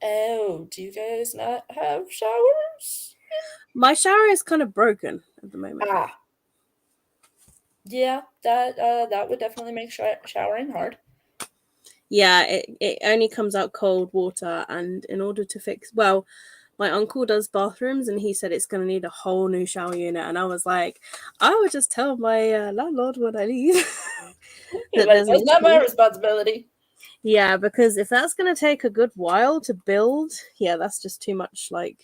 Oh, do you guys not have showers? My shower is kind of broken at the moment. Ah, yeah, that would definitely make showering hard. Yeah, it only comes out cold water, and in order to fix, well, my uncle does bathrooms, and he said it's going to need a whole new shower unit, and I was like, I would just tell my landlord when I leave You're that like, there's an that's not my issue. responsibility. Yeah, because if that's going to take a good while to build, yeah, that's just too much like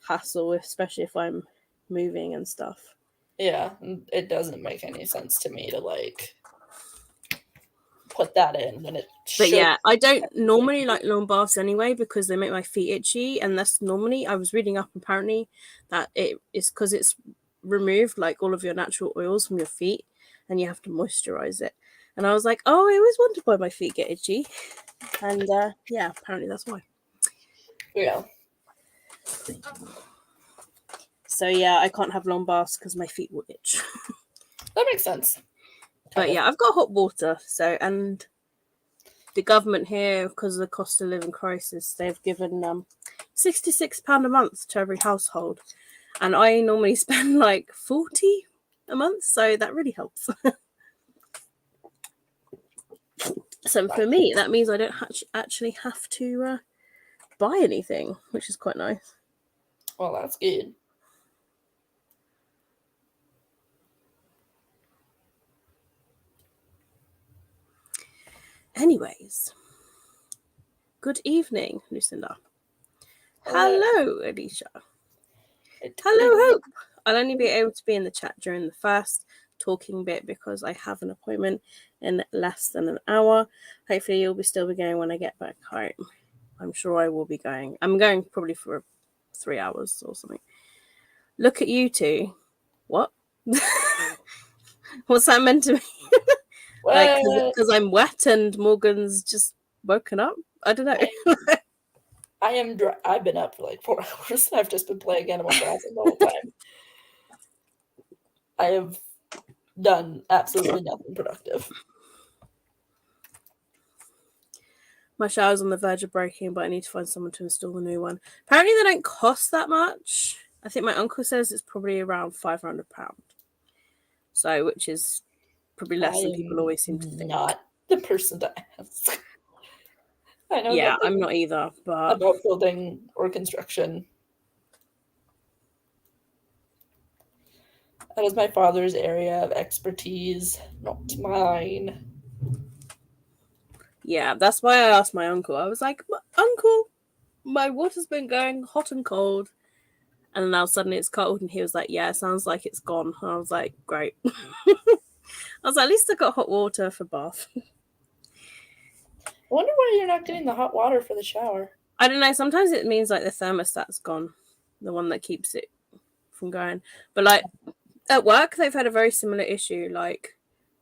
hassle, especially if I'm moving and stuff. Yeah, it doesn't make any sense to me to like put that in when it But should yeah, I don't technically normally be. like long baths anyway because they make my feet itchy, and that's normally I was reading up apparently that it is because it's removed like all of your natural oils from your feet, and you have to moisturize it. And I was like, oh, I always wondered why my feet get itchy, and yeah, apparently that's why. Yeah. So yeah, I can't have long baths because my feet will itch. That makes sense. Kind But of. yeah, I've got hot water, so and the government here, because of the cost of living crisis, they've given £66 a month to every household, and I normally spend like 40 a month, so that really helps. So for me, that means I don't actually have to buy anything, which is quite nice. Well, that's good. Anyways, good evening, Lucinda. Hello. Hello, Alicia. It Hello, is. Hope. I'll only be able to be in the chat during the first talking bit because I have an appointment in less than an hour. Hopefully, you'll still be going when I get back home. I'm sure I will be going. I'm going probably for 3 hours or something. Look at you two. What? What's that meant to be? Like, What? because I'm wet and Morgan's just woken up? I don't know. I've been up for like 4 hours. I've just been playing Animal Crossing the whole time. I have done absolutely nothing productive. My shower's on the verge of breaking, but I need to find someone to install the new one. Apparently, they don't cost that much. I think my uncle says it's probably around £500. So, which is probably I less than people am always seem to think. not the person to ask. I know Yeah, I'm nothing not either, but about building or construction. That is my father's area of expertise, not mine. yeah, that's why I asked my uncle. I was like, Uncle, my water's been going hot and cold. And then now suddenly it's cold, and he was like, yeah, it sounds like it's gone. And I was like, great. I was like, at least I got hot water for bath. I wonder why you're not getting the hot water for the shower. I don't know. Sometimes it means like the thermostat's gone, the one that keeps it from going. But like at work, they've had a very similar issue. Like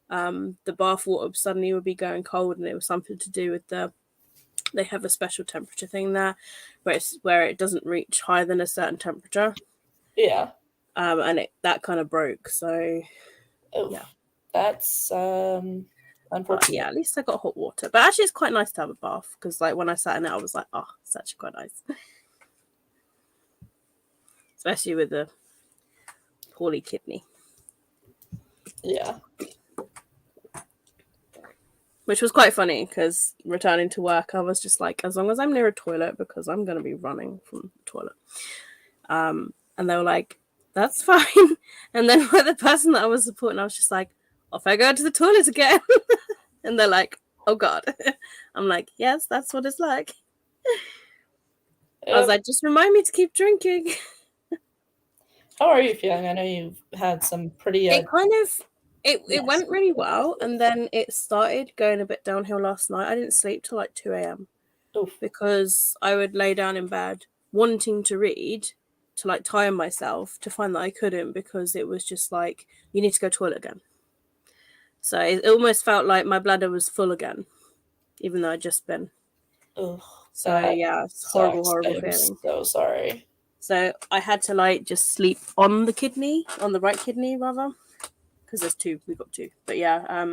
the bath water suddenly would be going cold, and it was something to do with they have a special temperature thing there, where it doesn't reach higher than a certain temperature. Yeah. And that kind of broke. So Oh, yeah. that's But unfortunate. yeah, at least I got hot water. But actually, it's quite nice to have a bath because, like, when I sat in it, I was like, "Oh, it's actually quite nice," especially with the poorly kidney, Yeah. which was quite funny because returning to work, I was just like, as long as I'm near a toilet because I'm gonna be running from the toilet. And they were like, "That's fine." And then with the person that I was supporting, I was just like, "Off I go to the toilet again," and they're like, "Oh God," I'm like, "Yes, that's what it's like." I was Yep. like, "Just remind me to keep drinking." How are you feeling? I know you've had some pretty It kind of it yes. went really well, and then it started going a bit downhill last night. I didn't sleep till like 2 a.m. Oof. because I would lay down in bed wanting to read to like tire myself to find that I couldn't because it was just like you need to go to toilet again. So it almost felt like my bladder was full again, even though I'd just been. Ugh. So That yeah, it's horrible, sucks. I horrible am feeling. so sorry. So I had to like just sleep on the right kidney rather, because there's two. We got two, but yeah,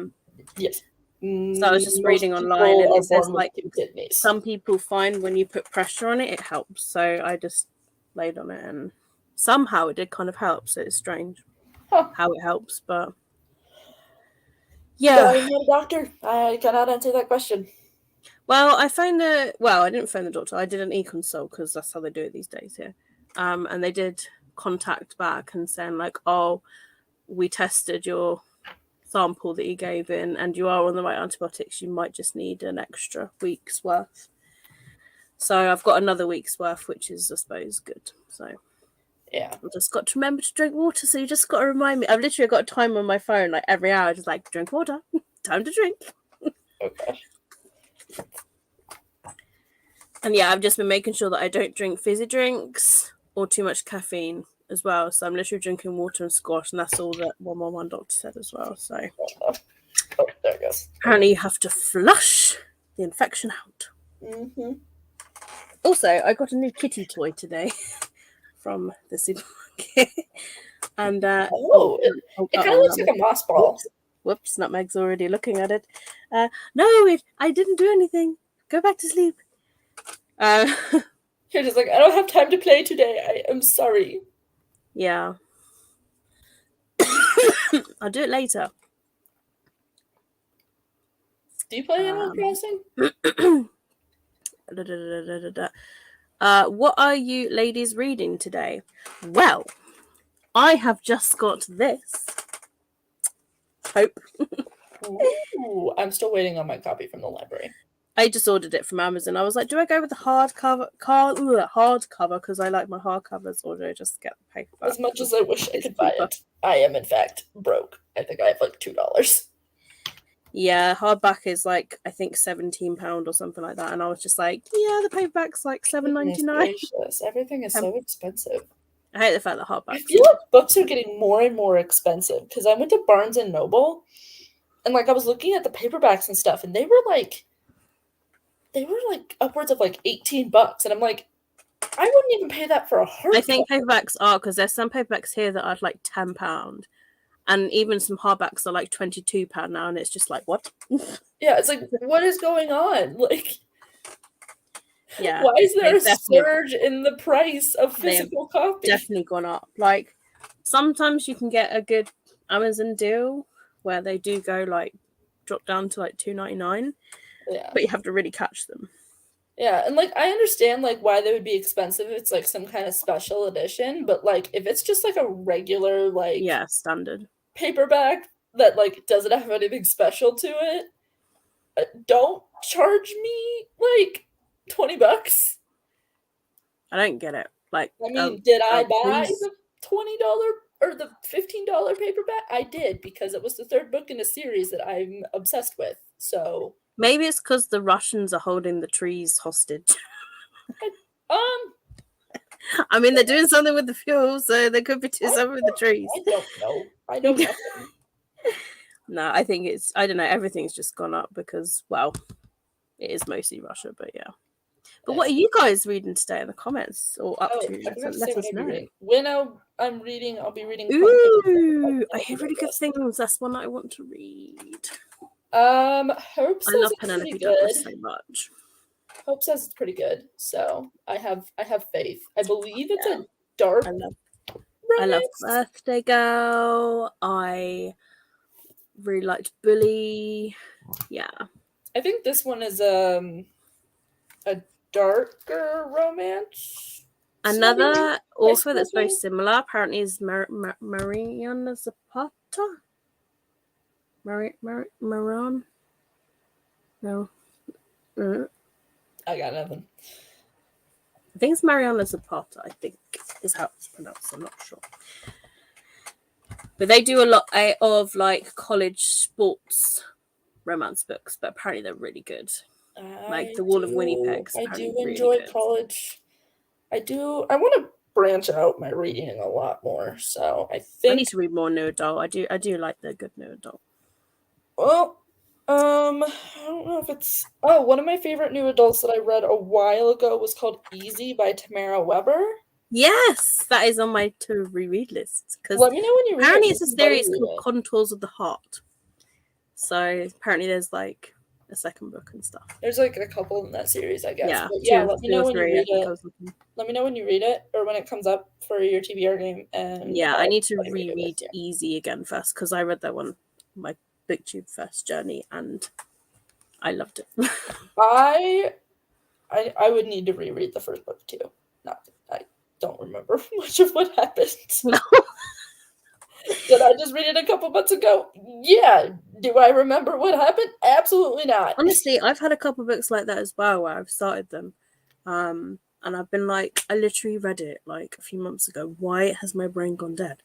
Yes. So I was just Most reading online, people and are it says born with like two kidneys. some people find when you put pressure on it, it helps. So I just laid on it, and somehow it did kind of help. So it's strange Huh. how it helps, but No, yeah. I'm not a doctor. I cannot answer that question. Well, I didn't phone the doctor. I did an e-consult because that's how they do it these days here. And they did contact back and saying like, oh, we tested your sample that you gave in and you are on the right antibiotics. You might just need an extra week's worth. So I've got another week's worth, which is, I suppose, good. So Yeah. I've just got to remember to drink water. So you just got to remind me. I've literally got a timer on my phone, like every hour, just like drink water, time to drink. Okay. And yeah, I've just been making sure that I don't drink fizzy drinks or too much caffeine as well. So I'm literally drinking water and squash, and that's all that 111 doctor said as well. So Oh, there it goes. apparently you have to flush the infection out. Mm-hmm. Also, I got a new kitty toy today from the supermarket. And It kind of looks like a moss ball. Whoops, Nutmeg's already looking at it. No, I didn't do anything. Go back to sleep. You're just like, I don't have time to play today. I am sorry. Yeah. I'll do it later. Do you play Animal Crossing? What are you ladies reading today? Well, I have just got this. Hope. Ooh, I'm still waiting on my copy from the library. I just ordered it from Amazon. I was like, do I go with the hardcover because I like my hardcovers, or do I just get the paperback? As much as I wish I could buy it, I am in fact broke. I think I have like $2. Yeah, hardback is like I think £17 or something like that, and I was just like, yeah, the paperback's like $7.99. Everything is so expensive. I hate the fact that hardback. I feel like books are getting more and more expensive because I went to Barnes and Noble, and like I was looking at the paperbacks and stuff, and they were like upwards of like $18, and I'm like, I wouldn't even pay that for a hardcover. I think paperbacks are, because there's some paperbacks here that are like £10, and even some hardbacks are like £22 now, and it's just like, what? Yeah, it's like, what is going on? Like, yeah, why is there a surge in the price of physical copies? Definitely gone up. Like, sometimes you can get a good Amazon deal where they do go like drop down to like $2.99. Yeah, but you have to really catch them. Yeah, and like I understand like why they would be expensive if it's like some kind of special edition, but like if it's just like a regular like standard paperback that like doesn't have anything special to it, don't charge me like $20. I don't get it. Like, I mean, did I buy the $20 or the $15 paperback? I did, because it was the third book in a series that I'm obsessed with. So maybe it's because the Russians are holding the trees hostage. I mean, they're doing something with the fuel, so they could be doing something with the trees. I don't know. I know nothing. No, I think I don't know, everything's just gone up because, well, it is mostly Russia, but yeah. But what are you guys reading today in the comments or up to? Let us know. When I'm reading, I'll be reading. Ooh, I hear really good things. That's one I want to read. Hope says I love Penelope Douglas so much. Hope says it's pretty good, so I have faith. I believe it's a dark. I love Birthday Girl. I really liked Bully. Yeah, I think this one is a darker romance. Another author that's very similar apparently is Mariana Zapata. Maron? No. I got nothing. I think it's Mariana Zapata, I think is how it's pronounced. I'm not sure. But they do a lot of like college sports romance books, but apparently they're really good. Like The Wall of Winnipeg. I do enjoy college. I want to branch out my reading a lot more. So I think I need to read more new adult. I do like the good new adult. Well, I don't know if it's one of my favorite new adults that I read a while ago was called Easy by Tamara Weber. Yes, that is on my to reread list. Let me know when you read it. Apparently it's a series called Contours of the Heart. So apparently there's like a second book and stuff. There's like a couple in that series, I guess. Yeah, But yeah, two let me or know when you three. I read think it. I was looking. Let me know when you read it or when it comes up for your TBR game. And Yeah, I need to I'll read it with reread you. Easy again first because I read that one my BookTube first journey and I loved it. I would need to reread the first book too. I don't remember much of what happened. No. Did I just read it a couple months ago? Yeah. Do I remember what happened? Absolutely not. Honestly, I've had a couple books like that as well where I've started them. And I've been like, I literally read it like a few months ago. Why has my brain gone dead?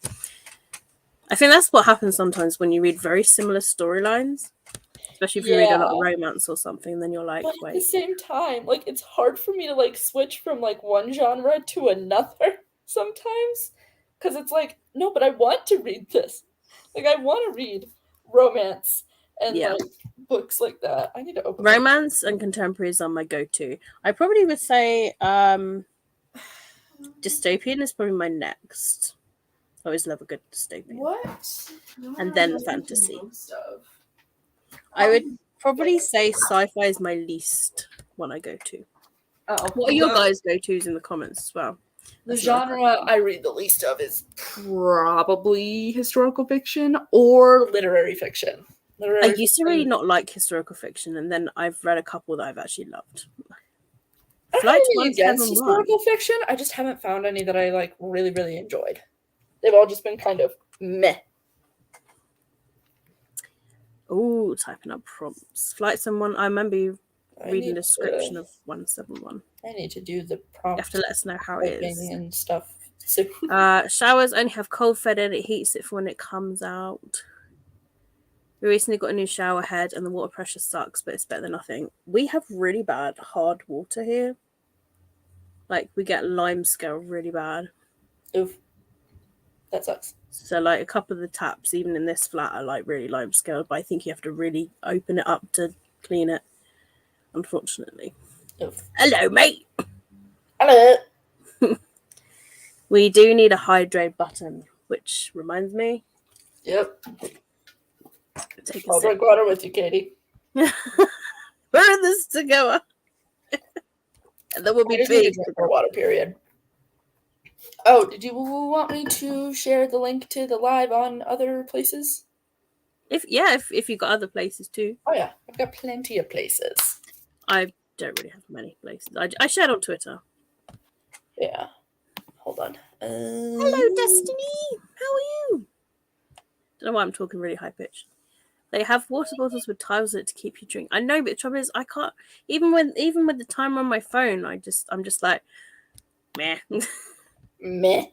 I think that's what happens sometimes when you read very similar storylines. Especially if you read a lot of romance or something, then you're like, but wait. at the same time, like it's hard for me to like switch from like one genre to another sometimes. Cause it's like, no, but I want to read this. Like I want to read romance and like books like that. I need to open romance and contemporaries are my go-to. I probably would say dystopian is probably my next. I always love a good dystopian. What? And then fantasy. I would probably say sci-fi is my least one I go to. What are your guys' go-tos in the comments as well? The genre I read the least of is probably historical fiction or literary fiction. I used to really not like historical fiction, and then I've read a couple that I've actually loved. I don't have anything against historical fiction. I just haven't found any that I like really, really enjoyed. They've all just been kind of meh. Oh, typing up prompts. Flight Someone, I remember you reading the description of 171. I need to do the prompt. You have to let us know how it is. And stuff. Showers only have cold fed and it heats it for when it comes out. We recently got a new shower head and the water pressure sucks, but it's better than nothing. We have really bad hard water here. Like, we get lime scale really bad. Oof. That sucks. So, like, a couple of the taps, even in this flat, are, like, really lime scale, but I think you have to really open it up to clean it, unfortunately. Oof. Hello, mate! Hello! We do need a hydrate button, which reminds me. Yep. I'll drink water with you, Katie. We're in this together. And then we'll be big for water, period. Oh, did you want me to share the link to the live on other places? If you got other places too. Oh yeah, I've got plenty of places. I don't really have many places. I shared on Twitter. Yeah. Hold on. Hello, Destiny. How are you? Don't know why I'm talking really high pitched. They have water bottles with tiles in it to keep you drink. I know, but the trouble is, I can't. Even with the timer on my phone, I'm just like, meh, meh.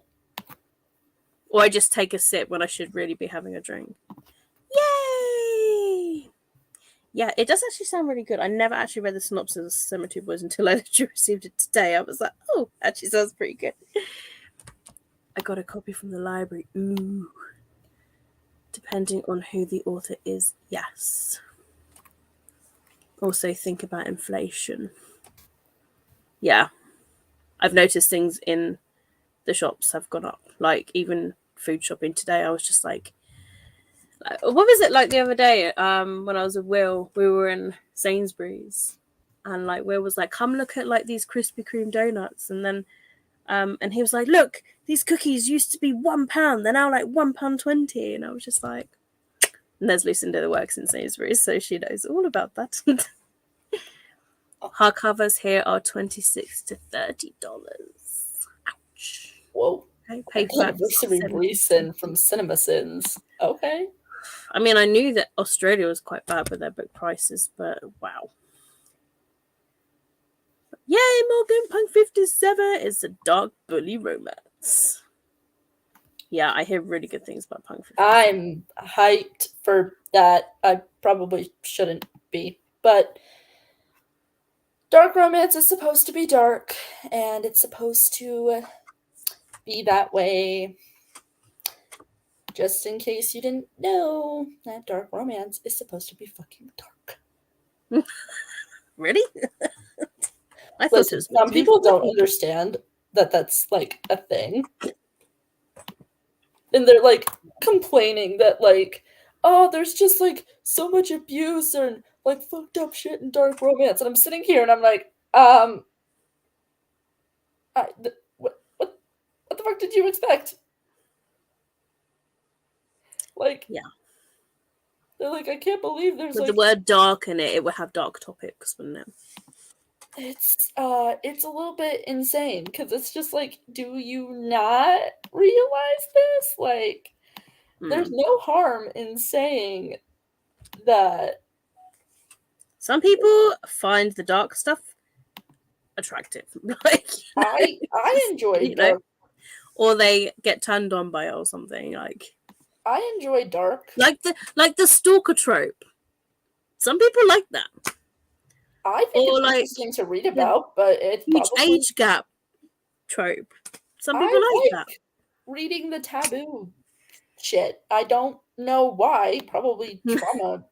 Or I just take a sip when I should really be having a drink. Yay! Yeah, it does actually sound really good. I never actually read the synopsis of Cemetery Boys until I literally received it today. I was like, oh, actually sounds pretty good. I got a copy from the library. Ooh. Depending on who the author is, yes. Also think about inflation. Yeah. I've noticed things in the shops have gone up. Like, even food shopping today, I was just like, what was it like the other day? When I was with Will, we were in Sainsbury's, and like Will was like, "Come look at like these Krispy Kreme donuts," and then, and he was like, "Look, these cookies used to be £1, they're now like £1.20," and I was just like, and there's Lucinda that works in Sainsbury's, so she knows all about that. Hardcovers here are $26 to $30. Ouch. Whoa. Okay, Anniversary recent from CinemaSins. Okay. I mean, I knew that Australia was quite bad with their book prices, but wow. Yay, Morgan Punk 57 is a dark bully romance. Yeah, I hear really good things about Punk 57. I'm hyped for that. I probably shouldn't be, but dark romance is supposed to be dark, and it's supposed to be that way. Just in case you didn't know, that dark romance is supposed to be fucking dark. Really? I thought Listen, it was some people don't understand that that's like a thing. And they're like complaining that like, oh, there's just like so much abuse and like fucked up shit and dark romance. And I'm sitting here and I'm like, what the fuck did you expect? Like, Yeah. they're like, I can't believe there's With the like, word dark in it, it would have dark topics, wouldn't it? it's a little bit insane because it's just like, do you not realize this? Like, there's Mm. no harm in saying that. Some people find the dark stuff attractive, like I enjoy you know, dark. or they get turned on by it or something, I enjoy dark. like the stalker trope. Some people like that, I think or it's like interesting to read the about, but it's huge probably age gap trope. Some people I like that. like reading the taboo shit. I don't know why. Probably trauma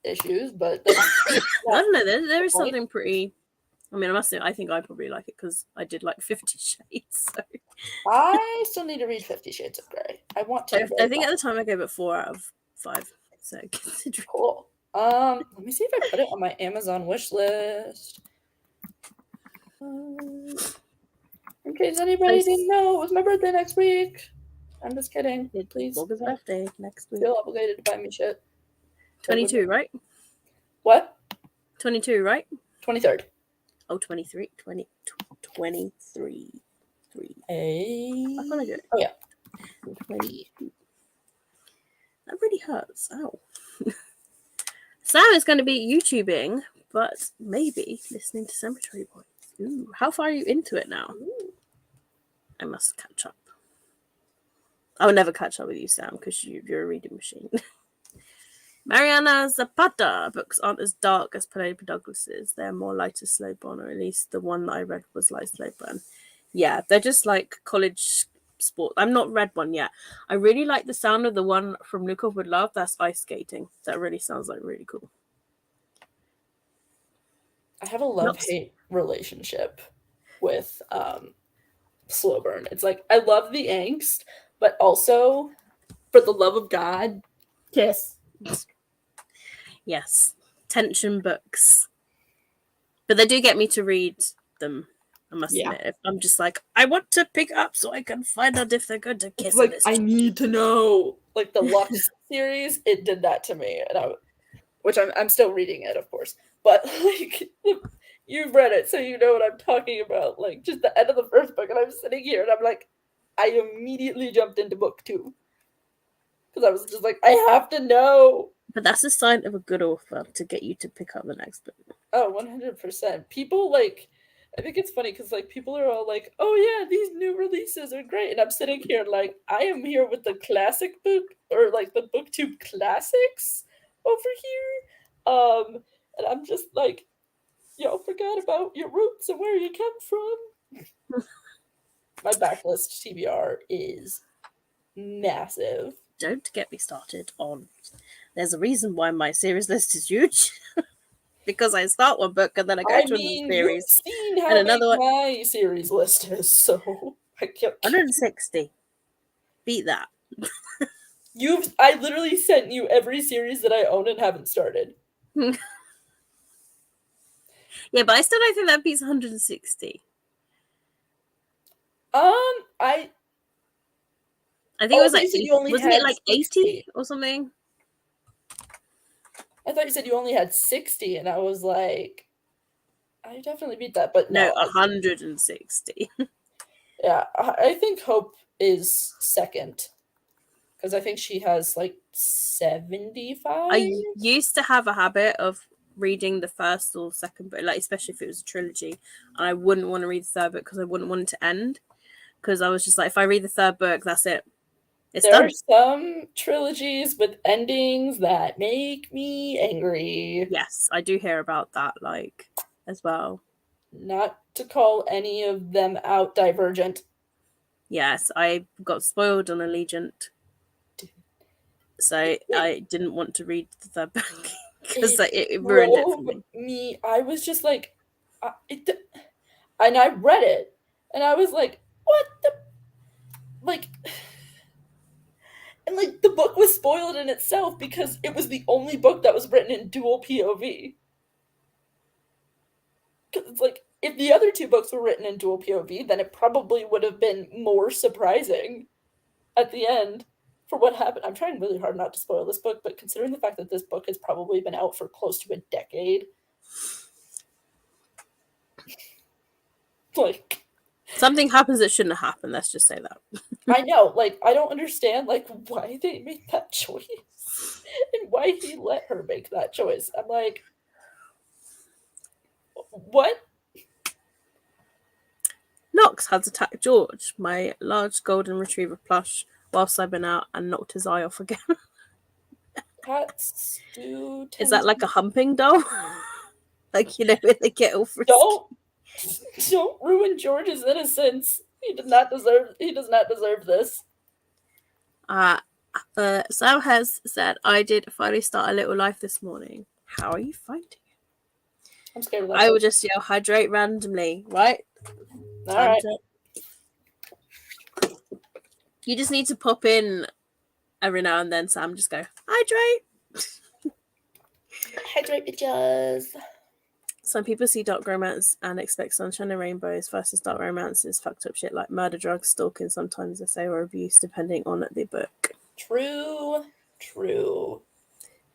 issues, but that's I not don't know. There the is point. something pretty. I mean, I must say, I think I probably like it because I did like 50 Shades. So I still need to read 50 Shades of Grey. I want to I very think bad. at the time I gave it 4 out of 5. So considering. Cool. Let me see if I put it on my Amazon wish list. In case anybody didn't know, it was my birthday next week. I'm just kidding. It's Please Bogger's don't birthday next week. feel obligated to buy me shit. 22, right? What? 22, right? 23rd. Oh, 23. 23. 3. Hey. I thought I did. Oh, yeah. 20. That really hurts. Ow. Sam is going to be YouTubing, but maybe listening to Cemetery Boys. Ooh, how far are you into it now? Ooh. I must catch up. I will never catch up with you, Sam, because you're a reading machine. Mariana Zapata books aren't as dark as Penelope Douglas's. They're more lighter, slow burn, or at least the one that I read was light, slow burn. Yeah, they're just like college sport. I've not read one yet. I really like the sound of the one from Look Up With Love. That's ice skating. That really sounds like really cool. I have a love-hate relationship with slow burn. It's like I love the angst, but also for the love of God, kiss. Yes, tension books, but they do get me to read them. I must admit, if I'm just like, I want to pick up so I can find out if they're going to kiss. It's like I need to know. Like the Lux series, it did that to me, and which I'm still reading it, of course. But like you've read it, so you know what I'm talking about. Like just the end of the first book, and I'm sitting here, and I'm like, I immediately jumped into book 2 because I was just like, I have to know. But that's a sign of a good author to get you to pick up the next book. Oh, 100%. People like, I think it's funny because like people are all like, oh yeah, these new releases are great. And I'm sitting here like, I am here with the classic book or like the booktube classics over here. And I'm just like, y'all forgot about your roots and where you come from. My backlist TBR is massive. Don't get me started on. There's a reason why my series list is huge. Because I start one book and then I go I to another mean, you've series seen and how big another one. my series list is, so I can't. 160. Beat that. I literally sent you every series that I own and haven't started. Yeah, but I still don't think that beats 160. I I think it was thought like you said you only wasn't it had like 80 60. or something? I thought you said you only had 60, and I was like, I definitely beat that, but No, no. 160. Yeah, I think Hope is second because I think she has like 75. I used to have a habit of reading the first or second book, like especially if it was a trilogy, and I wouldn't want to read the third book because I wouldn't want it to end. Because I was just like, if I read the third book, that's it. It's There are done. some trilogies with endings that make me angry. Yes, I do hear about that, like, as well. Not to call any of them out, Divergent. Yes, I got spoiled on Allegiant. So I didn't want to read the third book because it ruined it for Drove me. me. I was just like, and I read it, and I was like, what the, like, And like the book was spoiled in itself because it was the only book that was written in dual POV. Because it's like if the other two books were written in dual POV, then it probably would have been more surprising at the end for what happened. I'm trying really hard not to spoil this book, but considering the fact that this book has probably been out for close to a decade, like Something happens that shouldn't have happened. Let's just say that. I know, like I don't understand like why they made that choice and why he let her make that choice. I'm like, what? Knox has attacked George, my large golden retriever plush, whilst I've been out and knocked his eye off again. Cats do Is that like a humping doll? Like, you know, when they get all frisky? Don't ruin George's innocence. He does not deserve this. Sam has said, I did finally start a little life this morning. How are you finding it? I'm scared of that. I will just yell hydrate randomly, right? All right. You just need to pop in every now and then, Sam. Just go, hydrate. Hydrate, bitches. Some people see dark romance and expect sunshine and rainbows versus dark romance is fucked up shit like murder, drugs, stalking, sometimes they say, or abuse, depending on the book. True.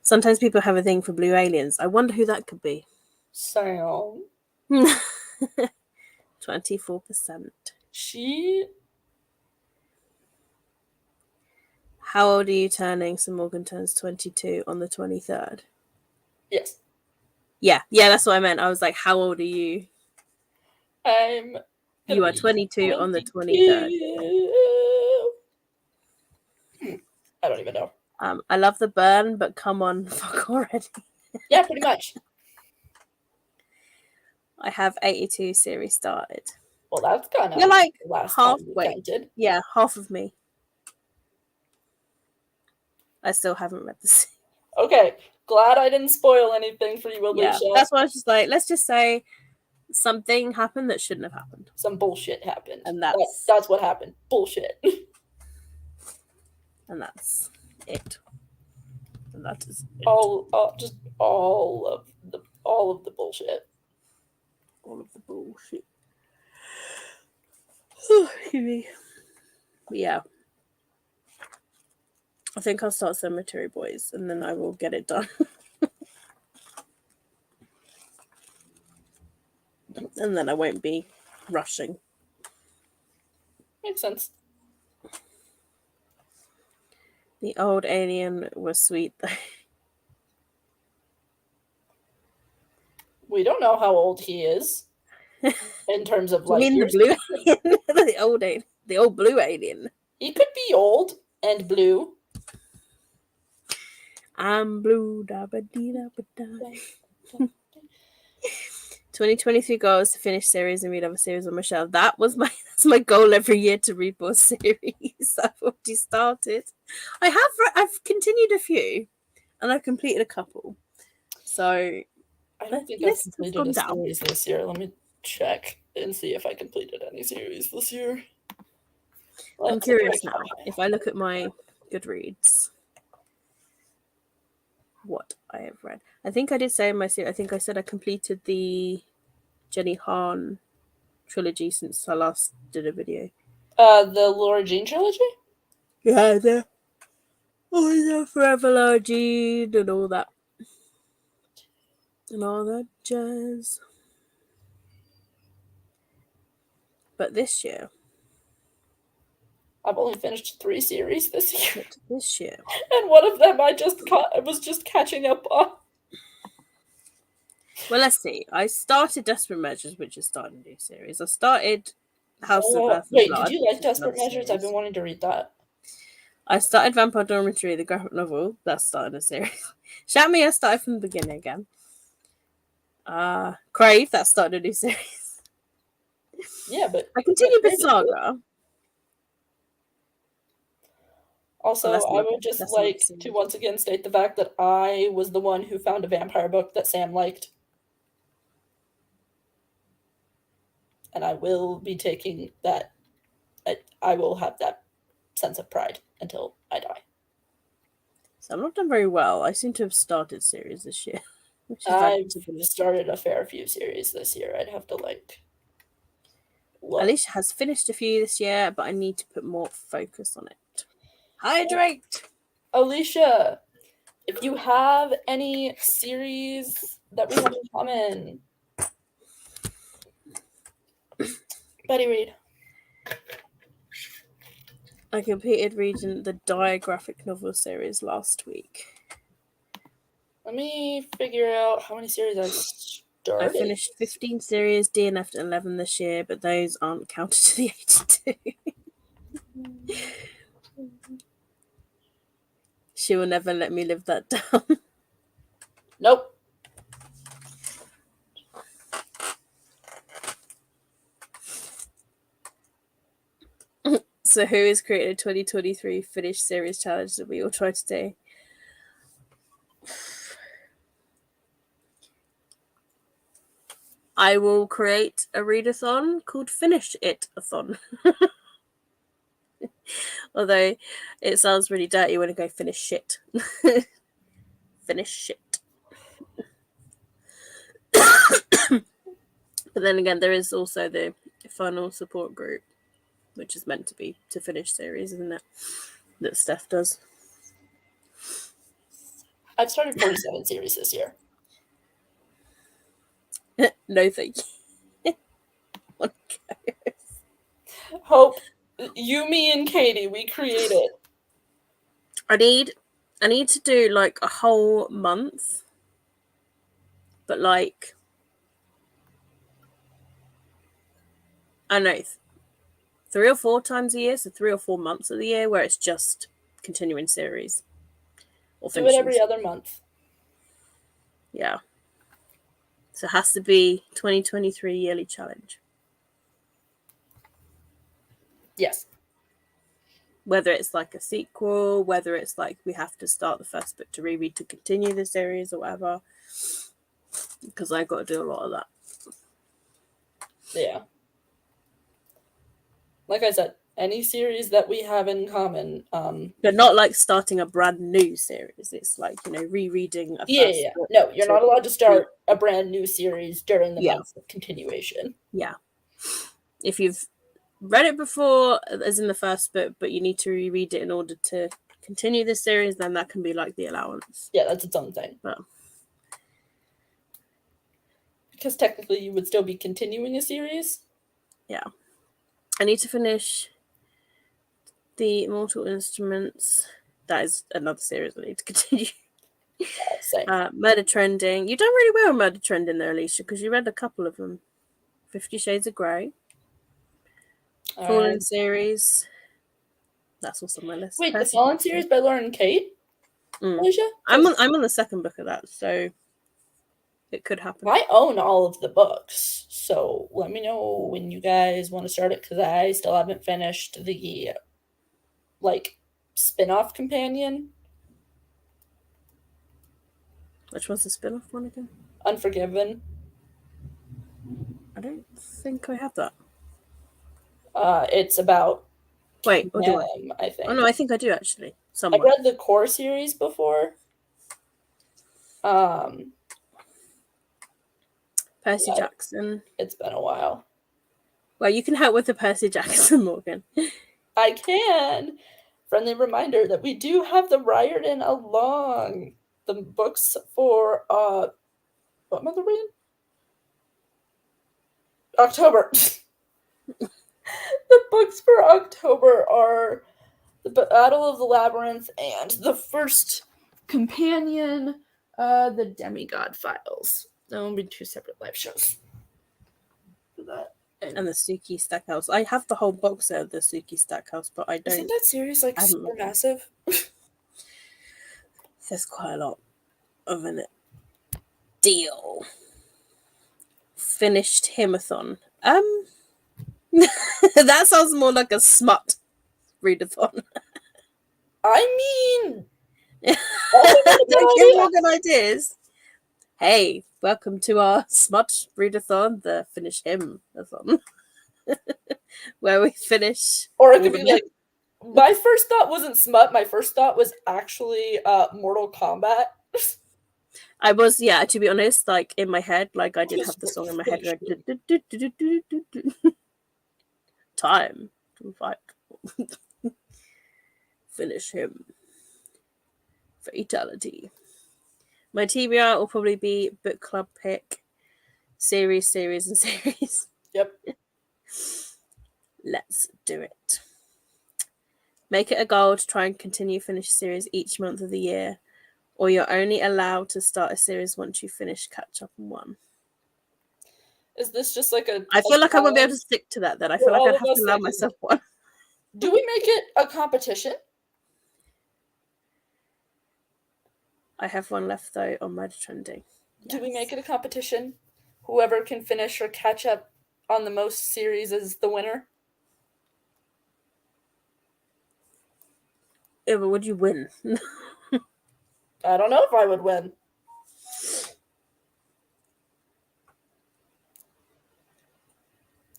Sometimes people have a thing for blue aliens. I wonder who that could be. Sam. 24%. She. How old are you turning? So Morgan turns 22 on the 23rd. Yes. Yeah, that's what I meant. I was like, how old are you? You are 22 on the 23rd. I don't even know. I love the burn, but come on, fuck already. Yeah, pretty much. I have 82 series started. Well, that's gonna. You're like last halfway. Yeah, half of me. I still haven't read this. Okay, glad I didn't spoil anything for you, Alicia. Yeah, that's why I was just like, let's just say something happened that shouldn't have happened. Some bullshit happened. And that's what happened. Bullshit. And that's it. And that is it. All of the bullshit. All of the bullshit. Yeah. I think I'll start Cemetery Boys and then I will get it done. And then I won't be rushing. Makes sense. The old alien was sweet though. We don't know how old he is in terms of like. You mean the blue alien? the old blue alien. He could be old and blue. I'm blue. Da ba dee da ba da. 2023 goal is to finish series and read other series on my shelf. That's my goal every year, to read more series. I've already started. I've continued a few, and I've completed a couple. So I don't think I've completed a series this year. Let me check and see if I completed any series this year. I'm curious now. If I look at my Goodreads, what I have read. I think I did say in my series, I think I said I completed the Jenny Han trilogy since I last did a video. The Laura Jean trilogy? Yeah, the Forever Laura Jean and all that. And all that jazz. But this year, I've only finished 3 series this year. This year. And one of them I was just catching up on. Well, let's see. I started Desperate Measures, which is starting a new series. I started House of Earth and Blood. Did you like Desperate Measures? I've been wanting to read that. I started Vampire Dormitory, the graphic novel. That's starting a series. Shout Me, I started from the beginning again. Crave, that started a new series. Yeah, but I continued with Saga. Also, I would just like to once again state the fact that I was the one who found a vampire book that Sam liked. And I will be taking that. I will have that sense of pride until I die. So I'm not done very well. I seem to have started series this year, which is I've added to the list. started a fair few series this year. I'd have to like look. Alicia has finished a few this year, but I need to put more focus on it. Hydrate! Alicia, if you have any series that we have in common, Betty read. I completed reading the graphic novel series last week. Let me figure out how many series I started. I finished 15 series, DNF'd 11 this year, but those aren't counted to the 82. She will never let me live that down. Nope. So who has created a 2023 Finish series challenge that we all try to do? I will create a readathon called Finish It-a-thon. Although it sounds really dirty when I go finish shit. Finish shit. But then again, there is also the funnel support group, which is meant to be to finish series, isn't it? That Steph does. I've started 47 series this year. No, thank you. Hope, you, me, and Katie, we create it. I need to do like a whole month, but like I don't know, 3 or 4 times a year, so 3 or 4 months of the year where it's just continuing series. Or do it every other month. Yeah. So it has to be 2023 yearly challenge. Yes. Whether it's like a sequel, whether it's like we have to start the first book to reread to continue the series or whatever. Because I've got to do a lot of that. Yeah. Like I said, any series that we have in common. But not like starting a brand new series. It's like, rereading a first book. No, you're not allowed to start a brand new series during the month of continuation. Yeah. If you've read it before, as in the first book, but you need to reread it in order to continue the series, then that can be like the allowance. Yeah, that's its own thing. But because technically you would still be continuing a series. Yeah. I need to finish the Immortal Instruments. That is another series I need to continue. Same. Murder Trending. You've done really well with Murder Trending there, Alicia, because you read a couple of them. 50 Shades of Grey. Fallen series. That's what's on my list. Wait, the Fallen series by Lauren and Kate? Alicia? I'm on the second book of that, so it could happen. I own all of the books, so let me know when you guys want to start it, because I still haven't finished the spin-off companion. Which one's the spin-off one again? Unforgiven. I don't think I have that. It's about Wait, or do I think. Oh no, I think I do actually. Somewhere. I read the core series before. Percy Jackson. It's been a while. Well, you can help with the Percy Jackson, Morgan. I can. Friendly reminder that we do have the Riordan along. The books for what month are we in? October. The books for October are The Battle of the Labyrinth and the first companion, The Demigod Files. That will be 2 separate live shows for that. And the Suki Stackhouse. I have the whole box set of the Suki Stackhouse, but I don't. Isn't that series super massive? There's quite a lot of it. Deal. Finished Himathon. That sounds more like a smut readathon. I mean, don't give Morgan ideas. Hey, welcome to our smut readathon, the Finish Him-a-thon, where we finish. Or it could be like, My first thought wasn't smut. My first thought was actually Mortal Kombat. I was, yeah, to be honest, like in my head, like I did Just have the song in my head. finish Going, it. time to fight. Finish him. Fatality. My TBR will probably be book club pick, series, and series. Yep. Let's do it. Make it a goal to try and continue finish a series each month of the year, or you're only allowed to start a series once you finish catch up on one. Is this just like a? I feel like I won't be able to challenge stick to that then. I for feel like all I'd of have to us? allow Like, myself one. do we make it a competition? I have one left though on my trending. Do we make it a competition? Whoever can finish or catch up on the most series is the winner. Yeah, but would you win? I don't know if I would win.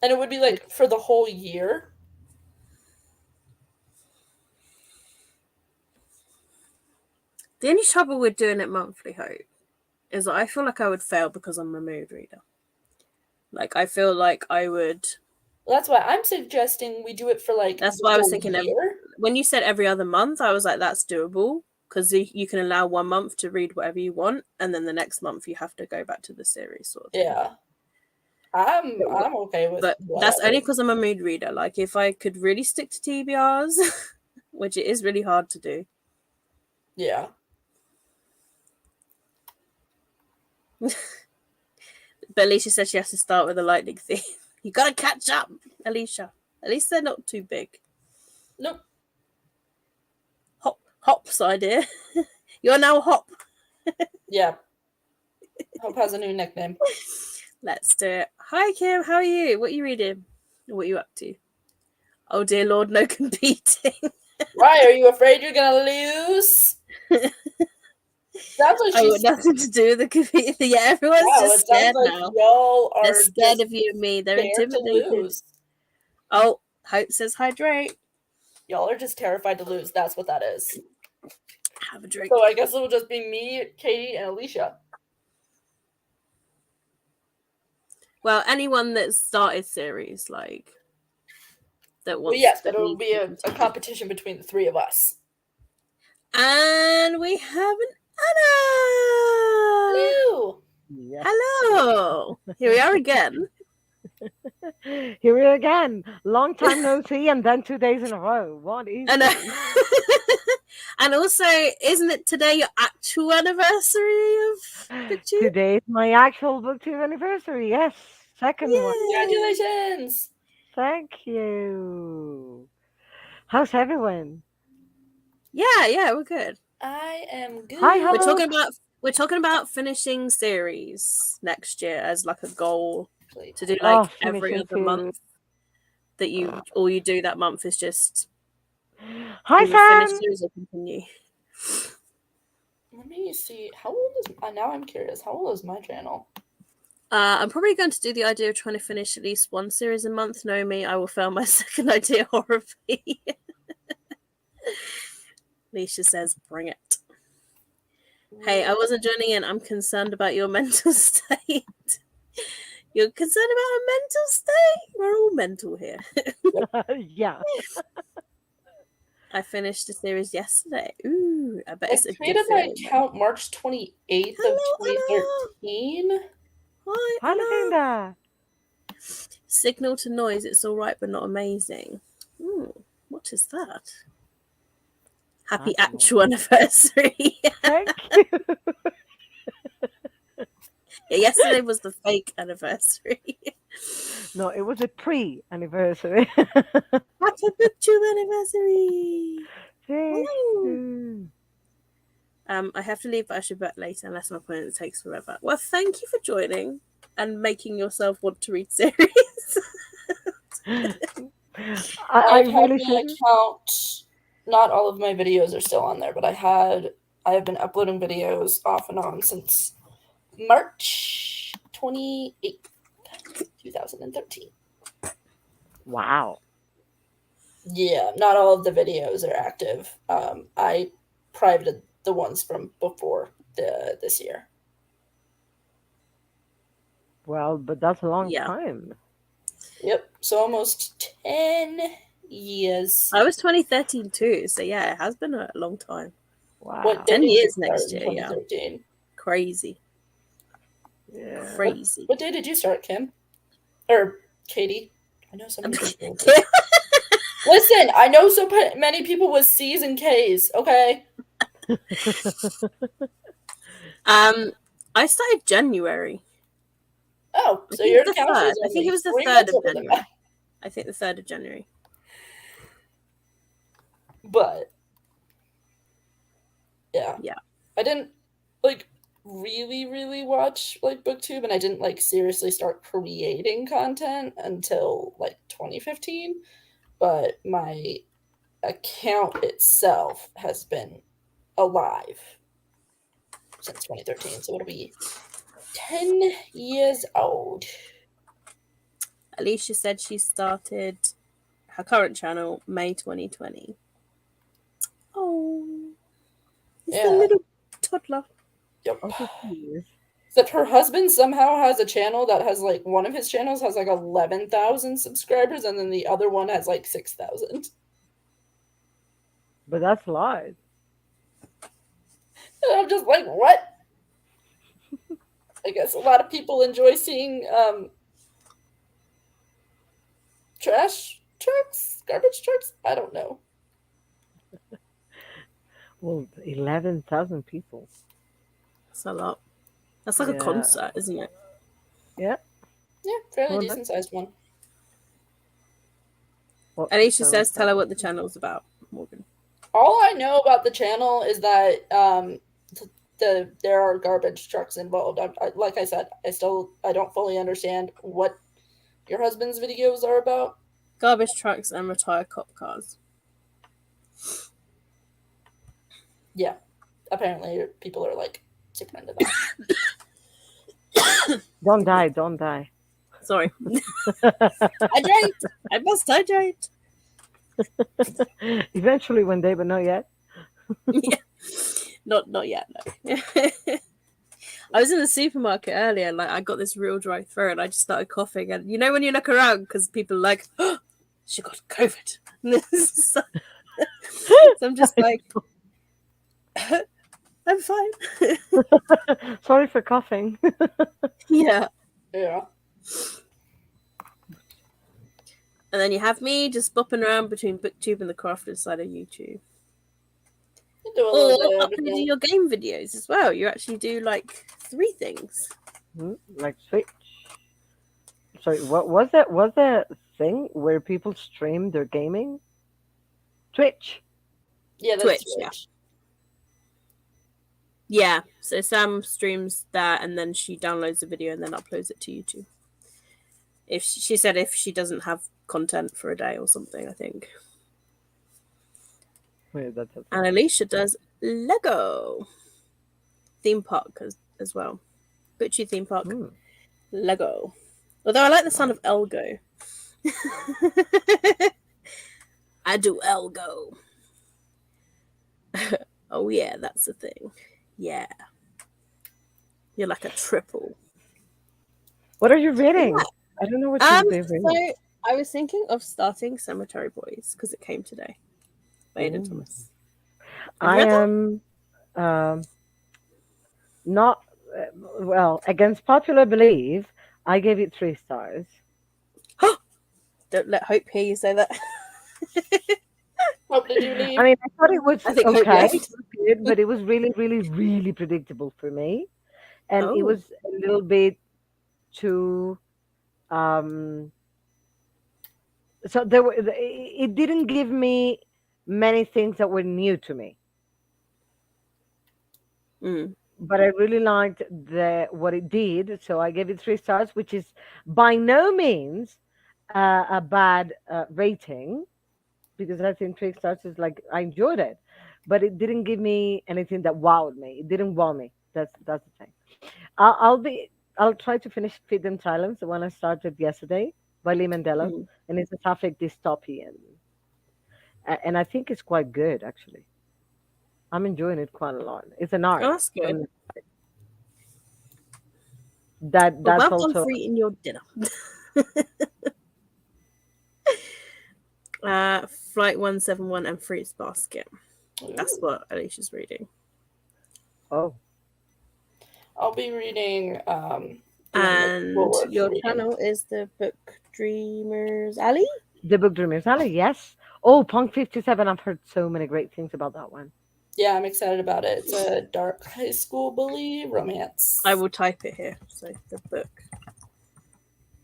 And it would be like for the whole year. The only trouble with doing it monthly, Hope, is that I feel like I would fail because I'm a mood reader. Like, I feel like I would. Well, that's why I'm suggesting we do it for like That's the why I was whole thinking year. when you said every other month, I was like, that's doable because you can allow 1 month to read whatever you want, and then the next month you have to go back to the series sort of thing. Yeah. I'm okay with But whatever. that's only because I'm a mood reader. Like, if I could really stick to TBRs, which it is really hard to do. Yeah. But Alicia said she has to start with a lightning theme. You gotta catch up, Alicia. At least they're not too big. Nope. Hop's idea. You're now Hop. Yeah. Hope has a new nickname. Let's do it. Hi, Kim. How are you? What are you reading? What are you up to? Oh, dear Lord, no competing. Why are you afraid you're gonna lose? Sounds like Oh, she's. nothing to do with the competing. Yeah, everyone's Wow, just it sounds scared like now. y'all They're are scared just of you and me. They're scared to intimidated. lose. Oh, Hope says hydrate. Y'all are just terrified to lose. That's what that is. Have a drink. So I guess it'll just be me, Katie, and Alicia. Well, anyone that started series, like, that Well, wants yes, but that it'll needs be to a continue. competition between the three of us. And we have an Anna. Hello. Yes. Hello. Here we are again. Here we are again. Long time no see, and then 2 days in a row. What is And, this? and also, isn't it today your actual anniversary of BookTube? Today is my actual BookTube anniversary. Yes, second one. Congratulations. Thank you. How's everyone? Yeah, we're good. I am good. Hi, We're hello. talking about finishing series next year as like a goal to do Oh, like every finishing other series. month that all you do that month is just Hi, either finish Sam. series or continue. Let me see. How old is now? I'm curious. How old is my channel? I'm probably going to do the idea of trying to finish at least one series a month. Know me, I will fail my second idea horribly. Alicia says, bring it. Hey, I wasn't joining in. I'm concerned about your mental state. You're concerned about a mental state? We're all mental here. Yeah. I finished the series yesterday. Ooh, I bet I it's a good created my feeling. account March 28th of Hello, 2013. Hi, Hi, Anna. Lucinda. Signal to noise. It's all right, but not amazing. What is that? Happy I don't know. actual anniversary. Thank you. Yeah, yesterday was the fake anniversary. No, it was a pre-anniversary. Happy BookTube anniversary. Thank Hello. you. I have to leave, but I should be back later unless my appointment takes forever. Well, thank you for joining and making yourself want to read series. I I've had really my shouldn't. account. Not all of my videos are still on there, but I have been uploading videos off and on since March 28th, 2013. Wow. Yeah, not all of the videos are active. I privated the ones from before this year. Well, but that's a long Yeah. time. Yep, so almost 10 years. I was 2013 too, so yeah, it has been a long time. What Wow. day 10 did you years start next in year, yeah. 2013? Crazy. Yeah. Crazy. What day did you start, Kim? Or Katie? I know so many people. Listen, I know so many people with C's and K's, okay? um, I started January. Oh, I so think your the account third. is I think it only was the 3 months 3rd of older than mine. January. I think the 3rd of January. But yeah, Yeah. I didn't like really watch like booktube, and I didn't like seriously start creating content until like 2015, but my account itself has been alive since 2013, so it'll be 10 years old. Alicia said she started her current channel May 2020. Oh, it's a Yeah. little toddler. Yep. Also, please. Except her husband somehow has a channel that has like one of his channels has like 11,000 subscribers, and then the other one has like 6,000. But that's lies. And I'm just like, what? I guess a lot of people enjoy seeing trash trucks, garbage trucks. I don't know. Well, 11,000 people. That's a lot. That's like a Yeah. concert, isn't it? Yeah. Yeah, fairly Well, that, decent sized one. what Alicia channel is says, tell that? her what the channel's about, Morgan. All I know about the channel is that there are garbage trucks involved. Like I said, I don't fully understand what your husband's videos are about. Garbage trucks and retired cop cars. Yeah, apparently people are like super into that. Don't die. Don't die. Sorry. Hydrate! I must hydrate! Eventually, one day, but not yet. Yeah. Not yet, no. I was in the supermarket earlier, like I got this real dry throat and I just started coughing. And you know when you look around because people are like, oh, she got COVID. So, so I'm just like, I'm fine. Sorry for coughing. Yeah. Yeah. And then you have me just bopping around between BookTube and the crafted side of YouTube. You do a little bit Or of uploading everything. your game videos as well. You actually do like 3 things. Like Switch. Sorry, what was that? Was that thing where people stream their gaming? Twitch. Yeah, that's Twitch, yeah. Twitch. Yeah. So Sam streams that and then she downloads the video and then uploads it to YouTube. If she said if she doesn't have content for a day or something, I think. Wait, that's And Alicia does Lego theme park as well. Butchie theme park, Lego. Although I like the sound of Elgo. I do Elgo. Oh yeah, that's the thing. Yeah. You're like a triple. What are you reading? I don't know what you've been reading. So I was thinking of starting Cemetery Boys because it came today by Aidan Thomas. Have you I read that? am not well against popular belief. I gave it 3 stars. Don't let Hope hear you say that. Hope, did you leave? I mean, I thought it was I think Hope okay, left. it was good, but it was really predictable for me, and it Oh. was a little bit too. Um, so there were. It didn't give me many things that were new to me, Mm. but I really liked the what it did. So I gave it 3 stars, which is by no means a bad rating, because I think 3 stars is like I enjoyed it, but it didn't give me anything that wowed me. It didn't wow me. That's the thing. I'll be. I'll try to finish Feed Them Silence, the one I started yesterday by Lee Mandela, Mm. and it's a sapphic dystopian. and I think it's quite good actually. I'm enjoying it quite a lot. It's an Oh, art that's good. from that. Well, That's well done also for eating your dinner. Flight 171 and Fruits Basket. That's Ooh. what Alicia's reading. oh I'll be reading doing the And schoolwork for your reading. channel is the Book Dreamers Alley? the Book Dreamers Alley. Yes. Oh, Punk 57. I've heard so many great things about that one. Yeah, I'm excited about it. It's a dark high school bully I romance. will type it here. So the Book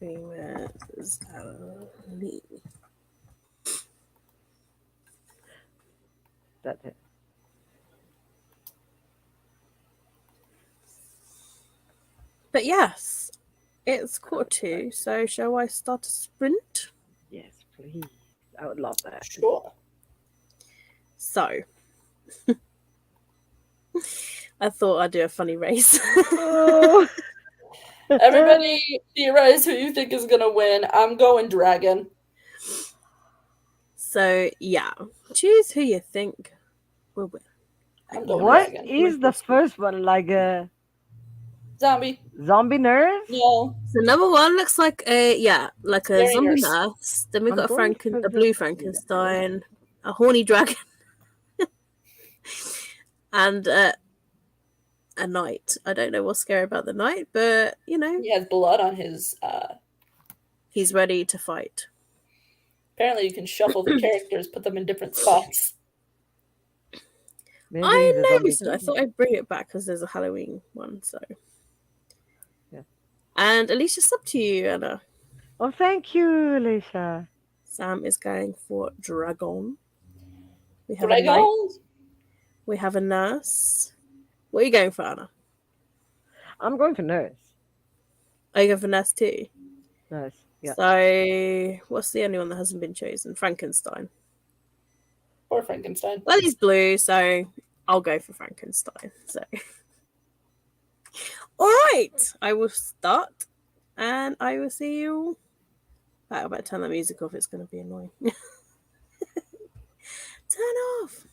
Dreamers Alley. That's it. But yes, it's quarter two, so shall I start a sprint? Yes, please. I would love that. Sure. So, I thought I'd do a funny race. Oh. Everybody theorize who you think is gonna win. I'm going dragon. So, yeah, choose who you think will win. I'm going What dragon. is the first one? Like a Zombie. zombie nurse? No. So number one looks like like a Scary zombie nurse. nurse. Then we've I'm got going for a the blue yeah. Frankenstein, a horny dragon, and a knight. I don't know what's scary about the knight, but He has blood on his he's ready to fight. apparently you can shuffle the characters, put them in different spots. Maybe he's a I zombie noticed it. I too. thought I'd bring it back because there's a Halloween one. So, Yeah. and Alicia, it's up to you, Anna. Oh, thank you, Alicia. Sam is going for dragon. We have a knight. Dragons? We have a nurse. What are you going for, Anna? I'm going for nurse. Are you going for nurse too? Nurse. Yeah. So, what's the only one that hasn't been chosen? Frankenstein. Or Frankenstein. Well, he's blue, so I'll go for Frankenstein. So, all right, I will start, and I will see you. I better turn the music off. It's going to be annoying. Turn off.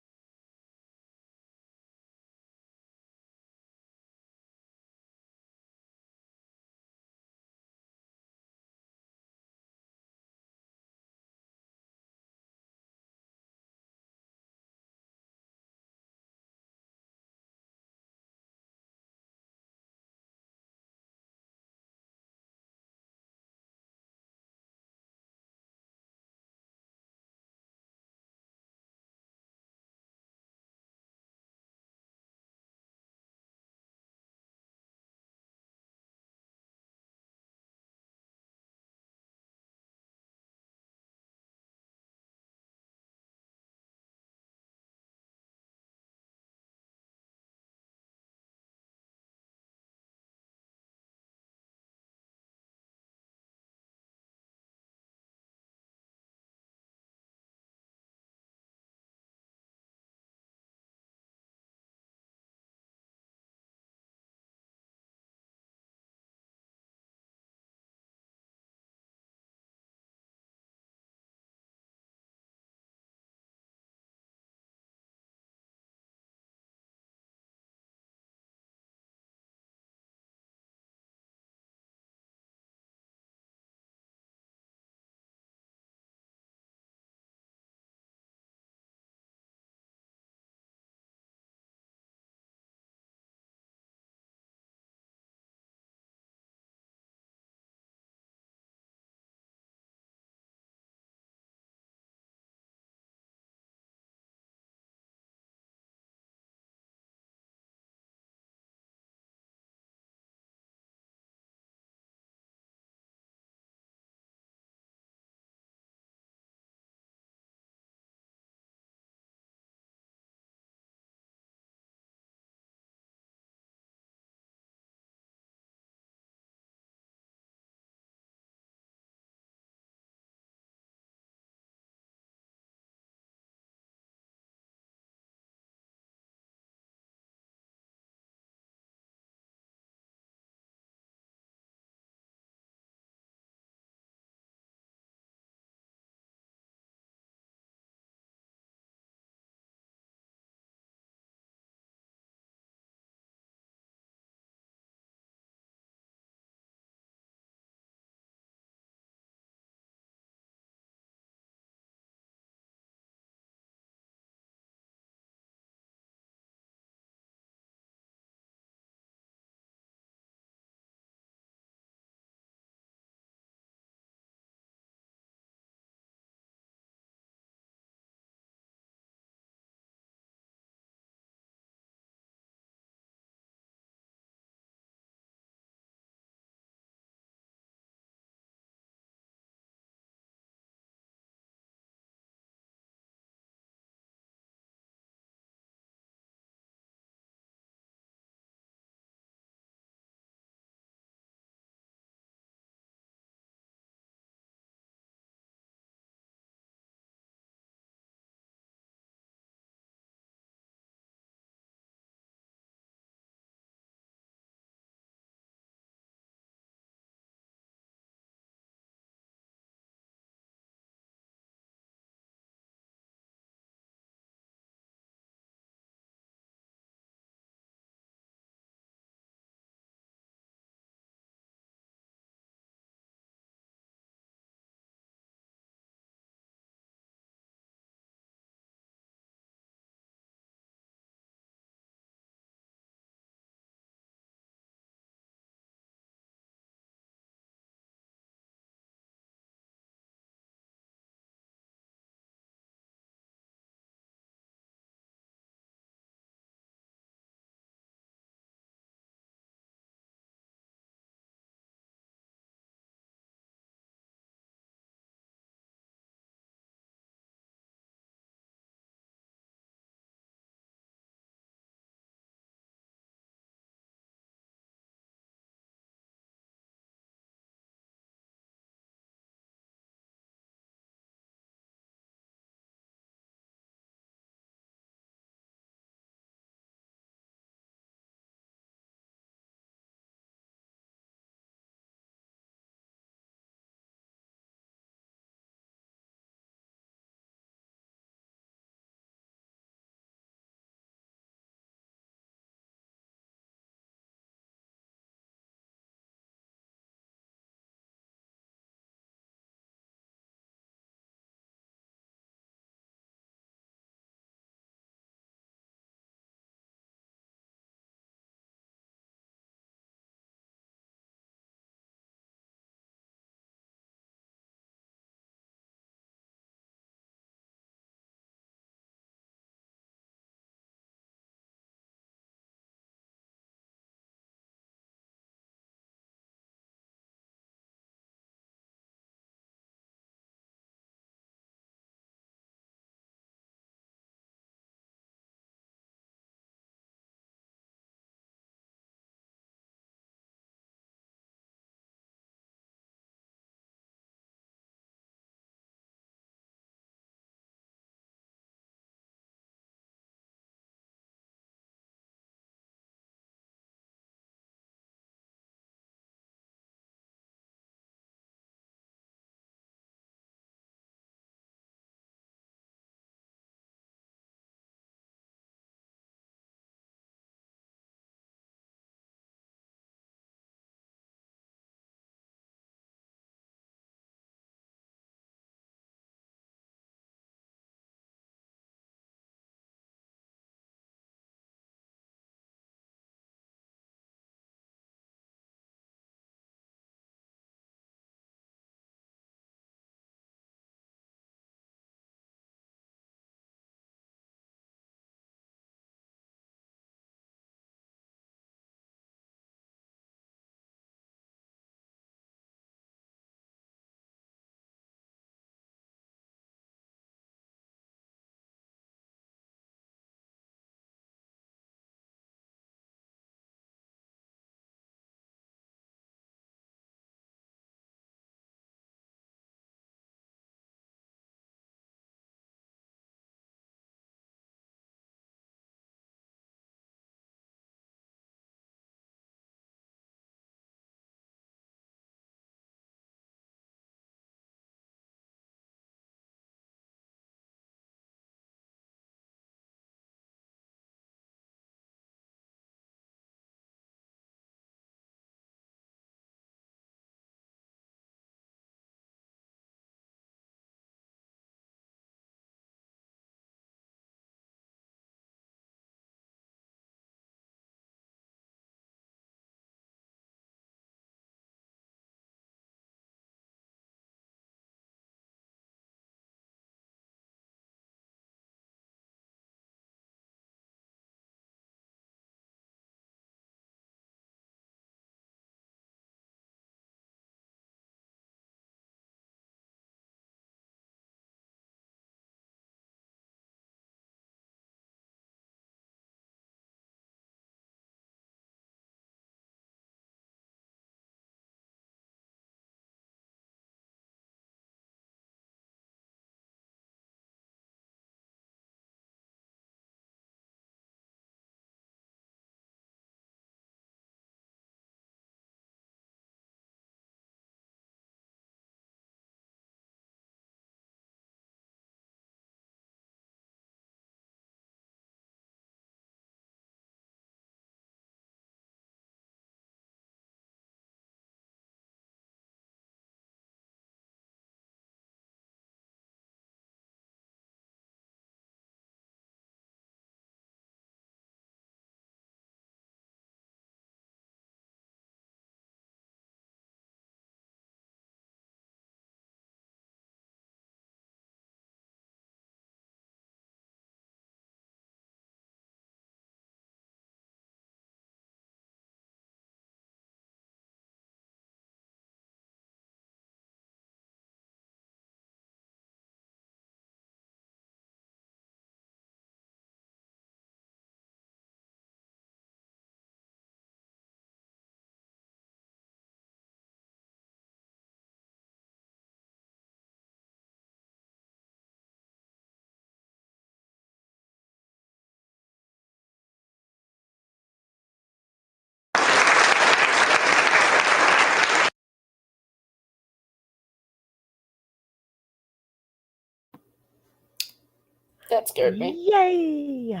That scared me. Yay!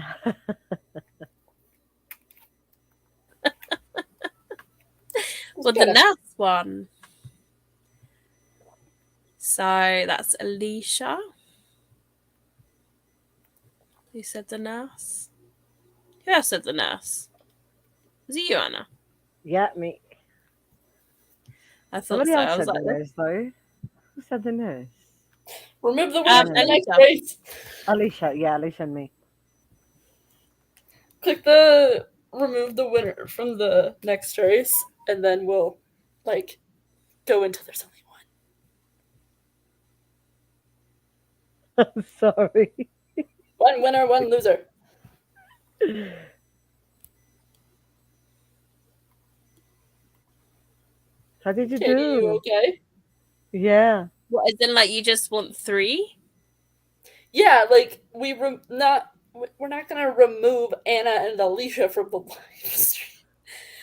Well, the next one. So that's Alicia. Who said the nurse? Who else said the nurse? Was it you, Anna? Yeah, me. I thought Somebody so. else I was said the like, nurse, though. Who said the nurse? Remove the winner from the next Alicia. race. Alicia. Yeah, Alicia and me. Click the remove the winner from the next race, and then we'll like go until there's only I'm sorry. one winner, one loser. How did you Katie, you do? okay? Yeah. What, as in, like, you just want 3? Yeah, like we're not gonna remove Anna and Alicia from the live stream.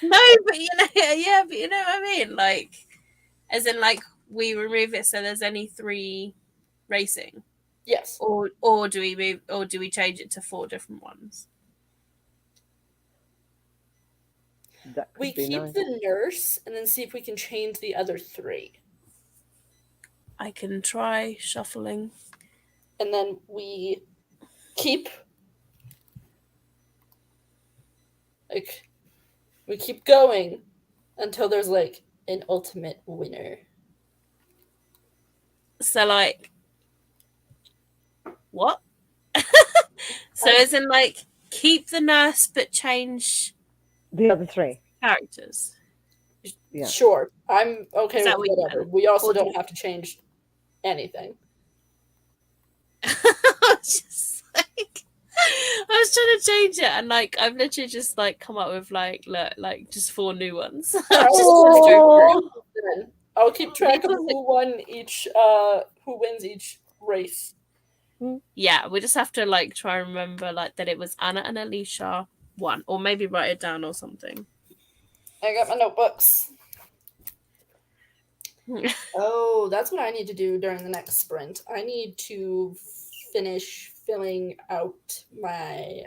No, but you know, yeah, but you know what I mean? Like, as in, like, we remove it so there's only 3 racing? Yes. Or do we change it to 4 different ones? That We could be keep nice. the nurse and then see if we can change the other 3. I can try shuffling. And then we keep going until there's like an ultimate winner. So, like, what? So as in, like, keep the nurse but change The other 3. characters. Yeah. Sure. I'm okay Is with that what you whatever. meant? We also Or don't have to change anything. I was just like, I was trying to change it, and like I've literally just like come up with like just 4 new ones. Oh. I'll keep track of who wins each race. Yeah, we just have to like try and remember like that it was Anna and Alicia 1, or maybe write it down or something. I got my notebooks. Oh, that's what I need to do during the next sprint. I need to finish filling out my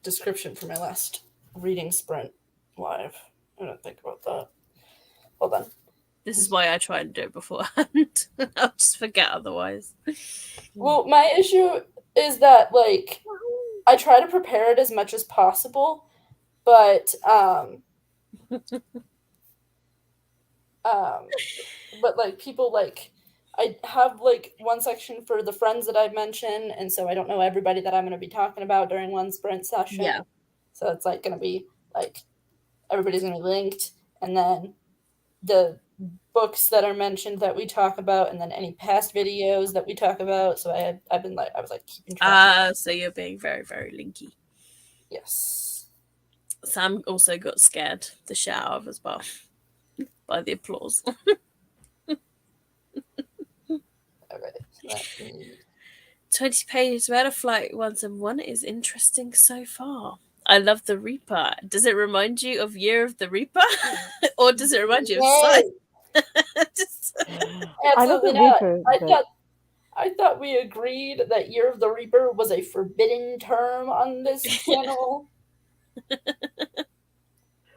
description for my last reading sprint live. I don't think about that. Hold on. This is why I try and do it beforehand. I'll just forget otherwise. Well, my issue is that like I try to prepare it as much as possible, but but like people like I have like one section for the friends that I mentioned, and so I don't know everybody that I'm going to be talking about during one sprint session. Yeah. So it's like going to be like everybody's going to be linked, and then the books that are mentioned that we talk about, and then any past videos that we talk about. So I was keeping track. So you're being very, very linky. Yes. Sam also got scared the shit out of as well by the applause. Okay. 20 pages about a flight 171 is interesting so far. I love the Reaper. Does it remind you of Year of the Reaper? Or does it remind you of Sight? Absolutely not. I thought we agreed that Year of the Reaper was a forbidden term on this channel.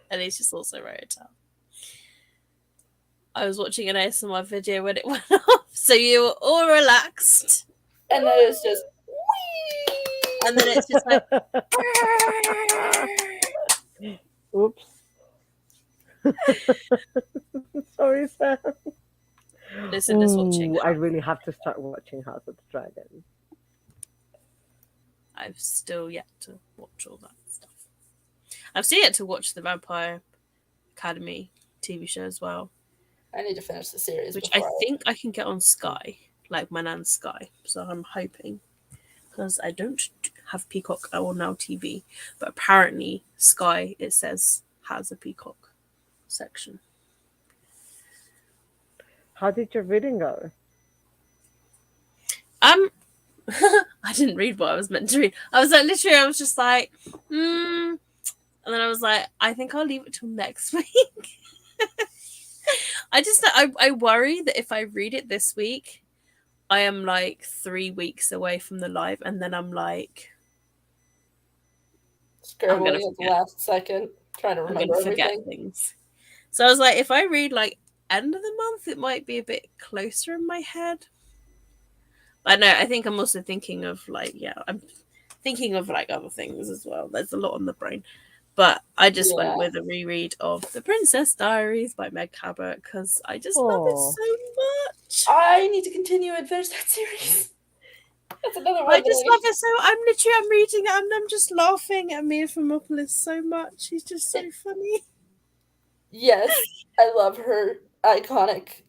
And he's just also wrote it down. I was watching an ASMR video when it went off, so you were all relaxed. And then it's just whee! And then it's just like Oops. Sorry, Sam. Listen, just watching. I really have to start watching House of the Dragon. I've still yet to watch all that stuff. I've still yet to watch the Vampire Academy TV show as well. I need to finish the series, which I think I can get on Sky, like my nan's Sky. So I'm hoping, because I don't have Peacock or Now TV, but apparently Sky, it says, has a Peacock section. How did your reading go? I didn't read what I was meant to read. I was just like, and then I was like, I think I'll leave it till next week. I worry that if I read it this week, I am like 3 weeks away from the live, and then I'm like, I'm gonna Scribbling at the forget. last second, trying to I'm gonna remember forget everything. things. So I was like, if I read like end of the month, it might be a bit closer in my head. But no, I think I'm also thinking of like, yeah, I'm thinking of like other things as well. There's a lot on the brain. But I just went Yeah. with a reread of The Princess Diaries by Meg Cabot because I just love it Oh, so much. I need to continue and finish that series. That's another I one that just I love it so. I'm reading it and I'm just laughing at Mia Thermopolis so much. She's just so funny. Yes, I love her. Iconic.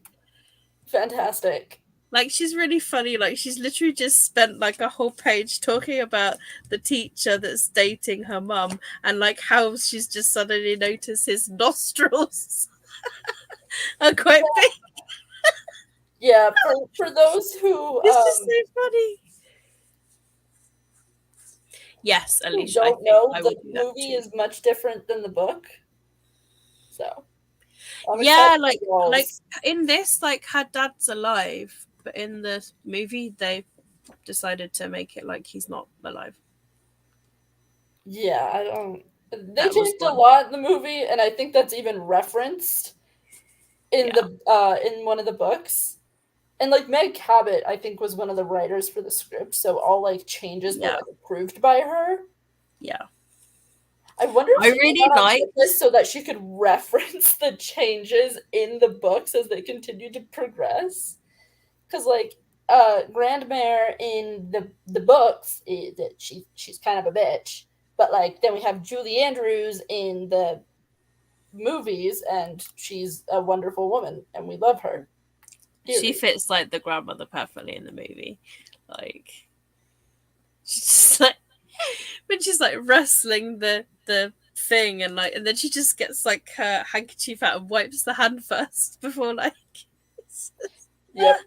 Fantastic. Like she's really funny. Like she's literally just spent like a whole page talking about the teacher that's dating her mum and like how she's just suddenly noticed his nostrils are quite big. Yeah, for those It's just so funny. Yes, who Alicia, I don't think know, I the would do that movie too. is much different than the book. So I'm excited Yeah, for like y'all's. in this, like her dad's alive, but in the movie they decided to make it like he's not alive. Yeah, I don't. They That was changed a one. lot in the movie, and I think that's even referenced Yeah, in one of the books. And like Meg Cabot, I think was one of the writers for the script, so all like changes were yeah, like approved by her. yeah. I wonder if I she did really that on liked. purpose so that she could reference the changes in the books as they continue to progress. Because like Grandmere in the books, she's kind of a bitch, but like then we have Julie Andrews in the movies, and she's a wonderful woman, and we love her She dearly. fits like the grandmother perfectly in the movie. Like she's just like when she's like wrestling the thing and then she just gets like her handkerchief out and wipes the hand first before like Yep,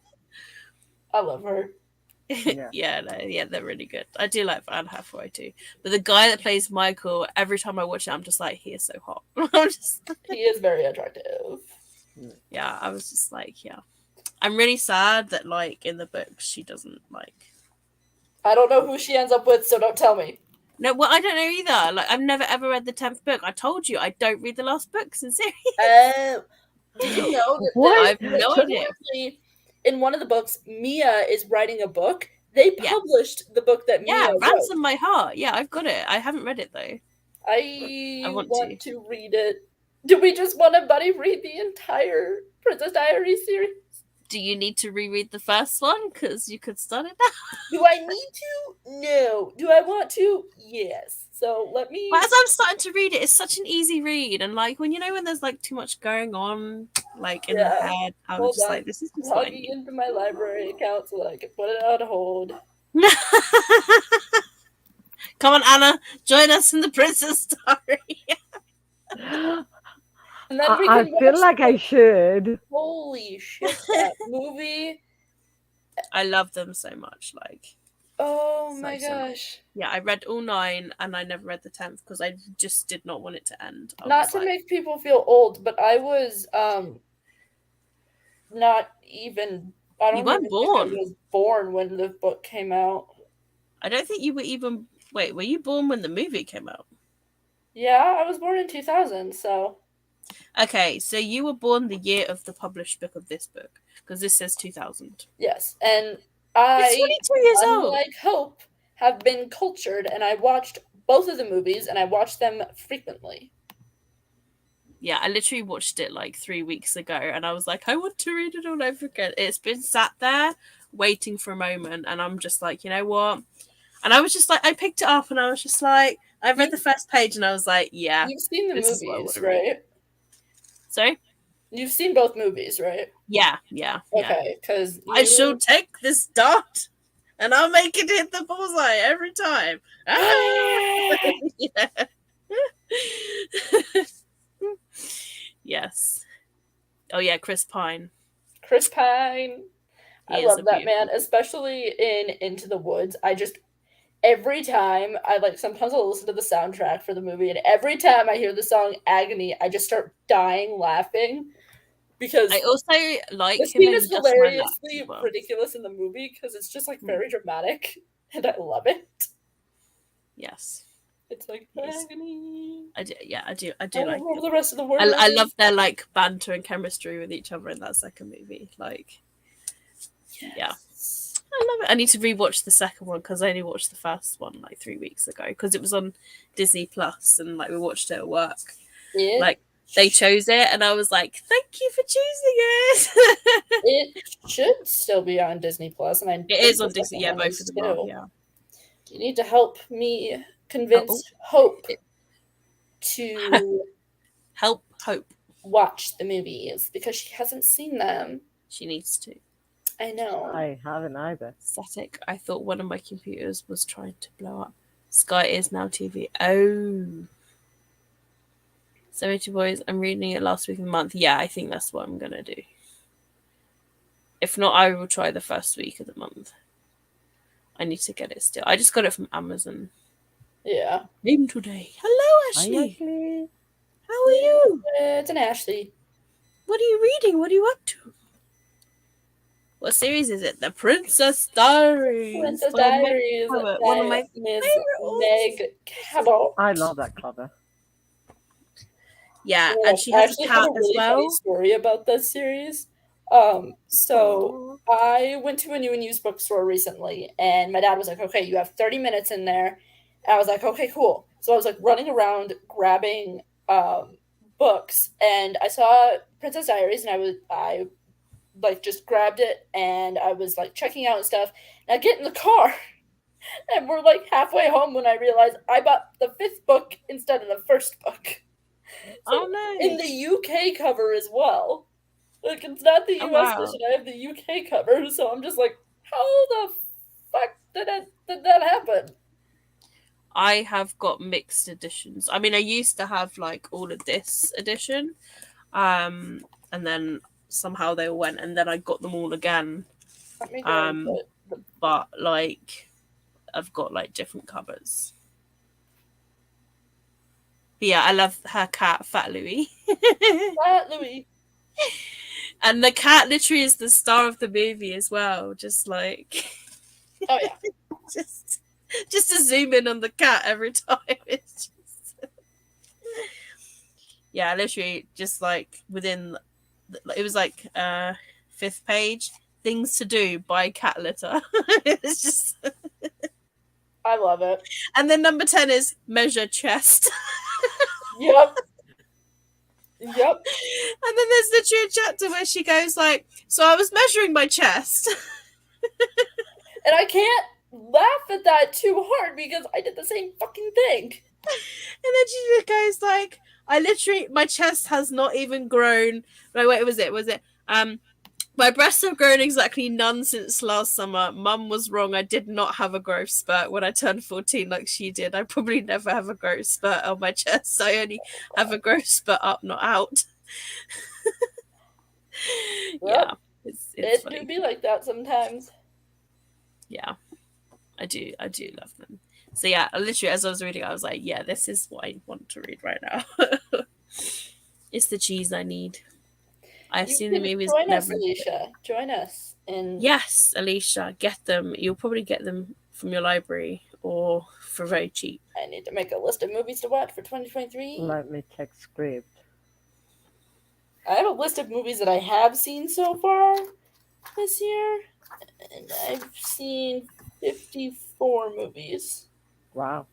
I love her. yeah. yeah, no, yeah, they're really good. I do like Anne Hathaway too, but the guy that plays Michael, every time I watch it, I'm just like, he is so hot. I'm just, He is very attractive. Mm. yeah, I was just like, yeah, I'm really sad that like in the books she doesn't like. I don't know who she ends up with, so don't tell me. No, well, I don't know either. Like, I've never ever read the 10th book. I told you I don't read the last books in series. Uh, did you know I What? have no idea. currently in one of the books, Mia is writing a book? They Yeah, published the book that Mia yeah, wrote. Ransom My Heart. Yeah, I've got it. I haven't read it though. I I want to. want to read it. Do we just want to buddy read the entire Princess Diaries series? Do you need to reread the first one? Because you could start it now. Do I need to? No. Do I want to? Yes. So let But me. as I'm starting to read it, it's such an easy read, and like when when there's like too much going on, like in the Yeah. head, I'm Hold just on. like, this is I'm just what I logging need. into my library account so that I can put it on hold. Come on, Anna, join us in the Princess Story. And then we I can feel watch like I should. holy shit, that movie. I love them so much, like Oh so my so much. gosh. Yeah, I read all 9 and I never read the 10th because I just did not want it to end. I was Not just to like, make people feel old, but I was not even I you don't even weren't think I born. was born when the book came out. I don't think you were even. Wait, were you born when the movie came out? Yeah, I was born in 2000, so Okay, so you were born the year of the published book of this book because this says 2000. yes. And It's I, 22 years old. unlike Hope, have been cultured and I watched both of the movies and I watched them frequently. Yeah, I literally watched it like 3 weeks ago and I was like, I want to read it all over again. It's been sat there waiting for a moment and I'm just like, you know what? And I was just like, I picked it up and I was just like, I read You, the first page and I was like, yeah, you've seen the this is what I want movies, to read. right? Sorry? You've seen both movies, right? Yeah, yeah, yeah. Okay, because I shall take this dart and I'll make it hit the bullseye every time. Ah! Yeah. Yes. Oh yeah, Chris Pine. Chris Pine. I He is love a that man, beautiful. especially in Into the Woods. I just every time I like sometimes I'll listen to the soundtrack for the movie, and every time I hear the song Agony, I just start dying laughing because I also like this him scene when is he does my laps hilariously as well. ridiculous in the movie because it's just like Mm. very dramatic, and I love it. Yes. It's like Yes. agony. I do. Yeah, I do I like don't remember it. the rest of the words. I love their like banter and chemistry with each other in that second movie. Like, yeah, I love it. I need to rewatch the second one because I only watched the first one like 3 weeks ago because it was on Disney Plus and like we watched it at work. Like they chose it and I was like, "Thank you for choosing it." It should still be on Disney Plus, and I It think is the on Disney. second Yeah, one both is of them are. too. Yeah. You need to help me convince Hope to Help Hope. watch the movies because she hasn't seen them. She needs to. I know. I haven't either. Static. I thought one of my computers was trying to blow up. Sky is now TV. Oh. 72 Boys. I'm reading it last week of the month. Yeah, I think that's what I'm going to do. If not, I will try the first week of the month. I need to get it still. I just got it from Amazon. Yeah. Name today. Hello, Ashley. Hi, Ashley. How are you? It's an Ashley. What are you reading? What are you up to? What series is it? The Princess Diaries. Princess by Meg Diaries Cabot, by one of my Ms. favorite Meg Cabot. I love that cover. Yeah, Yeah, and she I has a actually have cat a as really funny well. story about this series. So I went to a new and used bookstore recently, and my dad was like, "Okay, you have 30 minutes in there." And I was like, "Okay, cool." So I was like running around grabbing books, and I saw Princess Diaries, and I like just grabbed it, and I was like checking out and stuff. And I get in the car, and we're like halfway home when I realized I bought the fifth book instead of the first book. So in the nice. UK cover as well. Like it's not the Oh, US wow. edition, I have the UK cover, so I'm just like, how the fuck did that happen? I have got mixed editions. I mean, I used to have like all of this edition, and then somehow they went, and then I got them all again. Let me go and put But like, I've got like different covers. But yeah, I love her cat, Fat Louie. Fat Louis. And the cat literally is the star of the movie as well. Just like, Oh yeah. just to zoom in on the cat every time. It's just, yeah, literally just like within, it was like 5th page, things to do by cat litter. It's just, I love it. and then number 10 is measure chest. Yep. Yep. And then there's literally a chapter where she goes like, so I was measuring my chest. And I can't laugh at that too hard because I did the same fucking thing. And then she just goes like, I literally, my chest has not even grown. No, wait, was it? My breasts have grown exactly none since last summer. Mum was wrong. I did not have a growth spurt when I turned 14 like she did. I probably never have a growth spurt on my chest. I only have a growth spurt up, not out. Yeah, it's It funny. do be like that sometimes. Yeah, I do love them. So yeah, literally as I was reading, I was like, yeah, this is what I want to read right now. It's the cheese I need. I've seen the movies. Join us, Never. Alicia. Join us. And Yes, Alicia, get them. You'll probably get them from your library or for very cheap. I need to make a list of movies to watch for 2023. Let me check script. I have a list of movies that I have seen so far this year, and I've seen 54 movies. Wow.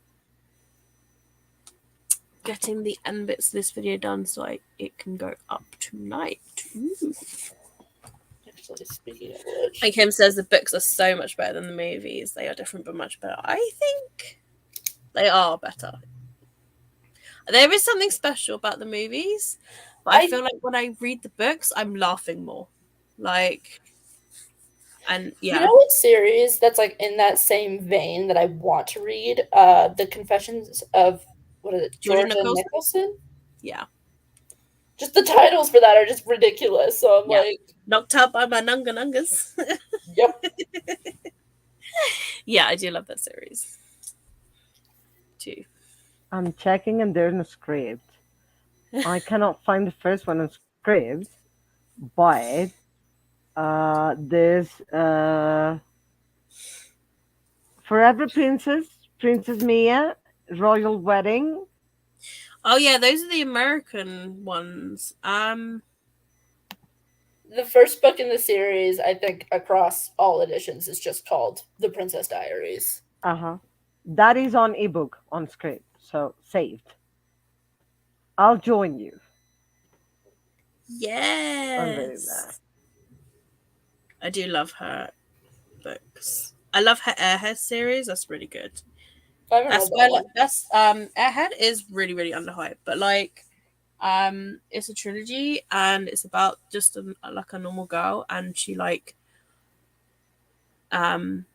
Getting the end bits of this video done so it can go up tonight. Ooh. Actually, speaking of which, And Kim says the books are so much better than the movies. They are different but much better. I think they are better. There is something special about the movies, but I feel like when I read the books, I'm laughing more. Like, and yeah. You know what series that's like in that same vein that I want to read? The Confessions of, what is it, Georgia Nicholson? Yeah. Just the titles for that are just ridiculous. So I'm like, knocked out by my nungas. Yep. Yeah, I do love that series too. I'm checking and there's no script. I cannot find the first one on script. but there's Forever Princess, Princess Mia, Royal Wedding. Oh yeah, those are the American ones. The first book in the series, I think, across all editions, is just called The Princess Diaries. Uh-huh. That is on ebook on script, so saved. I'll join you on reading that. Yes, I do love her books. I love her Airhead series. That's really good. I haven't That's read why that one. that's Airhead is really really underhyped, but like it's a trilogy and it's about just like a normal girl and she like um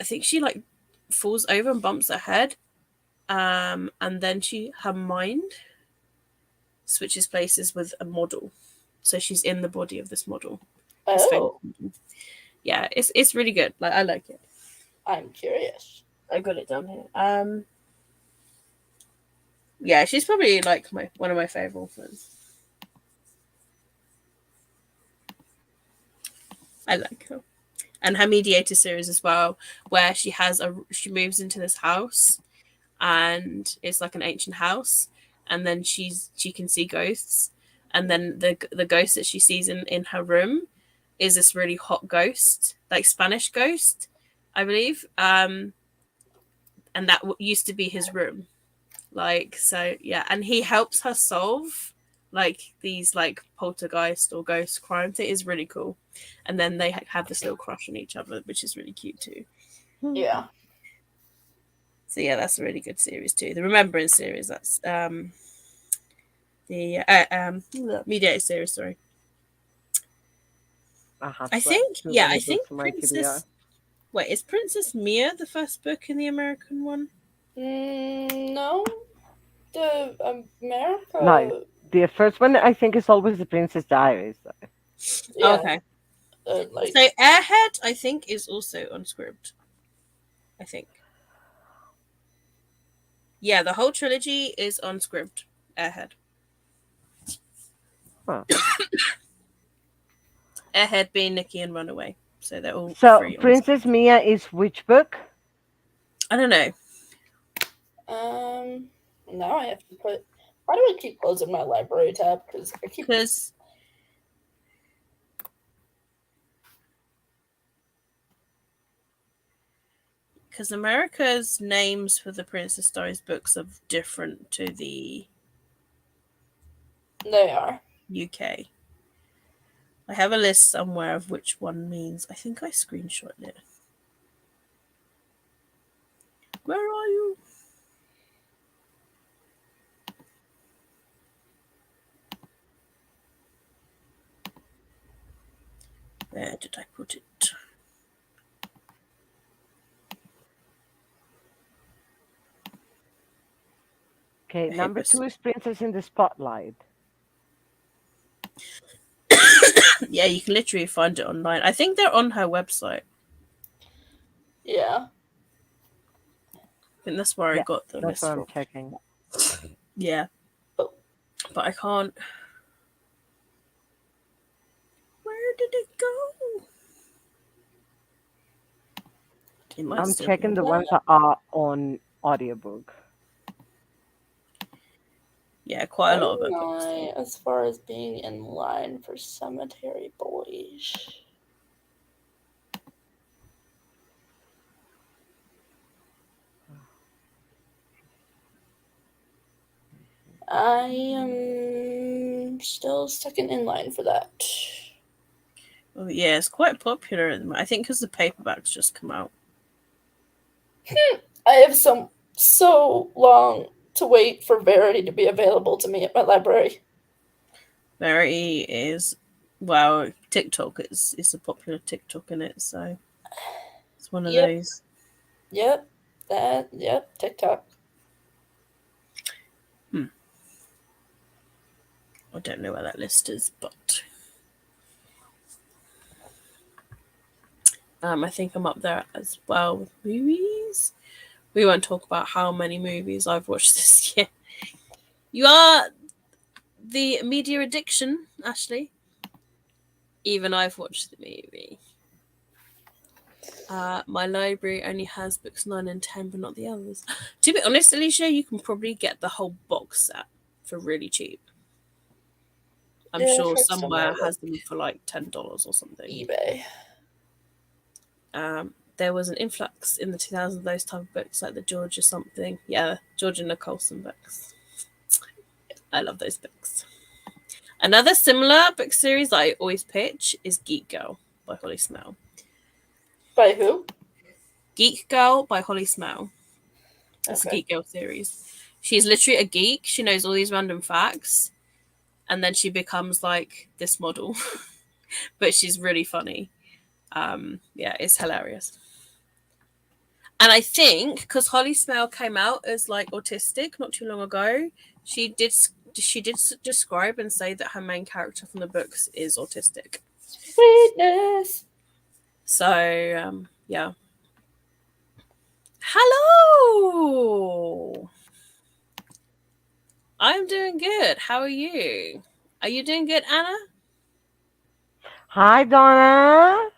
I think she like falls over and bumps her head, and then her mind switches places with a model, so she's in the body of this model, this famous Oh, model. Yeah, it's really good. Like I like it. I'm curious. I got it down here. Yeah, she's probably like one of my favorite authors. I like her. And her Mediator series as well, where she moves into this house and it's like an ancient house, and then she can see ghosts, and then the ghost that she sees in her room is this really hot ghost, like Spanish ghost, I believe. And that used to be his room. Like, so yeah, and he helps her solve like these like poltergeist or ghost crimes. It is really cool. And then they have this little crush on each other, which is really cute too. Yeah. So yeah, that's a really good series too. The Remembrance series, that's the Mediator series, sorry. I have I to add think too yeah, many I books think on my TBR. Is Princess Mia the first book in the American one? No, the No, America. the first one I think is always the Princess Diaries. Though. Oh, Yeah, okay. like So Airhead, I think, is also on script. I think. Yeah, the whole trilogy is on script. Airhead. Huh. Airhead being Nikki and Runaway. So they're all So free on Princess script. Mia is which book? I don't know. um. Now I have to put. Why do I keep closing my library tab? Because I keep. Because America's names for the Princess Diaries books are different to the They are. UK. I have a list somewhere of which one means. I think I screenshot it. Where are you? Where did I put it? Okay, I hate number this. 2 is Princess in the Spotlight. Yeah, you can literally find it online. I think they're on her website. Yeah. I think that's where I Yeah, got the that's list what I'm from. checking. Yeah. Oh. But I can't. Where did it go? It might I'm still be checking on. the ones that are on audiobook. Yeah, quite a lot of her Am books. I as far as being in line for Cemetery Boys? I am still second in line for that. Oh, yeah, it's quite popular at the moment. I think because the paperbacks just come out. I have so long to wait for Verity to be available to me at my library. Verity is, well, TikTok is a popular TikTok in it, so it's one of Yep, those. yep, TikTok. I don't know where that list is, but I think I'm up there as well with movies. We won't talk about how many movies I've watched this year. You are the media addiction Ashley. Even I've watched the movie. My library only has books 9 and 10, but not the others. To be honest, Alicia, you can probably get the whole box set for really cheap. I'm Yeah, sure for somewhere somewhere like has them for like $10 or something. eBay. There was an influx in the 2000s of those type of books, like the Georgia something. Yeah, Georgia Nicholson books. I love those books. Another similar book series that I always pitch is Geek Girl by Holly Smell. By who? Geek Girl by Holly Smell. It's a Okay. Geek Girl series. She's literally a geek. She knows all these random facts, and then she becomes like this model. But she's really funny. Yeah, it's hilarious. And I think because Holly Smell came out as like autistic not too long ago, she did describe and say that her main character from the books is autistic. Sweetness. So yeah. Hello. I'm doing good. How are you? Are you doing good, Anna? Hi, Donna.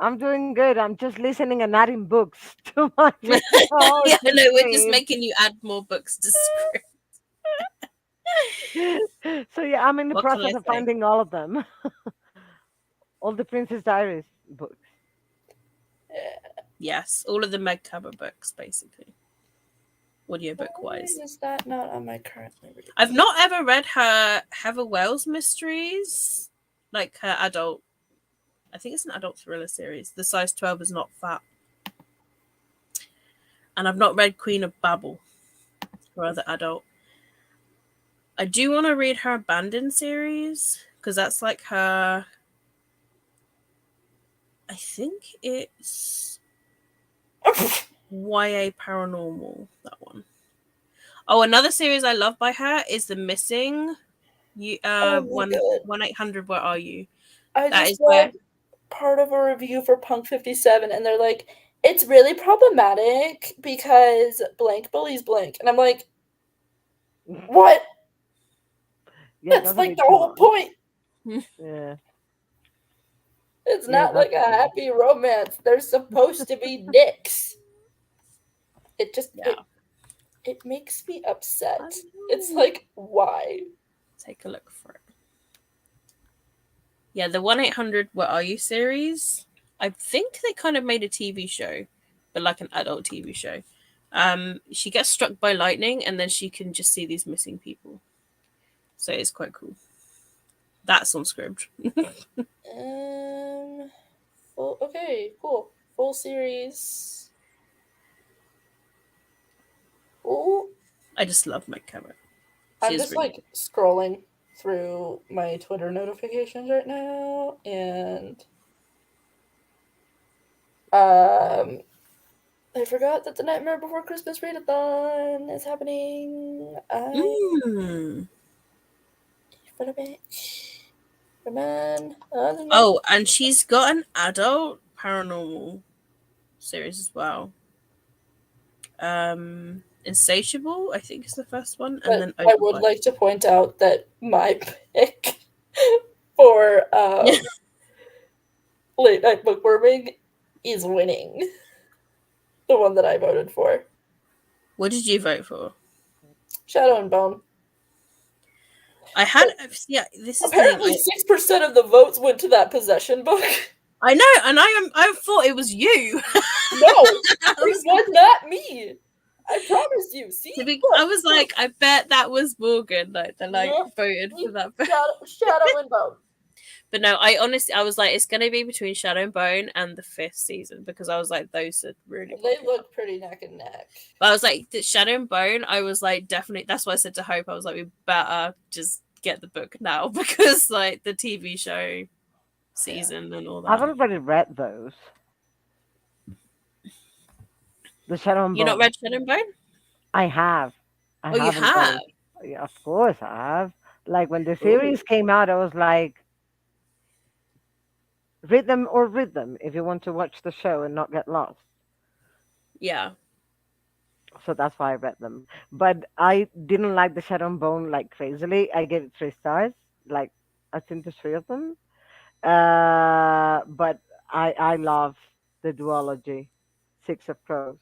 I'm doing good. I'm just listening and adding books to my Yeah, no, reading we're just list. making you add more books to script. So yeah, I'm in the What can I process of say? finding all of them, all the Princess Diaries books. Yes, all of the Meg Cabot books, basically, audiobook Why wise. is that not on my currently read I've list? not ever read her Heather Wells mysteries, like her adult. I think it's an adult thriller series. The size 12 is not fat. And I've not read Queen of Babel, or other adult. I do want to read her Abandoned series because that's like her. I think it's YA Paranormal, that one. Oh, another series I love by her is The Missing. Oh my god. 1-800 Where Are You? I That just is where. read part of a review for Punk 57 and they're like, it's really problematic because blank bullies blank. And I'm like, what? Yeah, That's that's a like bit the too whole much. point. Yeah, It's yeah, not that's like a a bit much. happy romance. They're supposed to be dicks. It just Yeah. it makes me I upset. It's know. like, why? Take a look for it. Yeah, the 1-800 Where Are You series. I think they kind of made a TV show, but like an adult TV show. She gets struck by lightning and then she can just see these missing people. So it's quite cool. That's on Scribd. Um okay, cool. Full series. Cool. I just love my camera. She I'm is just really like scrolling through my Twitter notifications right now and um I forgot that the Nightmare Before Christmas readathon is happening. good. I for a bitch. Come on. Oh, and she's got an adult paranormal series as well. Insatiable, I think is the first one, and But then I would Overbite. like to point out that my pick for late night bookworming is winning. The one that I voted for. What did you vote for? Shadow and Bone. I had, yeah. This is the thing. Apparently 6% of the votes went to that possession book. I know, and I thought it was you. No, I it was was not me. I promise you. See? I Look, was look. like, I bet that was Morgan, like that, like Nope. voted for that. Shadow and Bone. But no, I honestly, I was like, it's gonna be between Shadow and Bone and the 5th season because I was like, those are really They popular. look pretty neck and neck. But I was like, the Shadow and Bone, I was like, definitely. That's why I said to Hope, I was like, we better just get the book now because like the TV show season and all I've that. already read those. The Shadow and You not Bone. read Shadow and Bone? I have. I Oh, you haven't read have. it. Yeah, of course I have. Like when the Ooh, series came out, I was like, read them or read them if you want to watch the show and not get lost. yeah. So that's why I read them. But I didn't like the Shadow and Bone like crazily. I gave it 3 stars. like I've seen the three of them. But I love the duology, Six of Crows.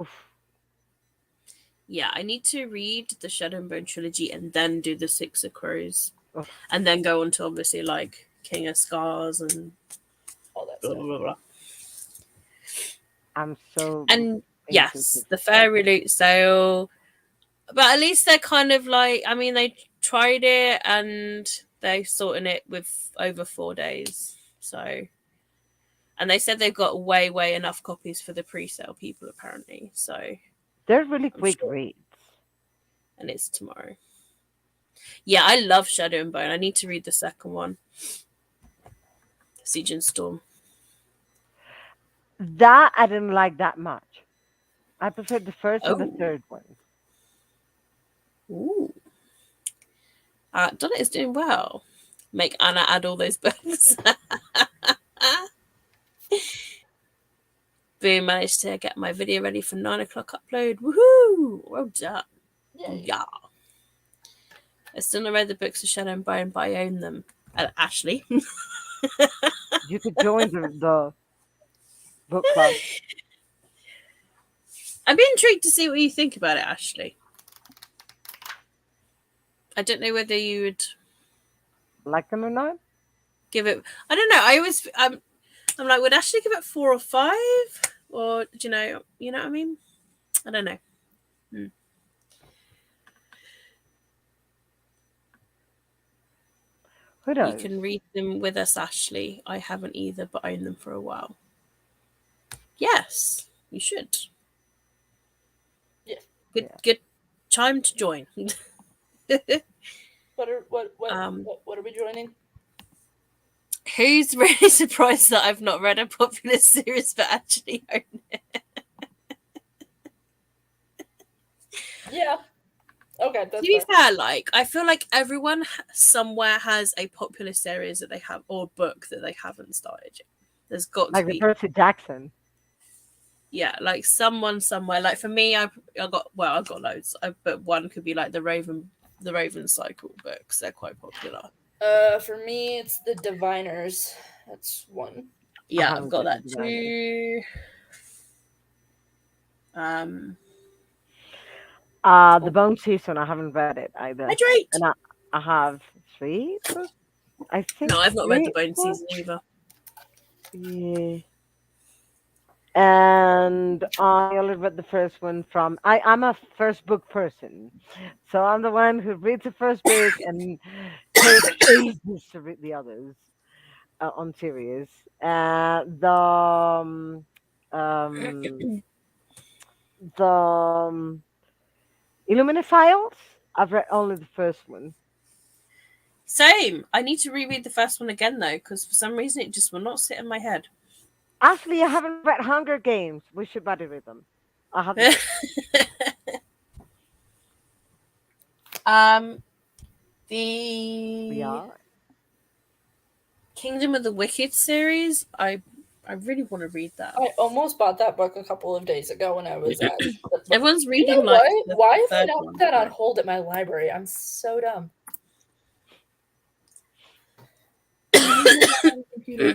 Oof, Yeah, I need to read the Shadow and Bone trilogy and then do the Six of Crows, oof. and then go on to obviously like King of Scars and all that blah stuff. blah blah. I'm so And into yes, Six the of Crows. Fairy Loot Sale, but at least they're kind of like, I mean, they tried it and they're sorting it with over 4 days. So, and they said they've got way enough copies for the pre-sale people apparently. So They're really I'm quick sure, reads. and it's tomorrow. Yeah, I love Shadow and Bone. I need to read the second one, Siege and Storm. That I didn't like that much. I preferred the first and the Oh, third one. ooh, Donna is doing well. Make Anna add all those books. Boom, managed to get my video ready for 9 o'clock upload. Woohoo! Well done. Yay. Yeah. I still not read the books of Shadow and Bone, but I own them. Ashley. You could join the book club. I'd be intrigued to see what you think about it, Ashley. I don't know whether you would Like them or not? give it. I don't know. I always. I'm like, would Ashley give it 4 or 5, or do you know? You know what I mean? I don't know. Who You knows? can read them with us, Ashley. I haven't either, but own them for a while. Yes, you should. Yeah. Yeah. Good time to join. What are um, what are we joining? who's really surprised that I've not read a popular series but actually own it? Yeah. Okay, To that's be fair. fair, like I feel like everyone somewhere has a popular series that they have or book that they haven't started yet. There's got to Like the be, Percy Jackson. yeah, like someone somewhere. Like for me, I got loads. But one could be like the Raven Cycle books. They're quite popular. For me, it's the Diviners. That's one. I Yeah, I've haven't got read the that Diviners. too. Um, The Bone Season, I haven't read it either. Hydrate. And I have three books, I think No, I've not read the three, Bone four. Season either. Yeah. And I only read the first one from I'm a first book person. So I'm the one who reads the first book and takes ages to read the others on series. Um, the Illuminate Files, I've read only the first one. Same. I need to reread the first one again though, because for some reason it just will not sit in my head. Actually, I haven't read Hunger Games. We should better read them. I have the book. um, the Yeah. Kingdom of the Wicked series. I really want to read that. I almost bought that book a couple of days ago when I was at. Everyone's You reading know like what? the Why have I third not put one. that on hold at my library? I'm so dumb. Computer.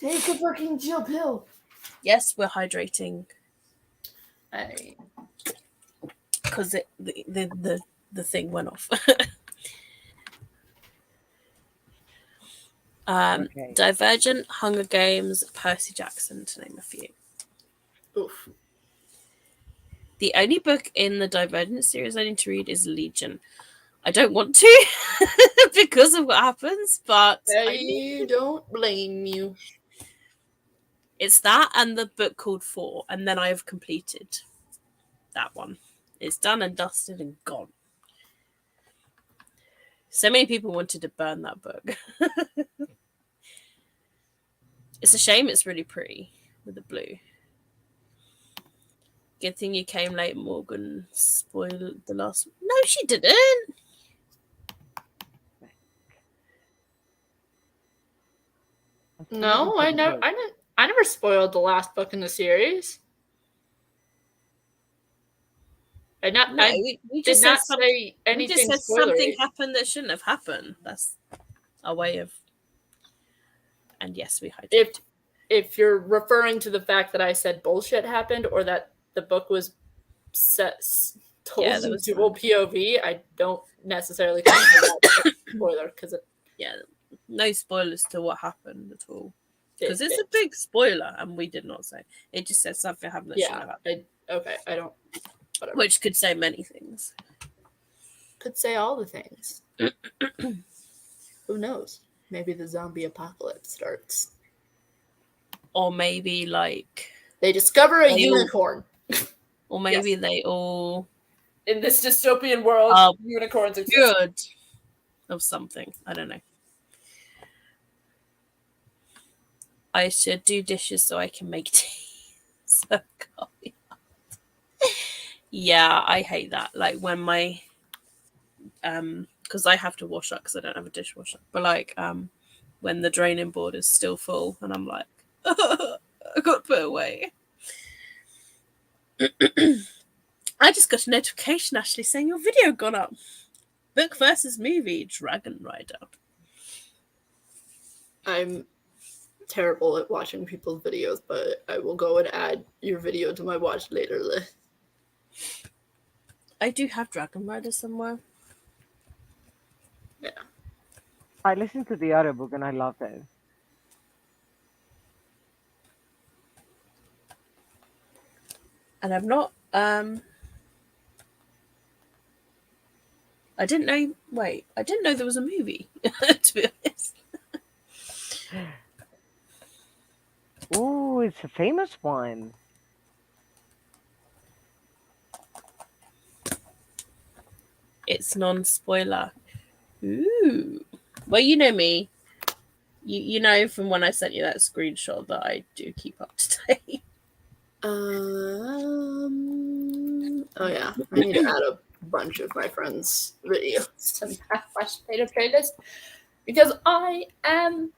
Take a fucking chill pill. Yes, we're hydrating I because the thing went off. Okay. Divergent, Hunger Games, Percy Jackson, to name a few. oof. The only book in the Divergent series I need to read is Legion. I don't want to because of what happens, but I don't blame you. it's that and the book called Four, and then I have completed that one. It's done and dusted and gone. So many people wanted to burn that book. It's a shame it's really pretty with the blue. Good thing you came late, Morgan. Spoiled the last one. No, she didn't. I'm still looking No, for the book. I never spoiled the last book in the series. I not No, I we did just not said say we anything just said something spoilery. happened that shouldn't have happened. That's a way of. And yes, we If hijacked. if you're referring to the fact that I said bullshit happened or that the book was set told Yeah, there in was dual some. POV, I don't necessarily consider that a spoiler because Yeah, no spoilers to what happened at all. Because it's a it big spoiler, and we did not say. It just said something happened that shouldn't yeah. have happened. I don't whatever. Which could say many things. Could say all the things. Who knows? Maybe the zombie apocalypse starts. Or maybe like. They discover a They all- unicorn. Or maybe Yes. they all In this dystopian world, are unicorns exist. good of something. I don't know. I should do dishes so I can make tea. So coffee. Yeah, I hate that. Like when my because I have to wash up because I don't have a dishwasher. But like when the draining board is still full and I'm like, I got to put it away. I just got a notification actually saying your video gone up. Book versus movie, Dragon Rider. I'm terrible at watching people's videos, but I will go and add your video to my watch later list. I do have Dragon Rider somewhere. Yeah. I listened to the audiobook and I loved it. And I'm not I didn't know I didn't know there was a movie, to be honest. Ooh, it's a famous one. It's non-spoiler. Ooh. Well, you know me. You know from when I sent you that screenshot that I do keep up to date. Oh yeah, I need to add a bunch of my friends' videos to my watch later playlist because I am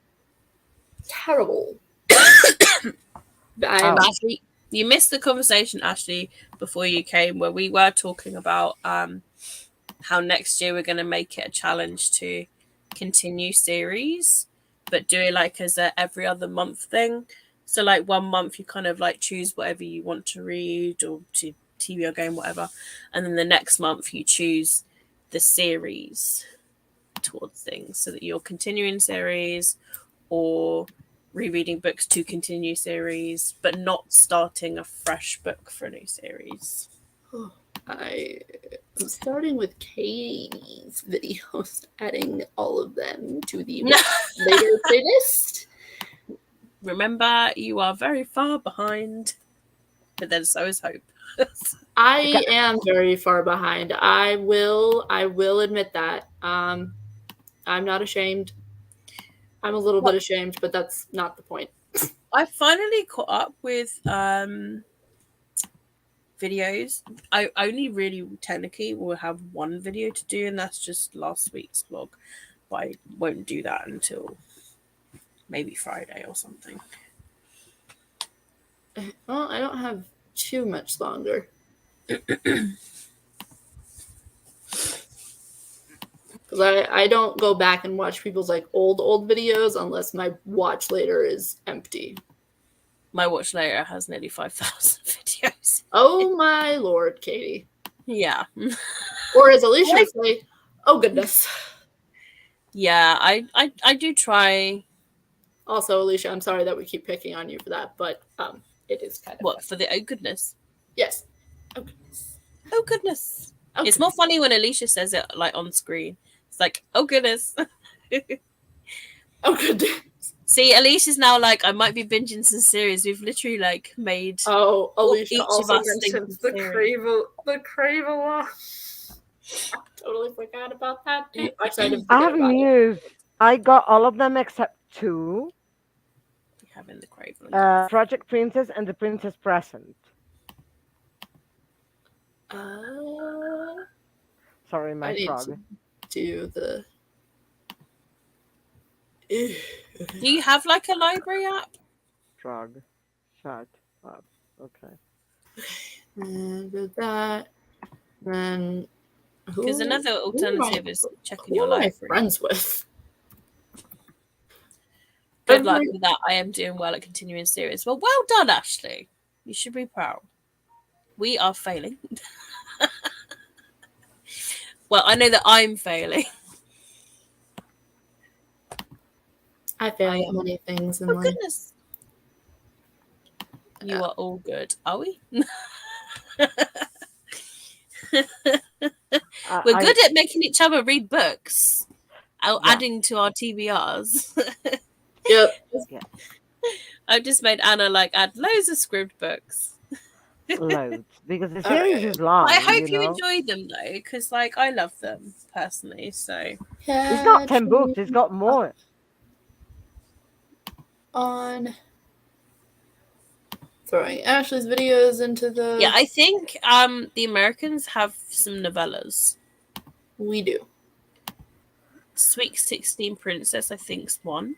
terrible. I'm Ashley, you missed the conversation, Ashley, before you came, where we were talking about how next year we're going to make it a challenge to continue series, but do it like as a every other month thing. So like 1 month you kind of like choose whatever you want to read or to TV or game, whatever, and then the next month you choose the series towards things so that you're continuing series or rereading books to continue series, but not starting a fresh book for a new series. I'm starting with Katie's videos, adding all of them to the later playlist. Remember, you are very far behind, but then so is Hope. I am very far behind. I will admit that. I'm not ashamed. I'm a little bit ashamed, but that's not the point. I finally caught up with videos. I only really technically will have one video to do, and that's just last week's vlog. But I won't do that until maybe Friday or something. Well, I don't have too much longer. Because I don't go back and watch people's like old videos unless my watch later is empty. My watch later has nearly 5,000 videos. Oh my lord, Katie. Yeah. Or as Alicia would say, oh goodness. Yeah, I do try. Also, Alicia, I'm sorry that we keep picking on you for that, but it is kind of What, fun. for the oh goodness? Yes. Oh goodness. Oh goodness. Oh, It's more funny when Alicia says it like on screen. It's like, oh goodness. oh goodness. See, Alicia's now like, I might be binging some series. We've literally like made Oh, Alicia each of also us mentioned think the series. Crave-A-Lot. I totally forgot about that too. Actually, I didn't I forget have about it. news. I got all of them except two. Having the crave. Project Princess and the Princess Present. Sorry, my I need frog. to do the. Do you have like a library app? Frog. Shut up. Okay. And with that, And Because another alternative is checking who your am I library. friends with? Good luck with that. I am doing well at continuing series. Well done, Ashley. You should be proud. We are failing. Well, I know that I'm failing. I fail at many things in Oh, life. goodness. You are all good. Are we? We're good at making each other read books. Adding to our TBRs. Yep. Yeah. I've just made Anna add loads of script books. Loads. Because the series is long. I hope you enjoy them though, because I love them personally. So it's not 10 books, it's got more. On throwing Ashley's videos into the I think the Americans have some novellas. We do. Sweet 16 Princess, I think's one.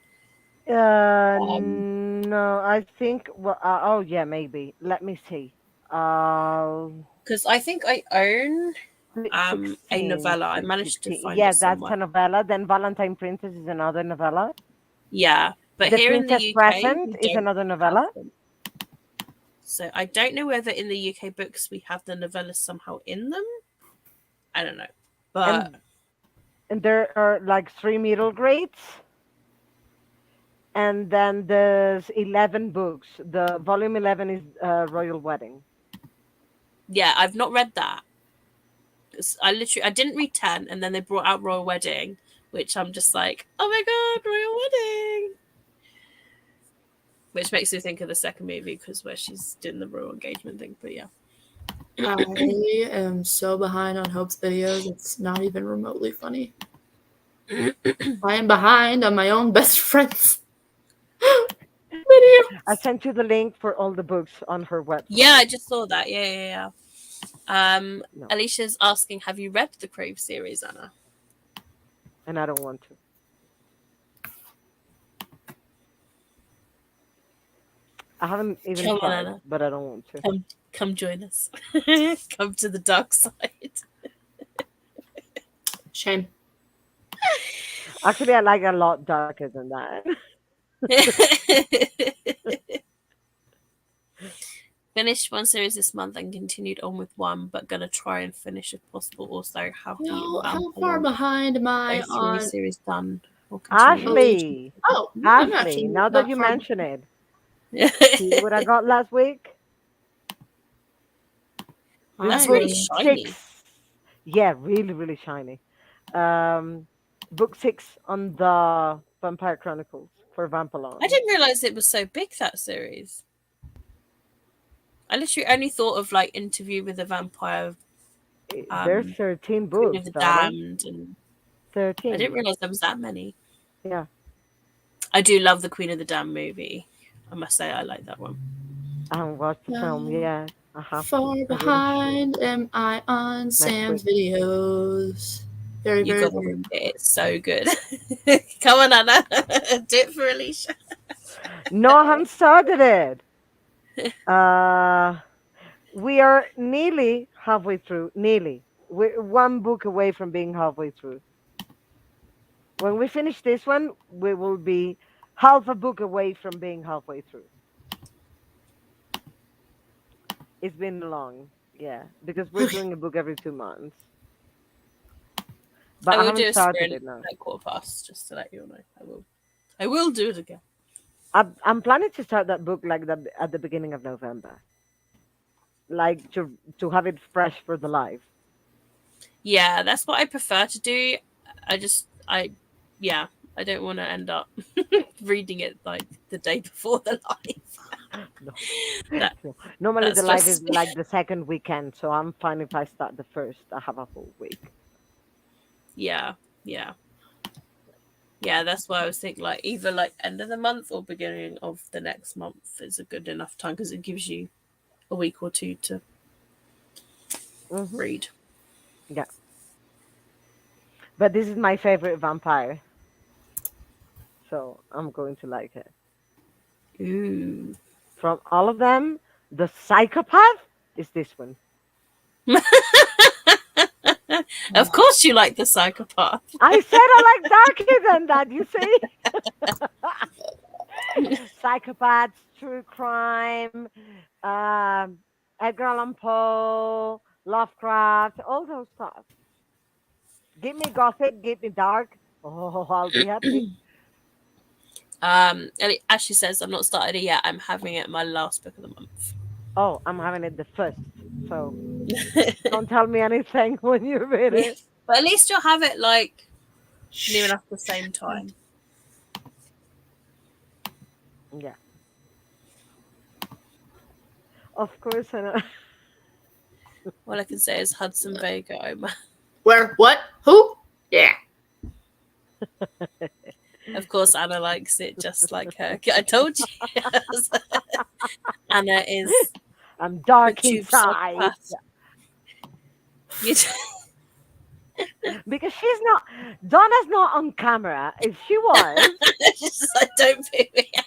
No, I think. Well, oh yeah, maybe. Let me see. Because I think I own a novella. I managed to find it somewhere. That's a novella. Then Valentine Princess is another novella. Yeah, but The here Princess in the UK, Present is another novella. So I don't know whether in the UK books we have the novellas somehow in them. I don't know, but and there are 3 middle grades. And then there's 11 books. The volume 11 is Royal Wedding. Yeah, I've not read that. I didn't read 10, and then they brought out Royal Wedding, which I'm just like, oh my god, Royal Wedding! Which makes me think of the second movie, because where she's doing the royal engagement thing, but yeah. I am so behind on Hope's videos, it's not even remotely funny. I am behind on my own best friend's videos. I sent you the link for all the books on her website. Yeah, I just saw that. Yeah. No. Alicia's asking, have you read the Crave series, Anna? And I don't want to. I haven't even tried, but I don't want to. Come join us. Come to the dark side. Shame. Actually, I like a lot darker than that. Finished one series this month and continued on with one, but gonna try and finish if possible. Also, how far behind am I on series done? Ashley. Ashley. Now that you mention it, see what I got last week? That's really shiny. 6. Yeah, really, really shiny. Book 6 on the Vampire Chronicles for Vampalon. I didn't realize it was so big, that series. I literally only thought of Interview with a Vampire. There's 13 books. Queen of the Damned and 13. I didn't realize there was that many. Yeah. I do love the Queen of the Damned movie. I must say I like that one. I haven't watched the film yet. Far behind am I on Sam's videos. Very, very good. It's so good. Come on, Anna. Do it for Alicia. No, I haven't started it. We are nearly halfway through. Nearly. We're one book away from being halfway through. When we finish this one, we will be half a book away from being halfway through. It's been long, because we're doing a book every 2 months. But I haven't started it now. At 15:15, just to let you know. I will do it again. I'm planning to start that book at the beginning of November, to have it fresh for the live. Yeah, that's what I prefer to do. I don't want to end up reading it the day before the live. No. Normally the live is the second weekend, so I'm fine if I start the first. I have a whole week. Yeah. That's why I was thinking either end of the month or beginning of the next month is a good enough time, because it gives you a week or two to read. Yeah. But this is my favorite vampire, so I'm going to like it. Ooh. From all of them, the psychopath is this one. Of course you like the psychopath. I said I like darker than that, you see? Psychopaths, true crime, um, Edgar Allan Poe, Lovecraft, all those stuff. Give me gothic, give me dark. Oh, I'll be happy. And Ashley says, I'm not started it yet. I'm having it my last book of the month. Oh, I'm having it the first. So don't tell me anything when you read it. But at least you'll have it like near enough the same time. Yeah. Of course, I know. All I can say is Hudson Vega. Where? What? Who? Yeah. Of course, Anna likes it just like her. I told you. Anna is. I'm dark YouTube inside. Because she's not. Donna's not on camera. If she was. Just like, don't pick me up.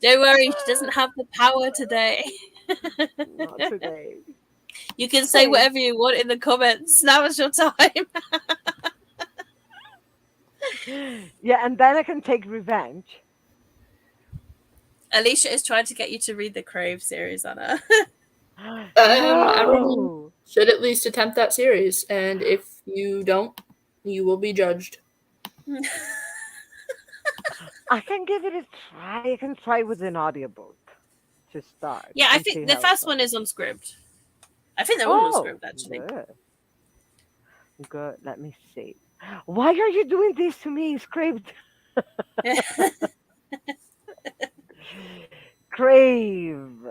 Don't worry, she doesn't have the power today. Not today. You can say whatever you want in the comments. Now is your time. Yeah, and then I can take revenge. Alicia is trying to get you to read the Crave series, Anna. Everyone should at least attempt that series, and if you don't, you will be judged. I can give it a try. I can try with an audiobook to start. Yeah, I think the first one is on Scribd. I think they're all on Scribd, actually. Good. Let me see. Why are you doing this to me, Scribd? Crave.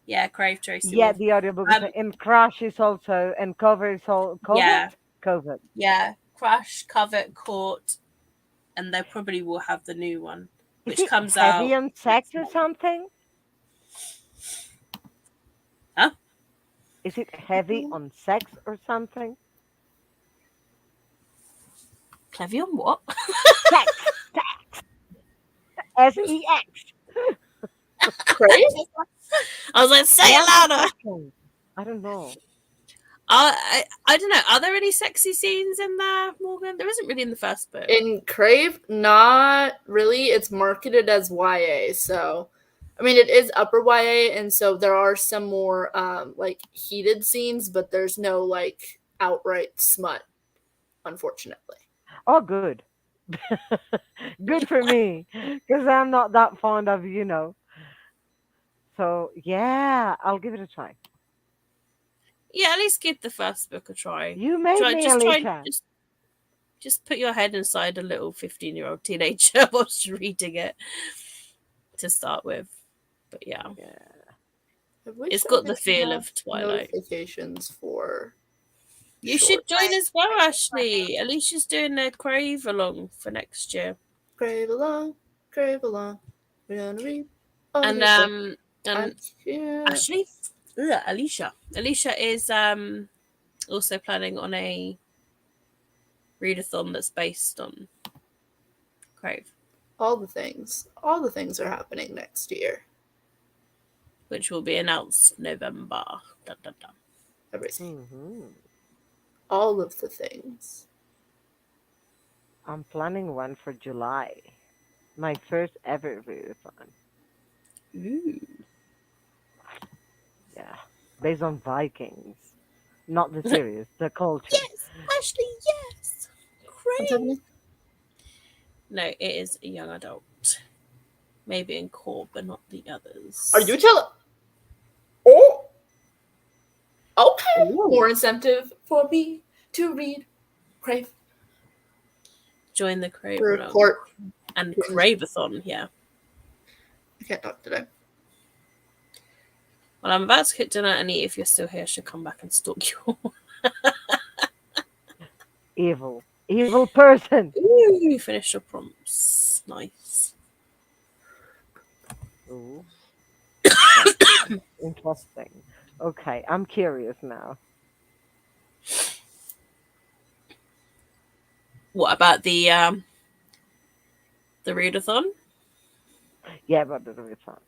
Yeah, Crave Tracy. Yeah, the audiobook is and Crash is also and Cover is all Covet. Yeah. Covet. Yeah, Crash, Covet, Court, and they probably will have the new one, which comes heavy out. on sex or something? Huh? Is it heavy on sex or something? Heavy on what? Sex. S-E-X. Crave? I was like, say it louder. I don't know. I don't know. Are there any sexy scenes in there, Morgan? There isn't really in the first book. In Crave, not really. It's marketed as YA, so I mean it is upper YA, and so there are some more like heated scenes, but there's no like outright smut, unfortunately. Oh, good. Good for me, because I'm not that fond of, So, yeah, I'll give it a try. Yeah, at least give the first book a try. You made me, Alicia. Just put your head inside a little 15-year-old teenager whilst you're reading it to start with. But yeah. It's got the feel of Twilight. Notifications for... You should join as well, Ashley. Alicia's doing a Crave along for next year. Crave along. We're gonna read. And Ashley, Alicia is also planning on a readathon that's based on Crave. All the things are happening next year, which will be announced November. Dun, dun, dun. Everything. Mm-hmm. All of the things. I'm planning one for July. My first ever readathon. Ooh. Yeah. Based on Vikings. Not the series, the culture. Yes, Ashley, yes. Crave. No, it is a young adult. Maybe in core, but not the others. Are you telling? Oh! Okay. Ooh. More incentive for me to read Crave. Join the Crave report and Crave-a-thon, yeah. I can't talk today. Well, I'm about to cook dinner, and if you're still here, I should come back and stalk you. Evil person. Ooh, you finished your prompts. Nice. Ooh. Interesting. Okay, I'm curious now. What about the readathon? Yeah, about the readathon.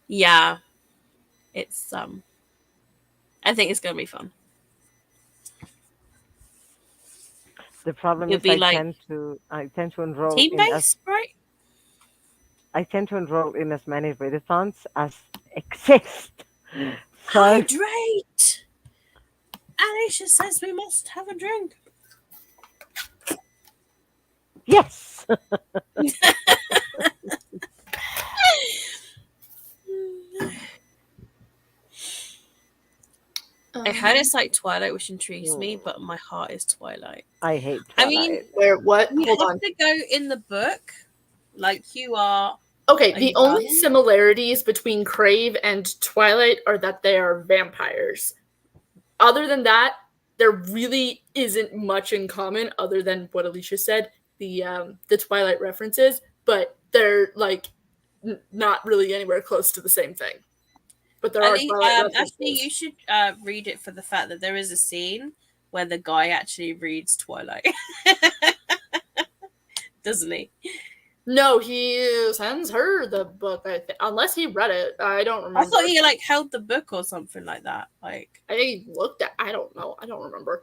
Yeah. It's I think it's gonna be fun. The problem It'll is be like I tend to enroll team in as based, right? I tend to enroll in as many readathons as exist. So Hydrate! Alicia says we must have a drink. yes. I heard it's like Twilight, which intrigues me, Hmm, but my heart is Twilight. I hate I mean, Twilight. Where what? you Hold have on. to go in the book, like you are Okay, a the only young. similarities between Crave and Twilight are that they are vampires. Other than that, there really isn't much in common other than what Alicia said, the Twilight references, but they're like not really anywhere close to the same thing. But there are Twilight Actually, you references. should read it for the fact that there is a scene where the guy actually reads Twilight, doesn't he? No, he sends her the book. Unless he read it, I don't I remember. thought he like held the book or something like that. Like, I looked at. I don't know. I don't remember.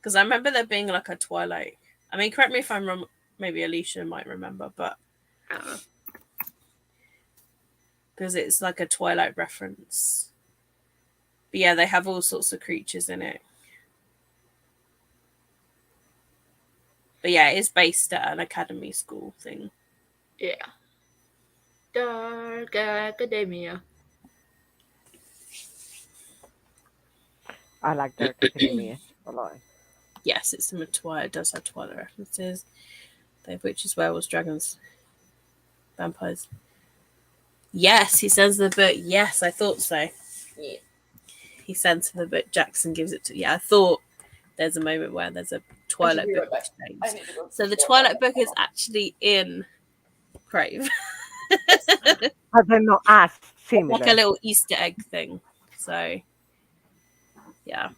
because I remember there being like a Twilight. I mean, correct me if I'm wrong. Maybe Alicia might remember, but I don't know. because it's like a Twilight reference. But yeah, they have all sorts of creatures in it. But yeah, it's based at an academy school thing. Yeah. Dark Academia. I like Dark Academia a lot. Yes, it's similar to Twilight. It does have Twilight references. They have witches, werewolves, dragons, vampires. Yes, he sends the book. Yes, I thought so. Yeah. He sends the book. Jackson gives it to. Yeah, I thought there's a moment where there's a Twilight book Right exchange. I need to go. So the Twilight book is actually in Crave. But they're not as Like a similar. little Easter egg thing. So yeah.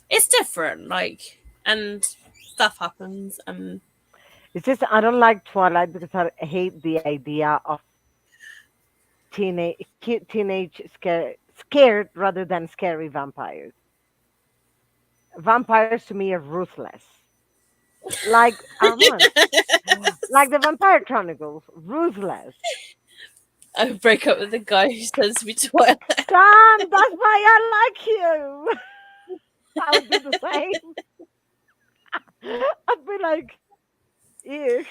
It's different, like, and stuff happens and It's just I don't like Twilight because I hate the idea of teenage scared rather than scary vampires. Vampires to me are ruthless, like Armand, like the Vampire Chronicles, ruthless. I break up with the guy who sends me Twilight. Sam, that's why I like you. I would do the same. I'd be like, ew,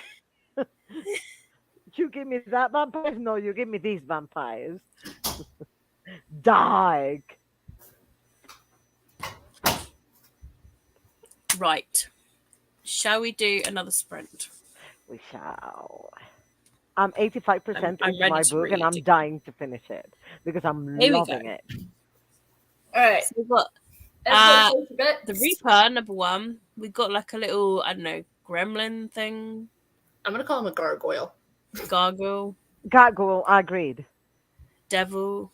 you give me that vampires? No, you give me these vampires. Dark. Right. Shall we do another sprint? We shall. I'm 85% I'm into ready my to book and read. I'm dying to finish it because I'm Here we go. loving it. All right. So we've got the Reaper, number one. We've got like a little, I don't know, gremlin thing. I'm gonna call him a gargoyle. Gargoyle. Gargoyle, agreed. Devil.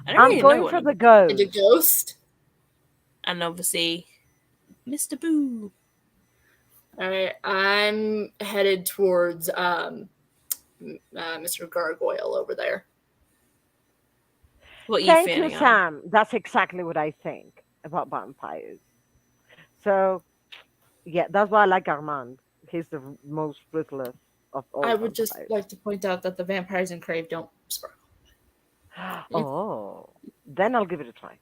I don't I'm really know going what for the number. And a ghost. ghost. And obviously, Mr. Boo. All right. I'm headed towards Mr. Gargoyle over there. What are you Thank you, feeling, Anne? Sam. That's exactly what I think about vampires. So, yeah, that's why I like Armand. He's the most ruthless of all I would just vampires. like to point out that the vampires in Crave don't sparkle. Oh, then I'll give it a try.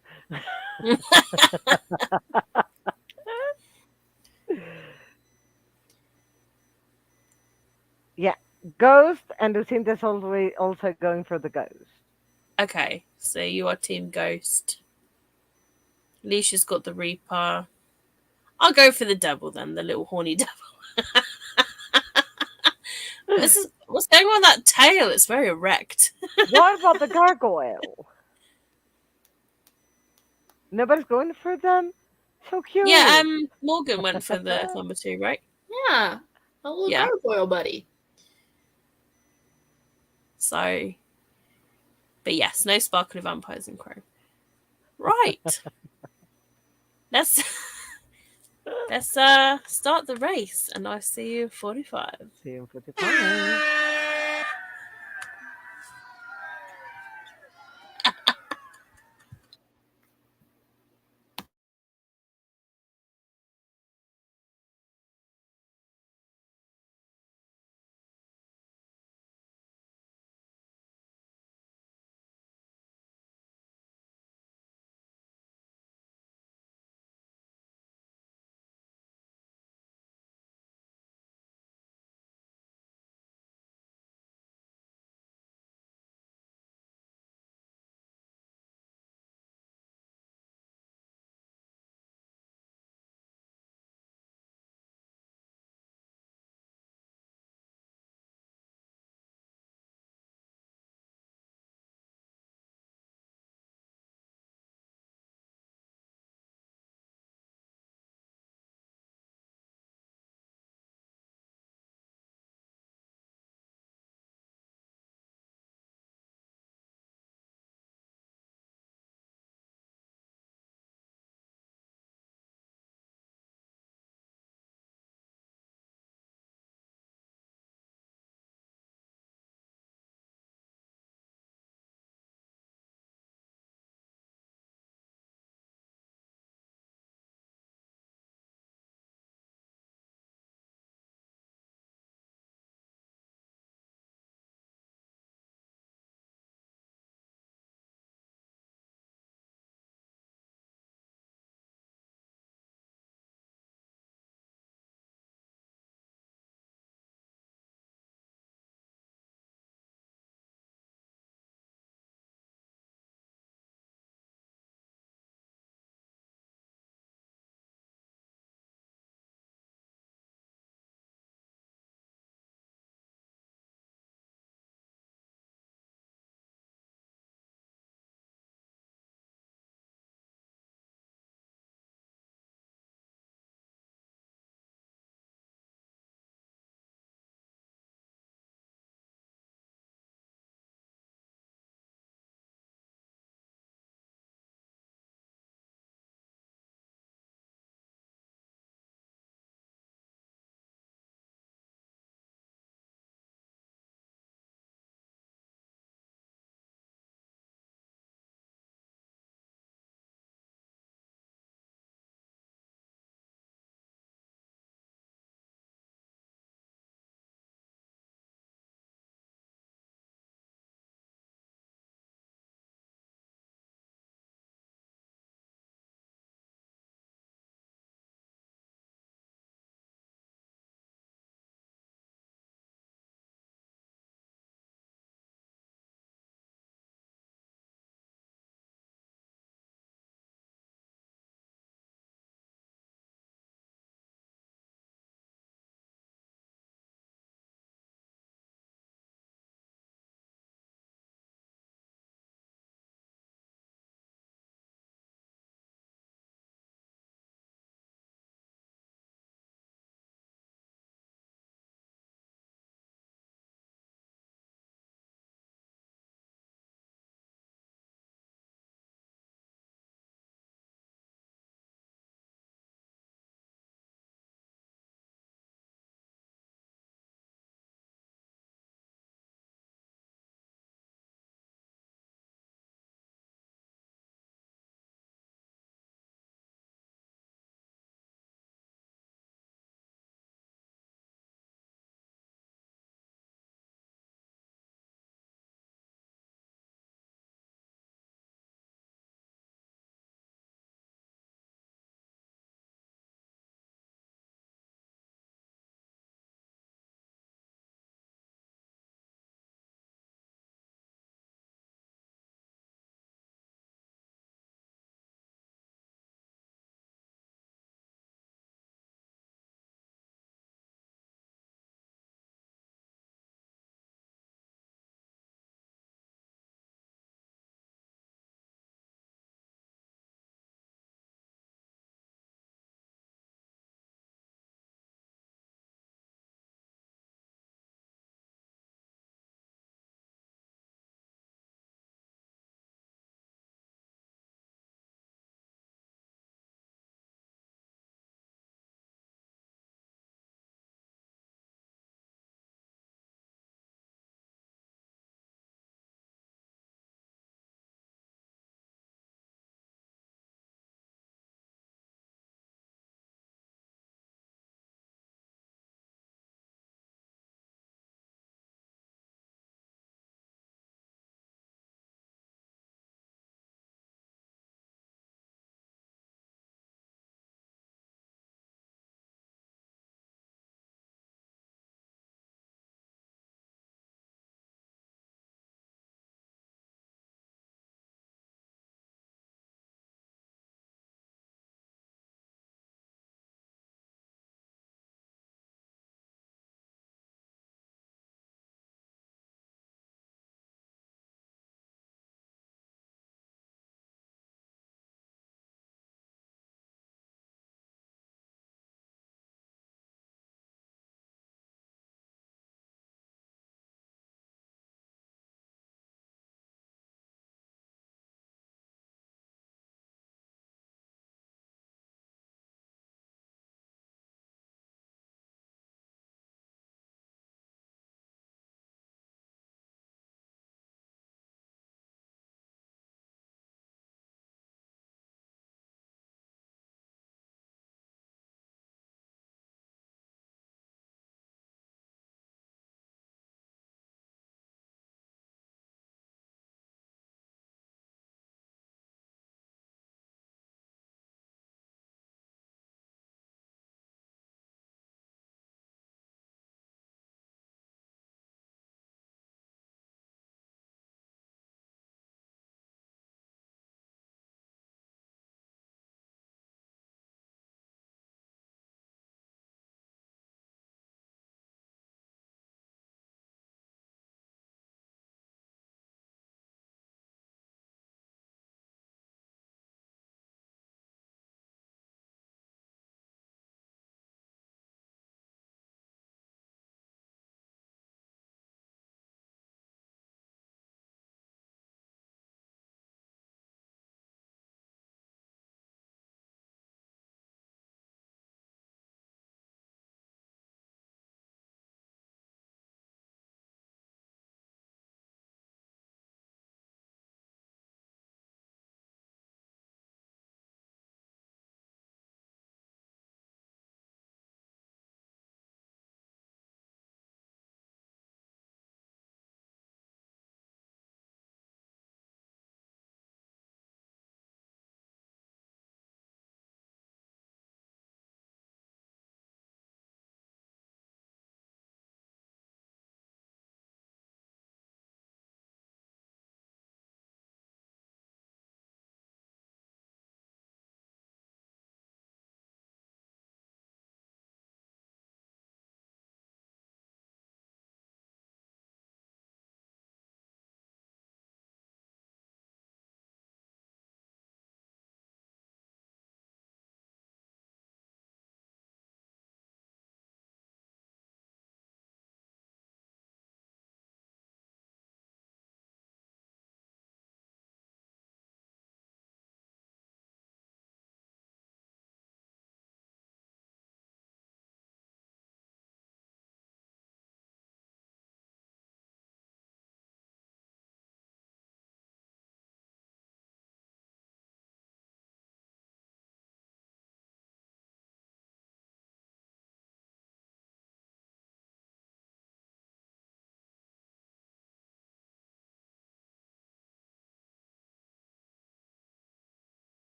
Yeah, ghost, and Lucinda's also going for the ghost. Okay, so you are Team Ghost. Alicia's got the Reaper. I'll go for the devil then, the little horny devil. What's going on with that tail? It's very erect. What about the gargoyle? Nobody's going for them? So cute. Yeah, Morgan went for the number 2, right? Yeah, a little Yeah. gargoyle buddy. So, but yes, no sparkly vampires in Crow. Right. let's start the race, and I'll see you in 45. See you in 45.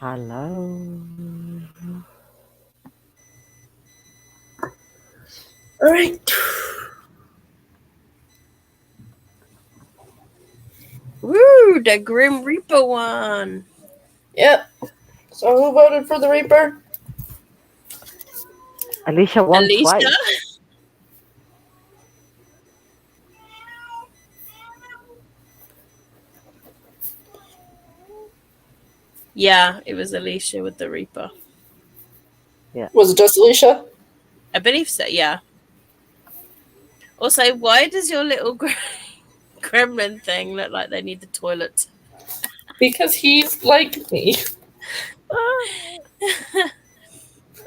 Hello. All right. Woo, the Grim Reaper one. Yep. So who voted for the Reaper? Alicia won Alicia. twice. Yeah, it was Alicia with the Reaper. Was it just Alicia? I believe so, yeah. Also, why does your little gremlin thing look like they need the toilet? Because he's like me.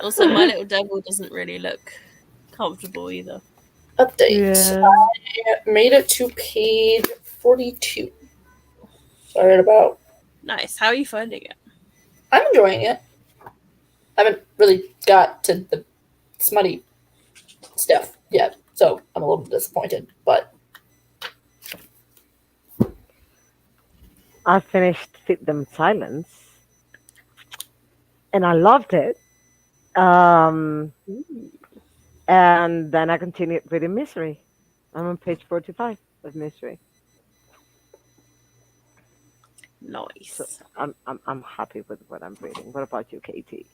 Also, my little devil doesn't really look comfortable either. Update. Yeah. I made it to page 42. So right about. Nice. How are you finding it? I'm enjoying it. I haven't really got to the smutty stuff yet, so I'm a little disappointed. But I finished Fit Them Silence, and I loved it. Ooh, And then I continued reading Misery. I'm on page 45 of Misery. So nice. I'm happy with what I'm reading. What about you, Katie?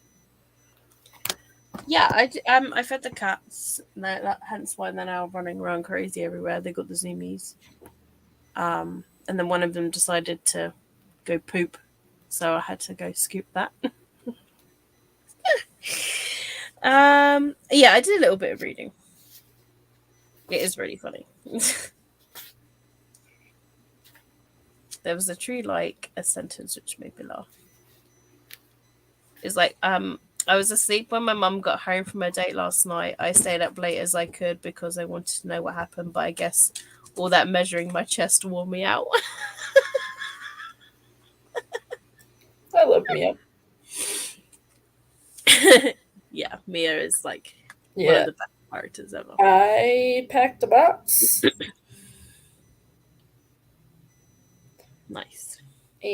Yeah, I fed the cats. Hence why they're now running around crazy everywhere. They got the zoomies. And then one of them decided to go poop, so I had to go scoop that. Yeah, I did a little bit of reading. It is really funny. There was a true a sentence which made me laugh. It's like, I was asleep when my mum got home from her date last night. I stayed up late as I could because I wanted to know what happened, but I guess all that measuring my chest wore me out. I love Mia. Yeah, Mia is like one Yeah. of the best characters ever. I packed a box. Nice. And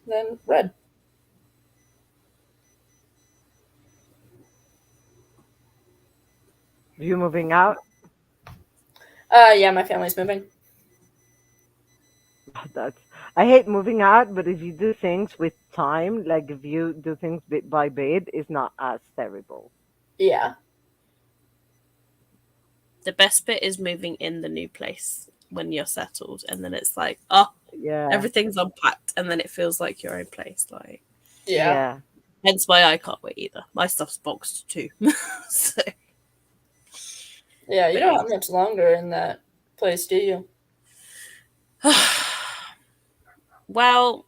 then read. You moving out? Yeah, my family's moving. That's I hate moving out, but if you do things with time, like if you do things bit by bit, it's not as terrible. Yeah. The best bit is moving in the new place when you're settled, and then it's like, oh, Yeah, everything's unpacked, and then it feels like your own place. Like, Yeah. yeah. hence why I can't wait either. My stuff's boxed too. So, Yeah, you but don't have much longer in that place, do you? yeah. Well,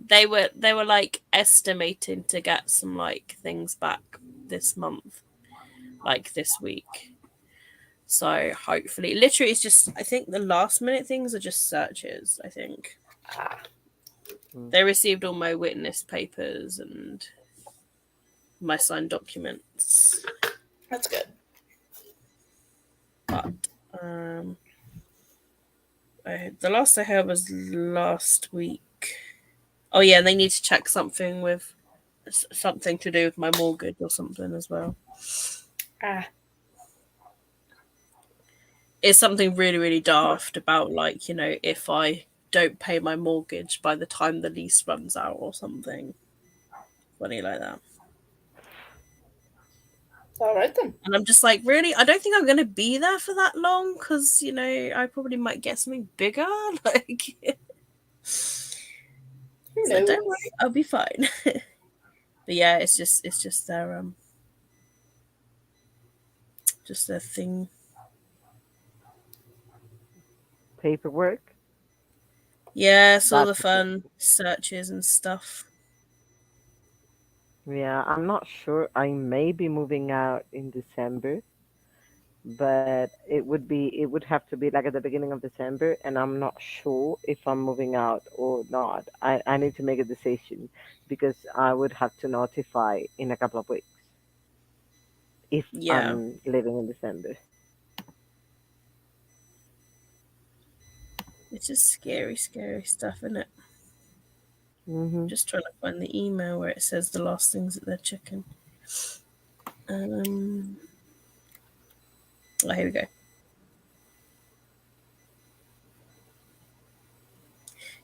they were like estimating to get some like things back this month, like this week. So hopefully, literally, it's just I think the last minute things are just searches. I think Ah, Mm. they received all my witness papers and my signed documents, that's good. but the last I heard was last week. Oh yeah, and they need to check something with something to do with my mortgage or something as well. Ah, It's something really, really daft about like, if I don't pay my mortgage by the time the lease runs out or something funny like that. all right then. And I'm just like, really? I don't think I'm going to be there for that long because, I probably might get something bigger. Like, Who so knows? don't worry, I'll be fine. But yeah, it's just just a thing. Paperwork. Yeah, it's all the That's a thing. fun searches and stuff. Yeah, I'm not sure. I may be moving out in December, but it would have to be like at the beginning of December, and I'm not sure if I'm moving out or not. I need to make a decision because I would have to notify in a couple of weeks if Yeah, I'm leaving in December. it's just scary, scary stuff, isn't it? Mm-hmm. Just trying to find the email where it says the last things that they're checking. Oh, here we go.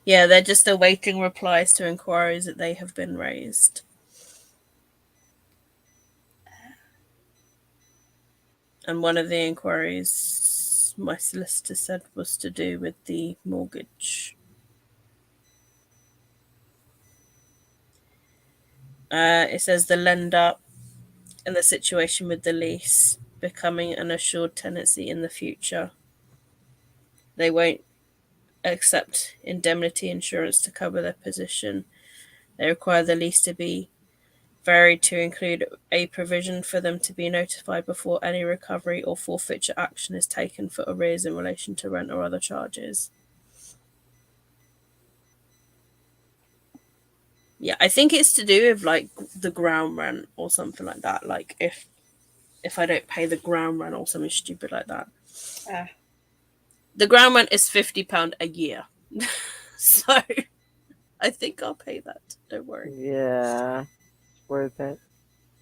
Yeah, they're just awaiting replies to inquiries that they have been raised. And one of the inquiries my solicitor said was to do with the mortgage. It says the lender and the situation with the lease becoming an assured tenancy in the future. They won't accept indemnity insurance to cover their position. They require the lease to be varied to include a provision for them to be notified before any recovery or forfeiture action is taken for arrears in relation to rent or other charges. Yeah, I think it's to do with like the ground rent or something like that. Like if I don't pay the ground rent or something stupid like that. The ground rent is £50 a year. So I think I'll pay that. Don't worry. Yeah, it's worth it.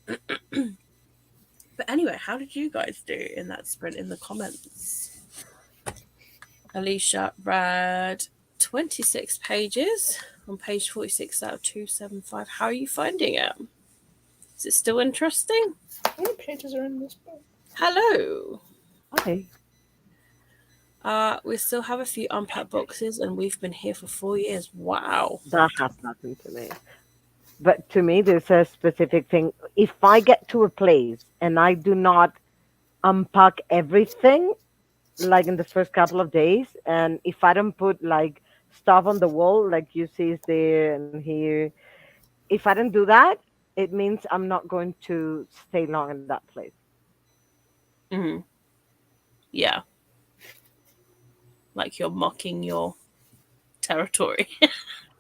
But anyway, how did you guys do in that sprint in the comments? Alicia read 26 pages on page 46 out of 275. How are you finding it? Is it still interesting? How many pages are in this book? Hello. Hi. We still have a few unpacked boxes, and we've been here for 4 years. Wow. That has nothing to me. But to me, there's a specific thing. If I get to a place and I do not unpack everything, like in the first couple of days, and if I don't put like stuff on the wall, like you see is there and here, if I don't do that, it means I'm not going to stay long in that place. Mm-hmm. Yeah. Like you're mocking your territory.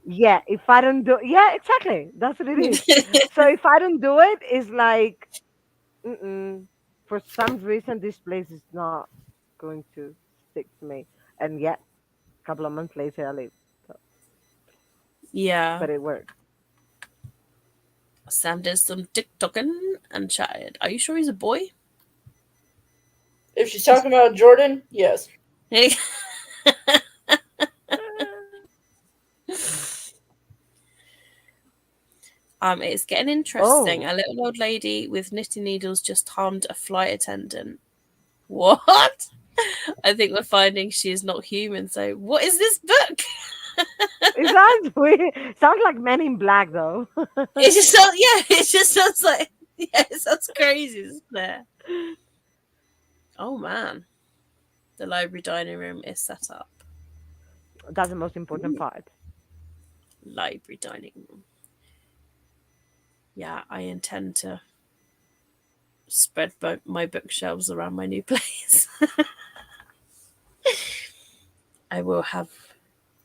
Yeah, if I don't do, yeah, exactly. That's what it is. So if I don't do it, it's like, mm-mm, for some reason, this place is not going to stick to me. And yet, a couple of months later, I leave. So, Yeah. but it worked. Sam did some TikToking and chatted. Are you sure he's a boy? If she's talking about Jordan, yes. It's getting interesting. Oh, A little old lady with knitting needles just harmed a flight attendant. What? I think we're finding she is not human. So, what is this book? it sounds weird. Sounds like Men in Black, though. It just sounds, yeah, it just sounds like, yeah, it sounds crazy, isn't it? Oh man, the library dining room is set up. That's the most important Ooh. part. Library dining room. Yeah, I intend to spread my bookshelves around my new place. I will have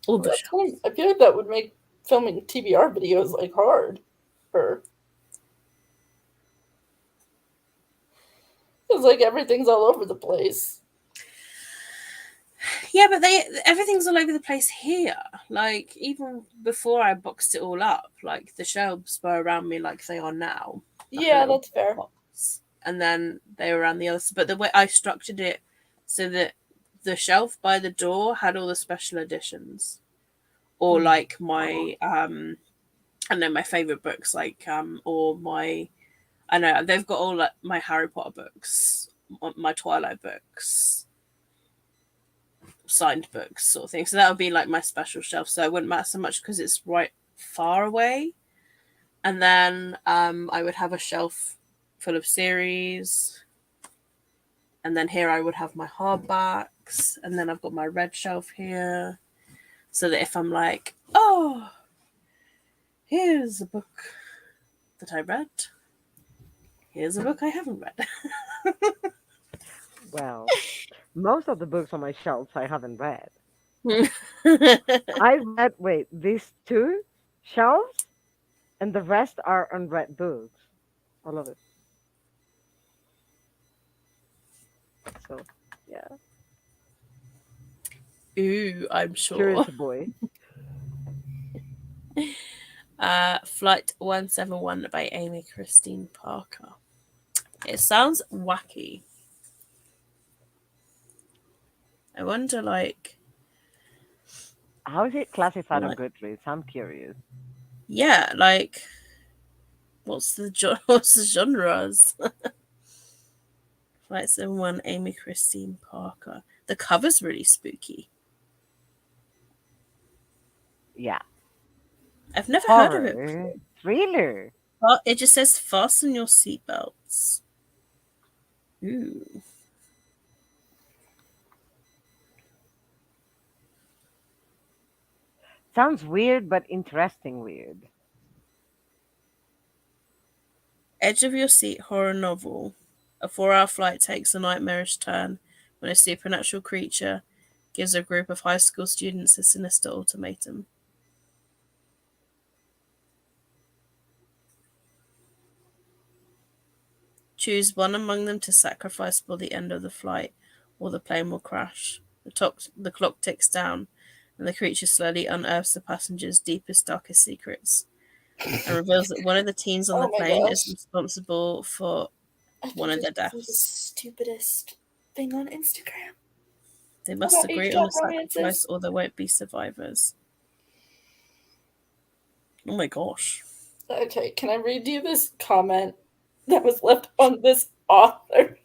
all the shelves. I feel like that would make filming TBR videos like hard. Because like everything's all over the place. Yeah, but everything's all over the place here. Like even before I boxed it all up, like the shelves were around me like they are now. Like Yeah, that's fair. box. And then they were around the others. But the way I structured it so that the shelf by the door had all the special editions. Or like my I don't know, my favourite books, like or my I know they've got all like my Harry Potter books, my Twilight books, signed books sort of thing. So that would be like my special shelf. So it wouldn't matter so much because it's right far away. And then I would have a shelf full of series. And then here I would have my hardbacks. And then I've got my red shelf here. So that if I'm like, oh, here's a book that I read. Here's a book I haven't read. Well, most of the books on my shelves I haven't read. I read, wait, these two shelves, and the rest are unread books. All of it. So, yeah. Ooh, I'm sure. Curious boy. Flight 171 by Amy Christine Parker. It sounds wacky. I wonder, like, How is it classified on like, Goodreads? I'm curious. yeah, like, what's the what's the genres? Flight 71, Amy Christine Parker. The cover's really spooky. Yeah. I've never heard of it Horror. before. Thriller. Well, it just says fasten your seatbelts. Ooh. Sounds weird, but interesting weird. Edge of your seat horror novel. A 4-hour flight takes a nightmarish turn when a supernatural creature gives a group of high school students a sinister ultimatum. Choose one among them to sacrifice for the end of the flight, or the plane will crash. The clock ticks down, and the creature slowly unearths the passengers' deepest, darkest secrets, and reveals that one of the teens on Oh the my plane is gosh. responsible for I one think of you're their just the deaths. stupidest thing on Instagram They must about age agree on gap the sacrifice, romances. or there won't be survivors. Oh my gosh. Okay, can I read you this comment that was left on this author's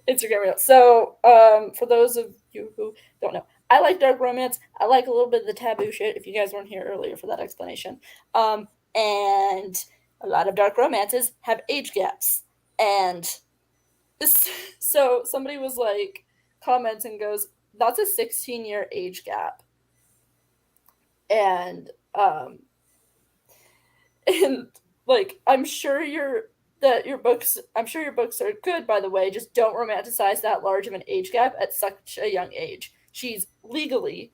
Instagram reel? So, for those of you who don't know, I like dark romance. I like a little bit of the taboo shit. If you guys weren't here earlier for that explanation, and a lot of dark romances have age gaps, and so somebody was like comments and goes, "That's a 16-year age gap," and and like I'm sure your books are good, by the way, just don't romanticize that large of an age gap at such a young age. She's legally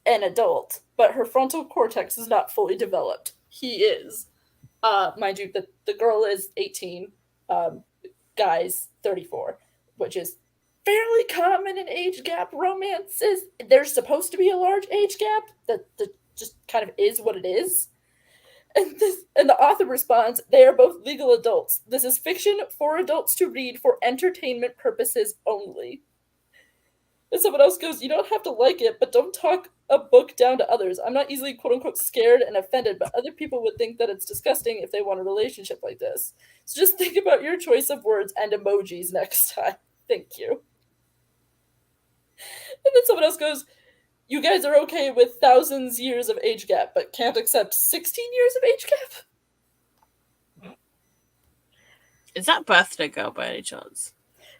an adult, but her frontal cortex is not fully developed. He is. Mind you, the girl is 18, guy's 34, which is fairly common in age gap romances. There's supposed to be a large age gap that just kind of is what it is. And the author responds, they are both legal adults. This is fiction for adults to read for entertainment purposes only. And someone else goes, you don't have to like it, but don't talk a book down to others. I'm not easily quote unquote scared and offended, but other people would think that it's disgusting if they want a relationship like this. So just think about your choice of words and emojis next time. Thank you. And then someone else goes, you guys are okay with thousands years of age gap, but can't accept 16 years of age gap? Is that Birthday Girl by any chance?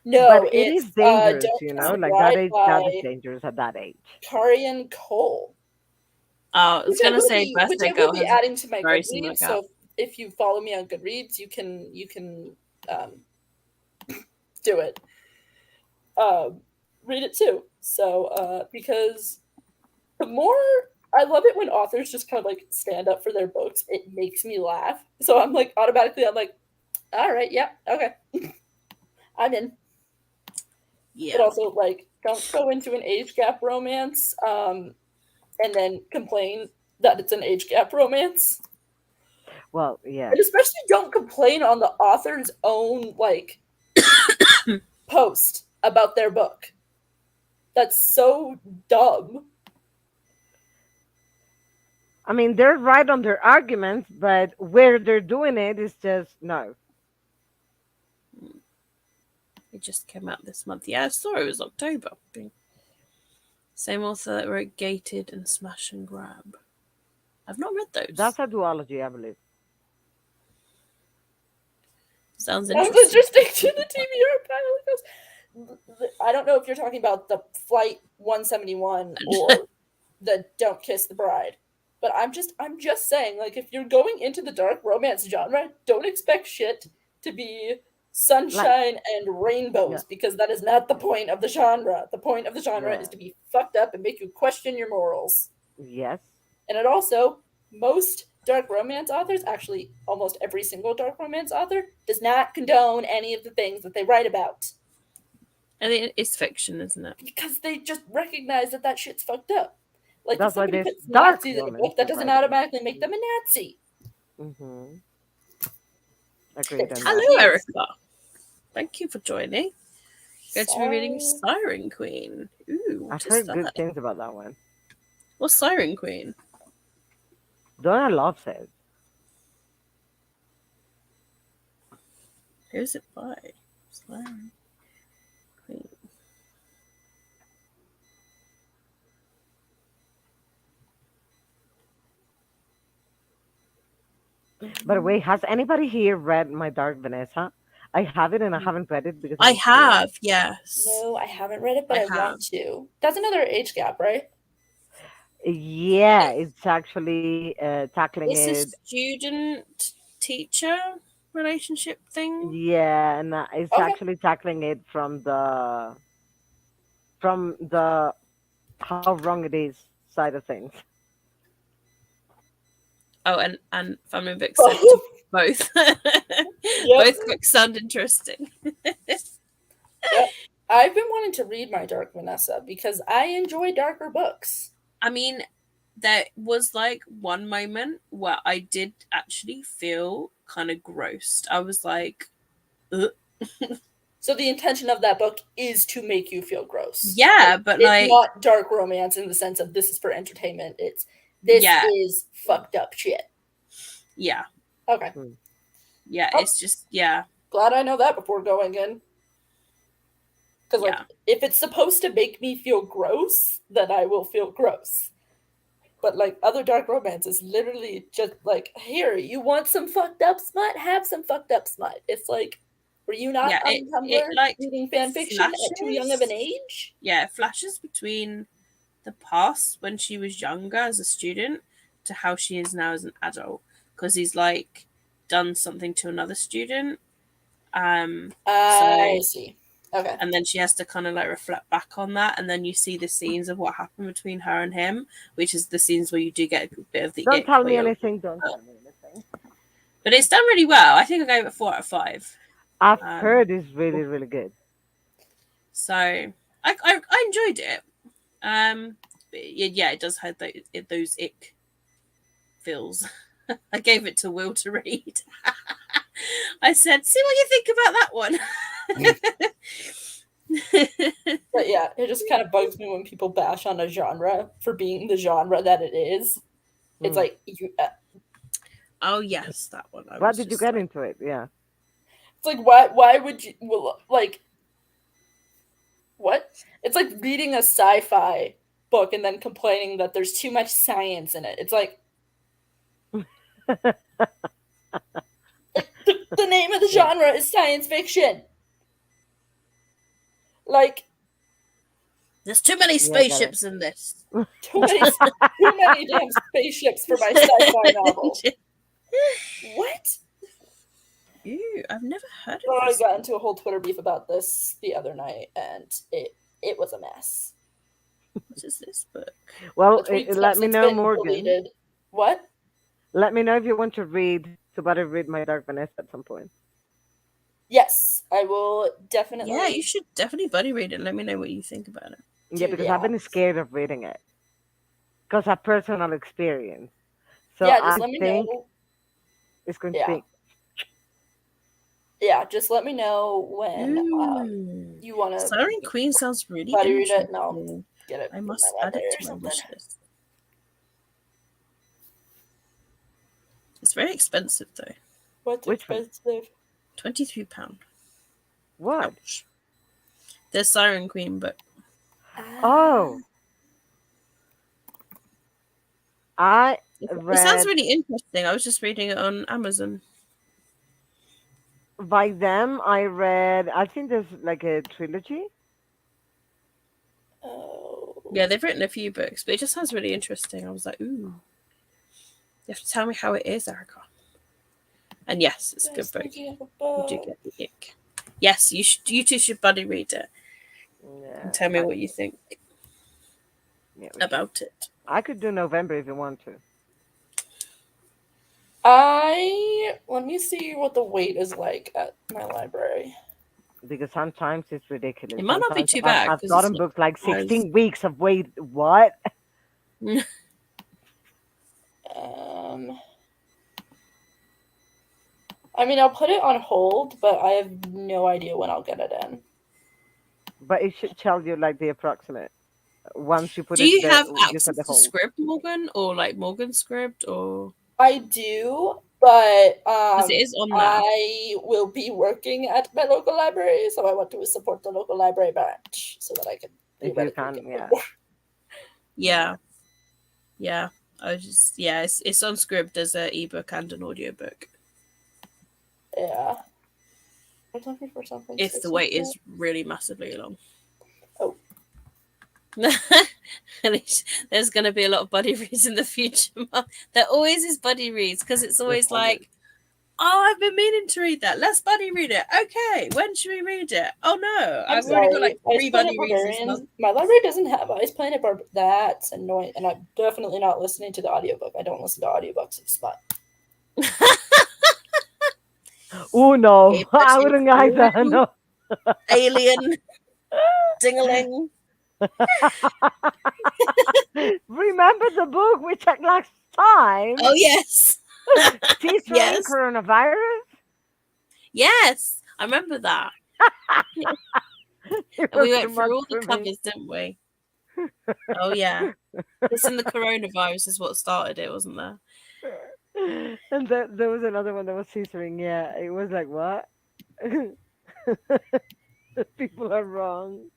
No, But it is it's dangerous, Don't you Kiss know, the like that Bride age, that is by dangerous at that age. Karian Cole. Oh, I was gonna say Which Birthday I will Girl be has a adding to my very similar Goodreads. gap. So if you follow me on Goodreads, you can do it. Read it too. So because the more I love it when authors just kind of like stand up for their books, it makes me laugh. So I'm like automatically I'm like, all right, yeah, okay, I'm in. Yeah. But also like don't go into an age gap romance and then complain that it's an age gap romance. Well, yeah. And especially don't complain on the author's own like post about their book. That's so dumb. I mean, they're right on their arguments, but where they're doing it is just no. It just came out this month. Yeah, I saw it was October. Same author that wrote Gated and Smash and Grab. I've not read those. That's a duology, I believe. Sounds Sounds interesting. interesting to the TBR pile. I don't know if you're talking about the Flight 171 or the Don't Kiss the Bride. But I'm just saying, like, if you're going into the dark romance genre, don't expect shit to be Like, sunshine and yeah, rainbows, because that is not the point of the genre. The point of the genre is yeah, to be fucked up and make you question your morals. yes. And it also, most dark romance authors, actually almost every single dark romance author, does not condone any of the things that they write about. And it's fiction, isn't it? Because they just recognize that shit's fucked up. Like, if That's why somebody there's puts dark Nazis in a romance book, that doesn't writing. automatically make them a Nazi. Mm-hmm. Agreed on that. Hello, Yes. Erica. Thank you for joining. Going to be reading Sorry. Siren Queen. Ooh, I've what is heard good that? things about that one. What's Siren Queen? Donna loves it. Who's it by? Siren Queen. By the way, has anybody here read My Dark Vanessa? I have it and I haven't read it because I I'm scared. have, yes. No, I haven't read it, but I I have. want to. That's another age gap, right? Yeah, it's actually tackling It's a it. student teacher relationship thing. Yeah, and it's Okay. actually tackling it from the how wrong it is side of things. Oh, and family books said to both. Yep. Both books sound interesting. Yep. I've been wanting to read My Dark Vanessa because I enjoy darker books. I mean, there was like one moment where I did actually feel kind of grossed. I was like, ugh. So the intention of that book is to make you feel gross. Yeah, but it's like, not dark romance in the sense of this is for entertainment. This yeah, is fucked up shit. yeah, Okay. yeah. Oh. It's just, yeah, Glad I know that before going in. Because like, yeah. if it's supposed to make me feel gross, then I will feel gross. But like other dark romance is literally just like, here, you want some fucked up smut? Have some fucked up smut. It's like, were you not Yeah, on it Tumblr like reading fan fiction at too young of an flashes. age? Yeah, it flashes between the past when she was younger as a student to how she is now as an adult, because he's like done something to another student. So I see. Okay. and then she has to kind of like reflect back on that, and then you see the scenes of what happened between her and him, which is the scenes where you do get a bit of the Don't ick tell where me you're, anything. Don't tell me anything. but it's done really well. I think I gave it 4 out of 5. I've um heard it's really, really good. so I enjoyed it. But yeah, it does have those ick feels. I gave it to Will to read. I said, see what you think about that one. But yeah, it just kind of bugs me when people bash on a genre for being the genre that it is. It's like Oh yes, that one. I Why was did you just get like, into it? Yeah. it's like why would you like what? It's like reading a sci-fi book and then complaining that there's too much science in it. It's like the name of the Yeah. genre is science fiction. Like there's too many Yeah, I got it. spaceships in this. too many damn spaceships for my sci-fi novel. What? Ew, I've never heard Oh, of I this. got into a whole Twitter beef about this the other night, and it was a mess. What is this book? Well, The tweets have let me since know, been Morgan. deleted. What? Let me know if you want to read My Dark Vanessa at some point. Yes, I will definitely. Yeah, you should definitely buddy read it. Let me know what you think about it. Yeah, because I've been scared of reading it because of personal experience. So yeah, just I let me think know. it's going to be. Yeah, just let me know when you want to. Siren Queen sounds really buddy read interesting. it, and I'll get it I in must my add library it or to my something. wish list. It's very expensive though. What's Which one? expensive? £23. What? Ouch. The Siren Queen book. Oh, I It sounds read really interesting. I was just reading it on Amazon. by them. I think there's like a trilogy. Oh. Yeah, they've written a few books, but it just sounds really interesting. I was like, ooh. You have to tell me how it is, Erica. And yes, it's a good book. You do get the ick. Yes, you two should buddy read it. Yeah, And tell me what you think about it. I could do November if you want to. Let me see what the wait is like at my library. Because sometimes it's ridiculous. It might not be Sometimes too bad. I've gotten books like as- 16 weeks of wait. What? I mean, I'll put it on hold, but I have no idea when I'll get it in. But it should tell you like the approximate once you put Do it you there. have You set access the to hold. script, Morgan, or like Morgan script, or I do, but because it is on there? I will be working at my local library, so I want to support the local library branch so that I can If you theoretically can, get yeah. more. Yeah, yeah. It's on script as an ebook and an audiobook. Yeah. I'm looking for something If the wait is really massively long. Oh. And there's going to be a lot of buddy reads in the future. There always is buddy reads because it's always like, oh, I've been meaning to read that. Let's buddy read it. Okay, when should we read it? Oh no, I'm I've already got sorry. like Ice 3 Planet buddy reads this Barbarians. month. My library doesn't have Ice Planet Barbarians. That's annoying. And I'm definitely not listening to the audiobook. I don't listen to audiobooks. It's fun. Oh no, Okay, I pushing wouldn't either. through. No. Alien. Ding-a-ling. Remember the book we checked last time? Oh yes. Teasering Yes. coronavirus? Yes. I remember that. It And we was too went much through all the for me. covers, didn't we? Oh yeah. Listen, the coronavirus is what started it, wasn't there? And there was another one that was teasering. Yeah, it was like, what? People are wrong.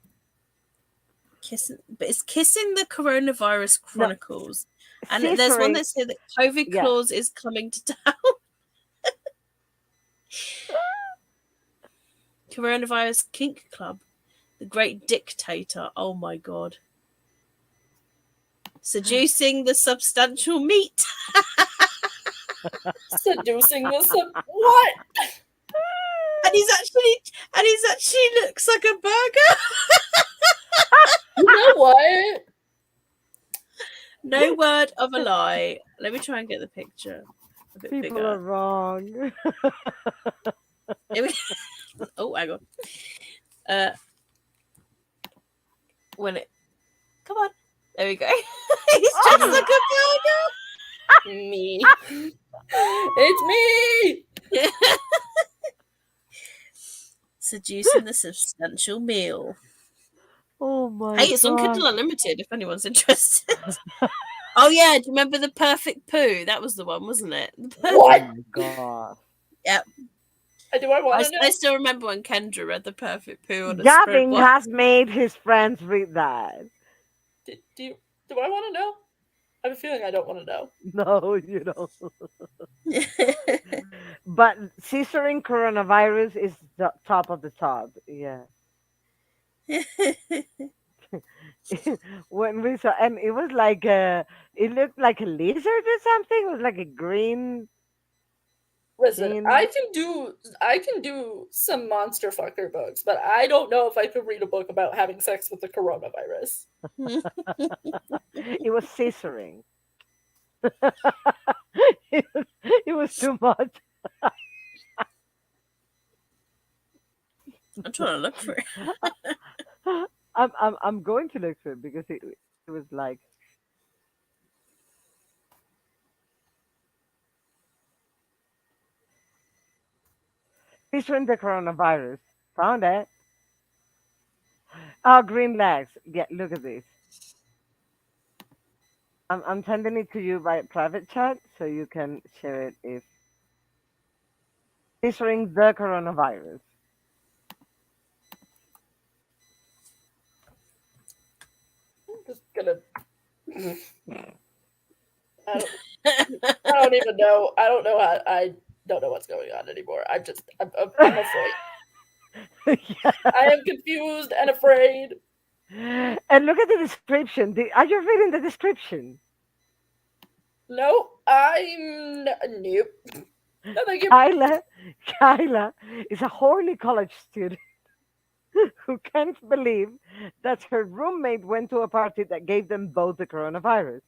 But it's Kissing the Coronavirus No, Chronicles. And there's one teasering. that said that COVID Yeah. clause is coming to town. Coronavirus Kink Club. The Great Dictator. Oh my god. Seducing the Substantial Meat. Seducing this. What? And he's actually looks like a burger. You know what? No word of a lie. Let me try and get the picture a bit People bigger. are wrong. Oh, hang on. Come on. There we go. He's just like a burger. Me. It's me. Seducing the Substantial Meal. Oh my Hey, it's on god. Kindle Unlimited if anyone's interested. Oh yeah, do you remember the Perfect Poo? That was the one, wasn't it? What? Oh my god. Yep. Do I want to know? I still remember when Kendra read the Perfect Poo on a Gavin spread. has made his friends read that. Do I want to know? I have a feeling I don't want to know. No, you don't. But censoring coronavirus is the top of the top. Yeah. When we saw, and it was like it looked like a lizard or something. It was like a green. Listen, Green. I can do some monster fucker books, but I don't know if I could read a book about having sex with the coronavirus. It was censoring. It was too much. I'm trying to look for it. I'm going to look for it because it was like featuring the coronavirus. Found it. Oh, green legs. Yeah, look at this. I'm sending it to you by private chat so you can share it if featuring the coronavirus. I'm just gonna. I don't even know. I don't know how. I don't know what's going on anymore. I'm afraid. Yeah. I am confused and afraid. And look at the description. Are you reading the description? No, I'm nope. No, thank you. Kyla is a horny college student who can't believe that her roommate went to a party that gave them both the coronavirus.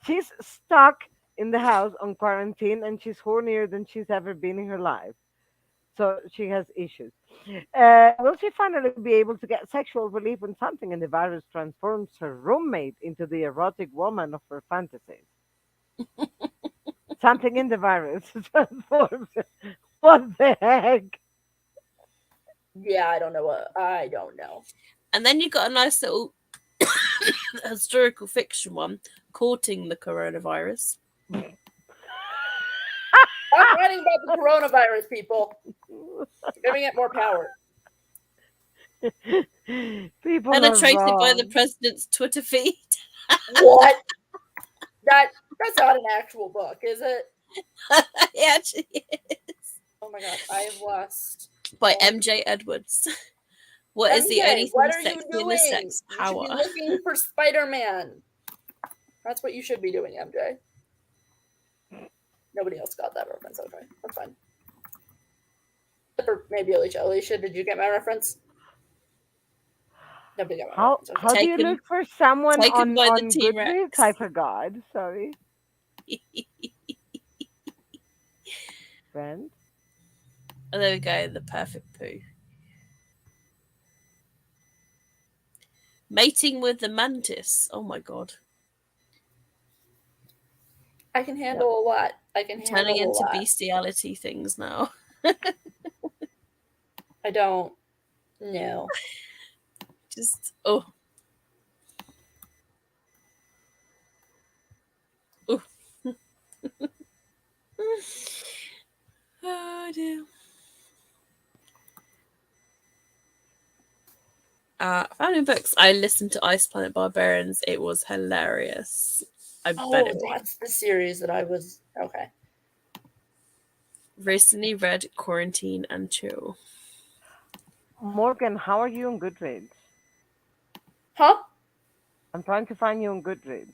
She's stuck in the house on quarantine and she's hornier than she's ever been in her life. So she has issues. Will she finally be able to get sexual relief when something in the virus transforms her roommate into the erotic woman of her fantasies? Something in the virus transforms her. What the heck? Yeah, I don't know. I don't know. And then you got a nice little historical fiction one, Courting the Coronavirus. Stop writing about the coronavirus, people. Giving it more power. People are Penetrated by the wrong. president's Twitter feed. What? That's not an actual book, is it? It actually is. Oh my god, I have lost. By MJ Edwards. What is the MJ, only what thing are you sexy in the doing? sex? You Power. should be looking for Spider-Man. That's what you should be doing, MJ. Nobody else got that reference. Okay, that's fine. Or maybe Alicia. Alicia, did you get my reference? Nobody got my reference. Okay. How do you Taken- look for someone taken by the on T-Rex. Goodreads? I forgot. Sorry. Friend? Oh, there we go. The perfect poo. Mating with the mantis. Oh my god. I can handle a lot. I can handle Turning a into lot. bestiality things now. I don't know. Just oh. Oh. Oh dear. Found in books. I listened to Ice Planet Barbarians. It was hilarious. I bet Oh, it was. that's the series that I was. Okay. Recently read Quarantine and Chill. Morgan, how are you on Goodreads? Huh? I'm trying to find you on Goodreads.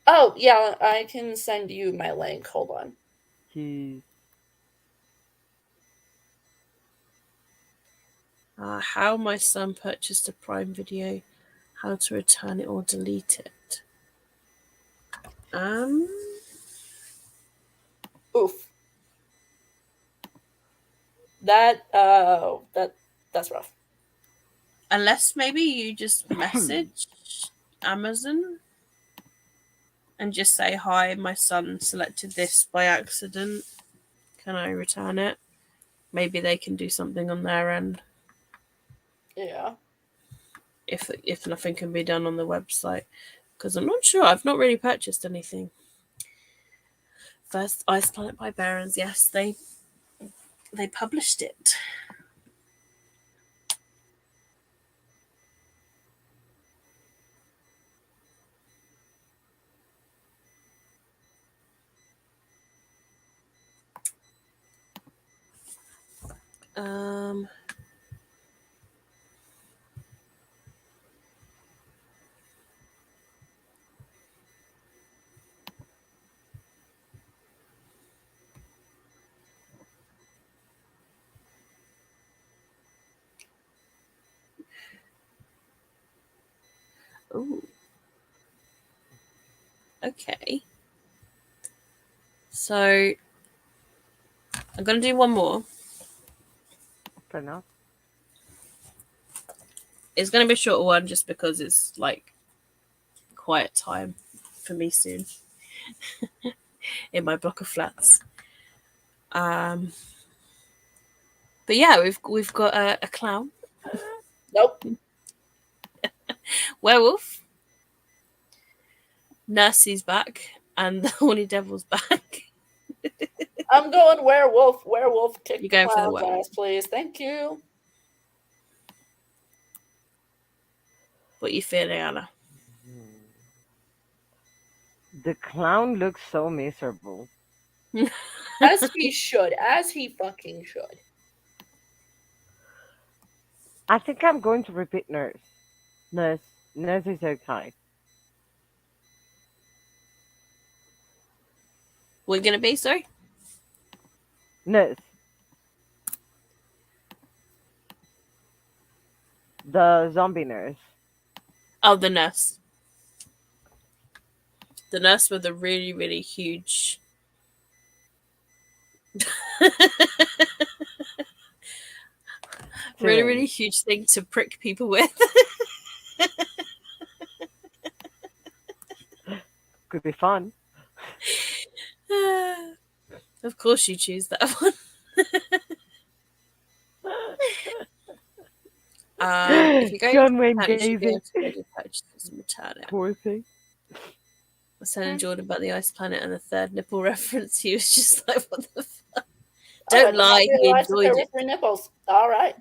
Oh, yeah, I can send you my link. Hold on. How my son purchased a Prime Video. How to return it or delete it. Oof. That's rough. Unless maybe you just message Amazon and just say, hi, my son selected this by accident. Can I return it? Maybe they can do something on their end. Yeah. If nothing can be done on the website. Because I'm not sure. I've not really purchased anything. First Ice Planet by Barons. Yes, they published it. Oh. Okay. So I'm gonna do one more. Fair enough. It's gonna be a shorter one just because it's like quiet time for me soon in my block of flats. But yeah, we've got a clown, Nope. werewolf, Nursey's back, and the Horny Devil's back. I'm going werewolf. Werewolf, kick You're going for the clown's werewolf. ass, please. Thank you. What you feeling, Anna? The clown looks so miserable. As he should. As he fucking should. I think I'm going to repeat nurse. Nurse is okay. What are you gonna be? Sorry. Nurse. The zombie nurse. Oh, the nurse. The nurse with a really, really huge. really, really huge thing to prick people with. Could be fun. Of course, you choose that one. If you're going to John Wayne Japan, you should go Gacy. to Radio Purchase and return it. Poor thing. I was telling Jordan about the ice planet and the third nipple reference. He was just like, "What the fuck?" Oh, I Don't did not lie, he realize that there enjoyed were it. 3 nipples. All right.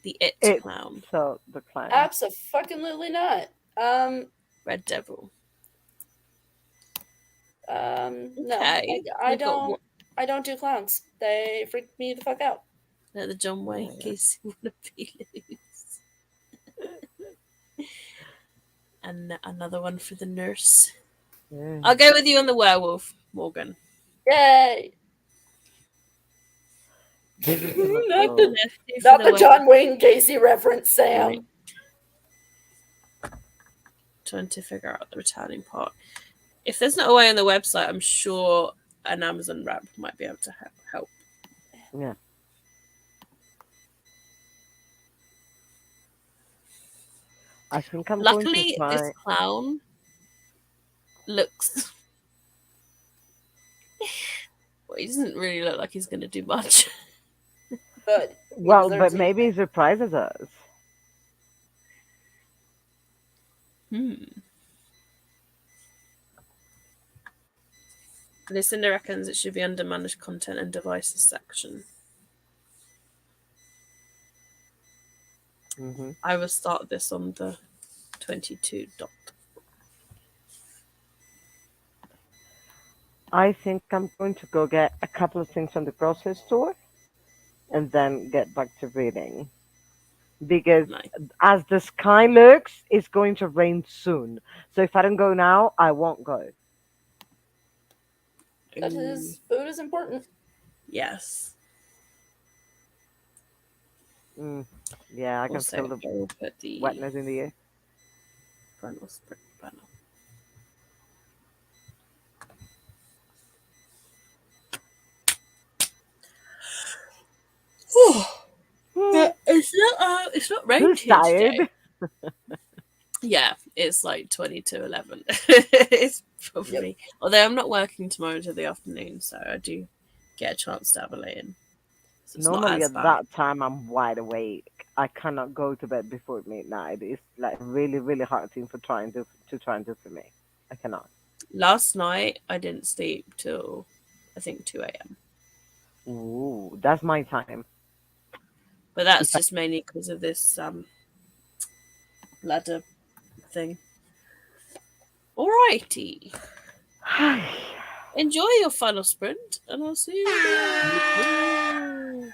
The It It's clown, so the clown. Absolutely not. Red Devil. No, Okay, I we've got don't. I don't do clowns. They freak me the fuck out. the John Wayne Yeah. Gacy wannabe loose. And another one for the nurse. Yeah. I'll go with you on the werewolf, Morgan. Yay! This is Not oh. the Lefty for not the werewolf. John Wayne Gacy reference, Sam. Trying to figure out the returning part. If there's not a way on the website, I'm sure an Amazon rep might be able to help. Yeah. I think I'm going to Luckily, try. this clown looks. Well, he doesn't really look like he's going to do much. But Well, deserves but maybe it. he surprises us. Lucinda reckons it should be under managed content and devices section. Mm-hmm. I will start this on the 22 dot. I think I'm going to go get a couple of things from the grocery store and then get back to reading. Because Nice. as the sky looks, it's going to rain soon. So if I don't go now, I won't go. That is, food is important. Yes. Yeah, I can Also, feel the I will put the wetness in the air. final sprint banner. It's not rained Who's here tired? today. Yeah, it's like 20 to 11. It's probably. Although I'm not working tomorrow until the afternoon, so I do get a chance to have a lay in. So it's not Normally as at bad. that time, I'm wide awake. I cannot go to bed before midnight. It's like really, really hard thing to try and do for me. I cannot. Last night I didn't sleep till I think 2 a.m. Ooh, that's my time. But that's just mainly because of this ladder thing. Alrighty. Enjoy your final sprint, and I'll see you again.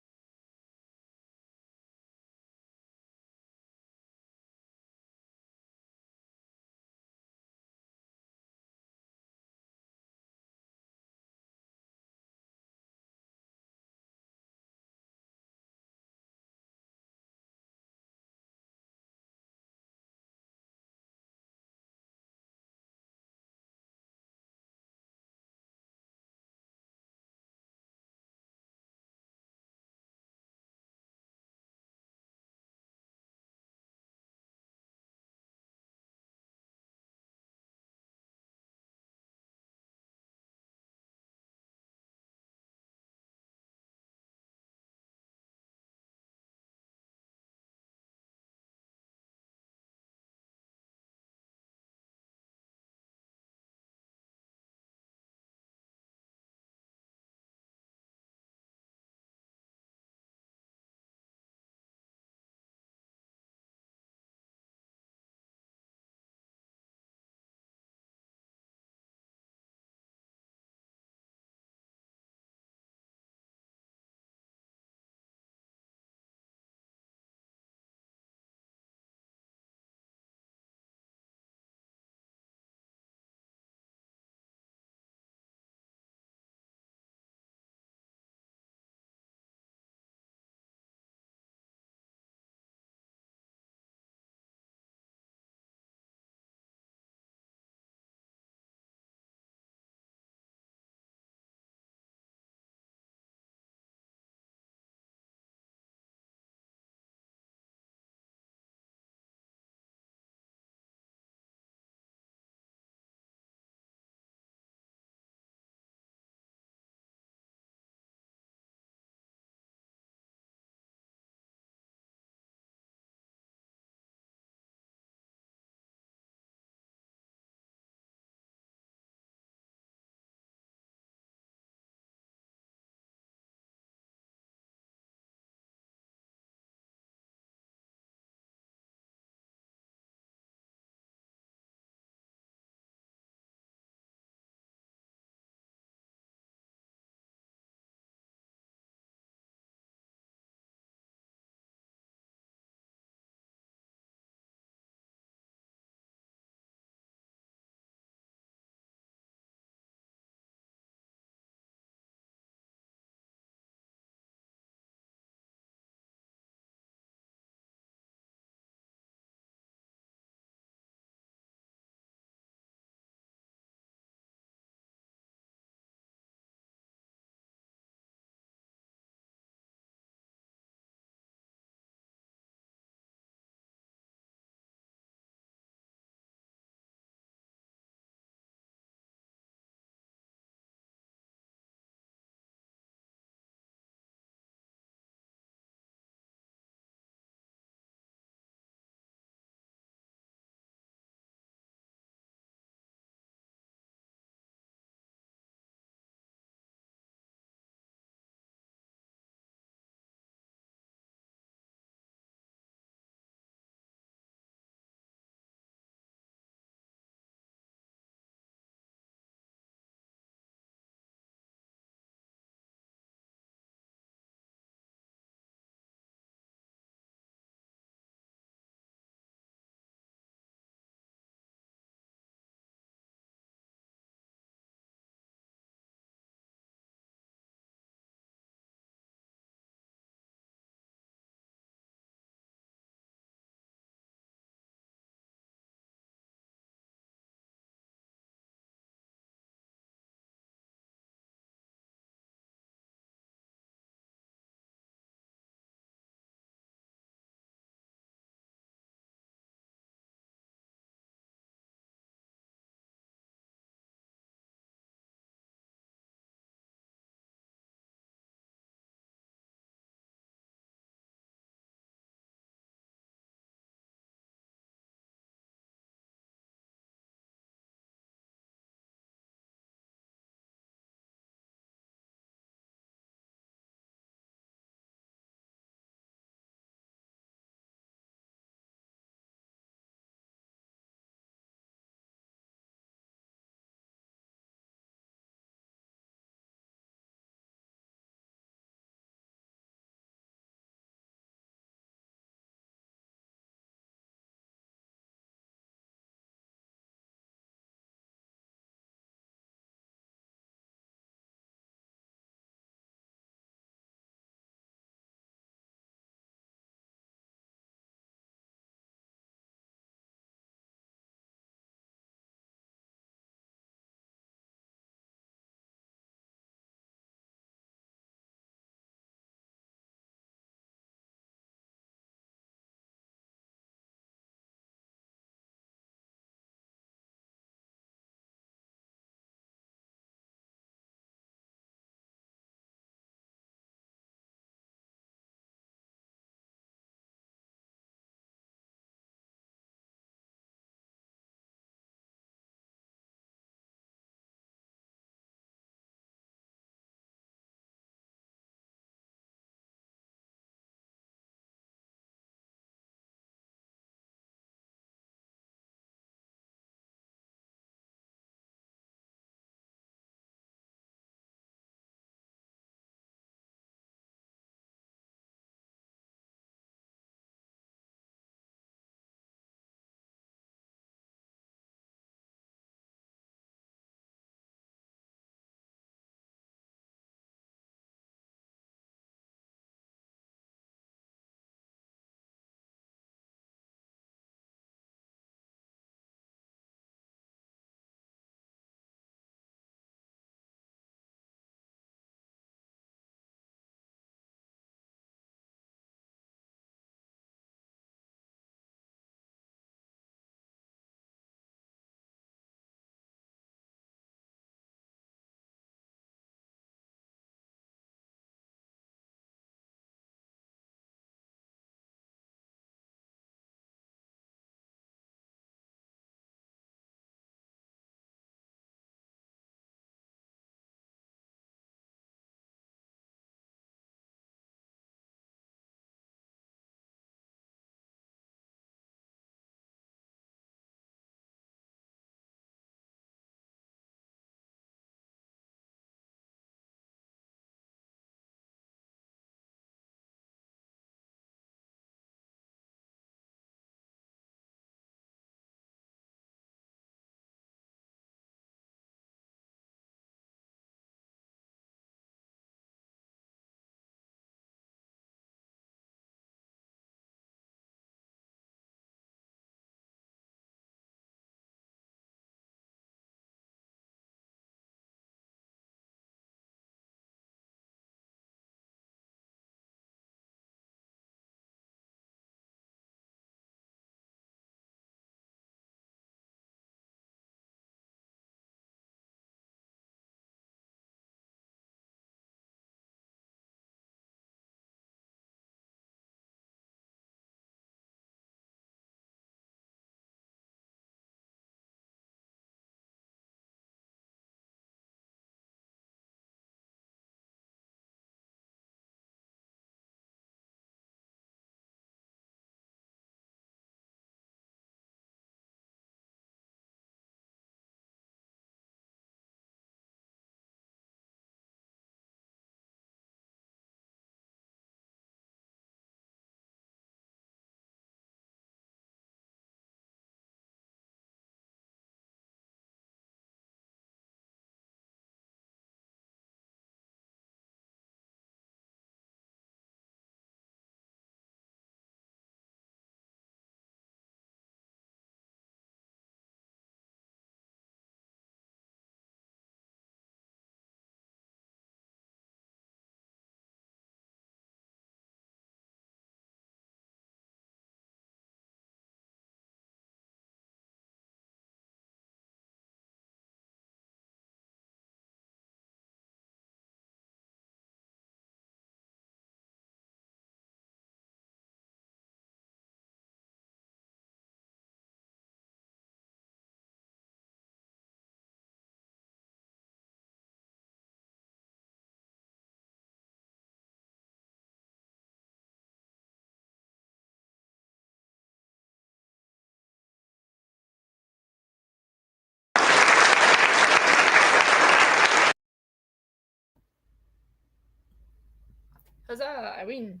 Huzzah! I win.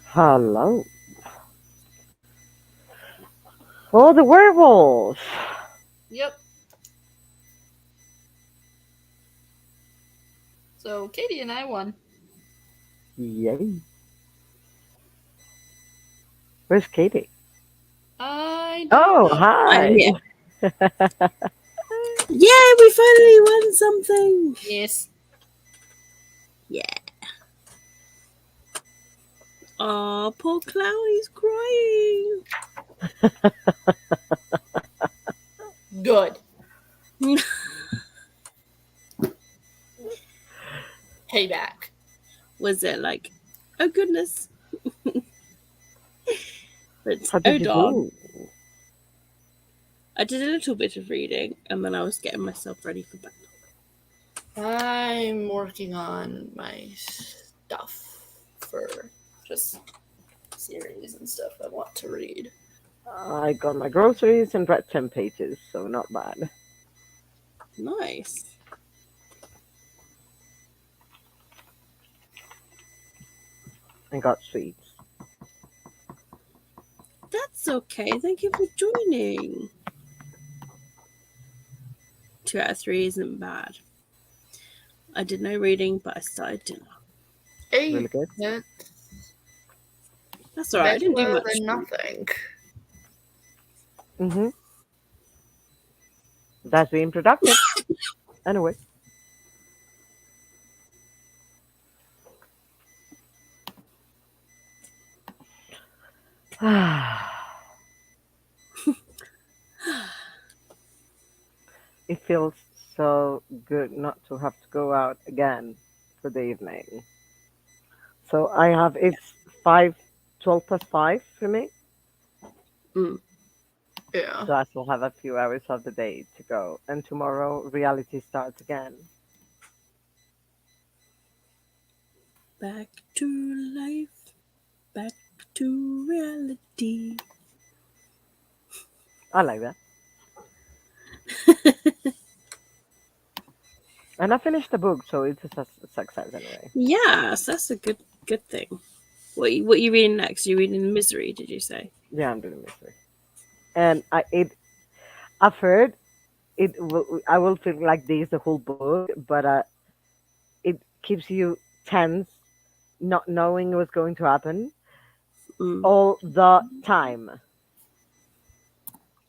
Hello. Oh, the werewolves. Yep. So Katie and I won. Yay. Where's Katie? I don't Oh, know. I'm hi. here. Yeah, we finally won something. Yes. Yeah. Oh, poor Chloe's crying. Good. Payback. Was it like, oh goodness, but How oh did you darn. do? I did a little bit of reading and then I was getting myself ready for bed. I'm working on my stuff for just series and stuff I want to read. I got my groceries and read 10 pages, so not bad. Nice. And got sweets. That's okay. Thank you for joining. 2 out of 3 isn't bad. I did no reading, but I started dinner. Hey, Really good. that's That's alright. I didn't do better much. than nothing. Mm-hmm. That's being productive. Anyway. It feels so good not to have to go out again for the evening. So I have it's 5:12 plus 5 for me. Mm. Yeah. So I still have a few hours of the day to go. And tomorrow reality starts again. Back to life. Back to reality. I like that. And I finished the book, so it's a success anyway. Yes, that's a good thing. What you reading next? You reading Misery? Did you say? Yeah, I'm doing mystery. And I've heard I will feel like this the whole book, but it keeps you tense, not knowing what's going to happen Mm. all the time.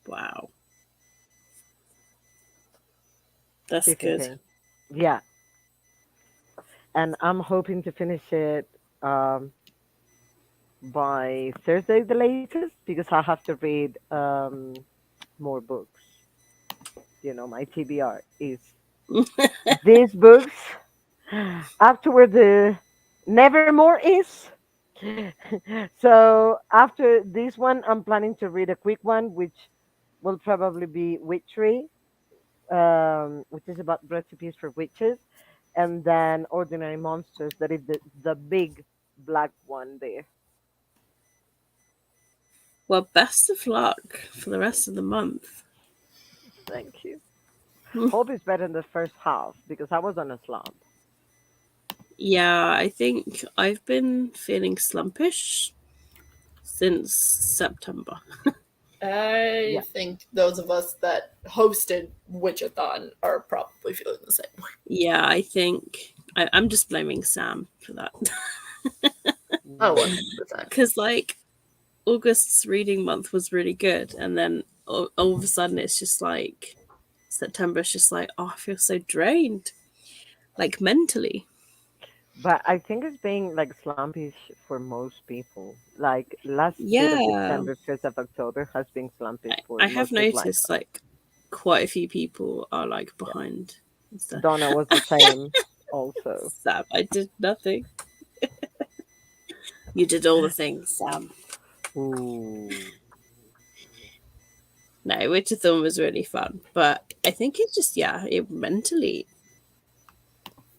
Wow, that's Stephen good. King. Yeah, and I'm hoping to finish it um, by Thursday the latest because I have to read more books. You know, my TBR is these books after the Nevermore is. So after this one, I'm planning to read a quick one, which will probably be Witchery, which is about recipes for witches, and then Ordinary Monsters, that is the big black one there. Well, best of luck for the rest of the month. Thank you. Hope is better than the first half because I was on a slump. Yeah, I think I've been feeling slumpish since September. I Yeah. think those of us that hosted Witchathon are probably feeling the same way. Yeah, I think I'm just blaming Sam for that. Oh, Mm. 100%. Because, like, August's reading month was really good, and then all of a sudden it's just like September's just like, oh, I feel so drained, like mentally. But I think it's being like slumpish for most people. Like last bit of Yeah, September, 1st of October has been slumpish for I have most people I noticed know. like quite a few people are like Yeah. behind and stuff. Donna was the same also. Sam, I did nothing. You did all the things, Sam. Ooh. No, Witchathon was really fun, but I think it just it mentally.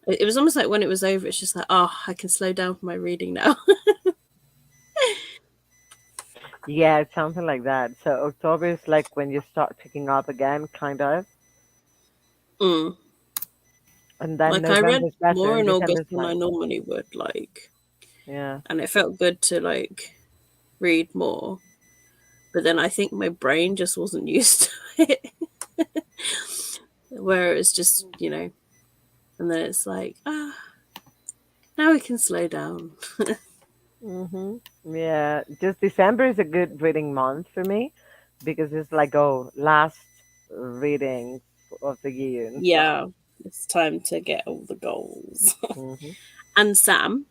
It was almost like when it was over, it's just like, oh, I can slow down for my reading now. Yeah, it's something like that. So October is like when you start picking up again, kind of. Mm. And then Like I read November's better more and in August December's than I like, normally would, like, yeah. and it felt good to like read more. But then I think my brain just wasn't used to it. Where it's just, and then it's like, now we can slow down. Hmm. Yeah, just December is a good reading month for me because it's like, oh, last reading of the year and stuff. Yeah, it's time to get all the goals. Hmm. And Sam,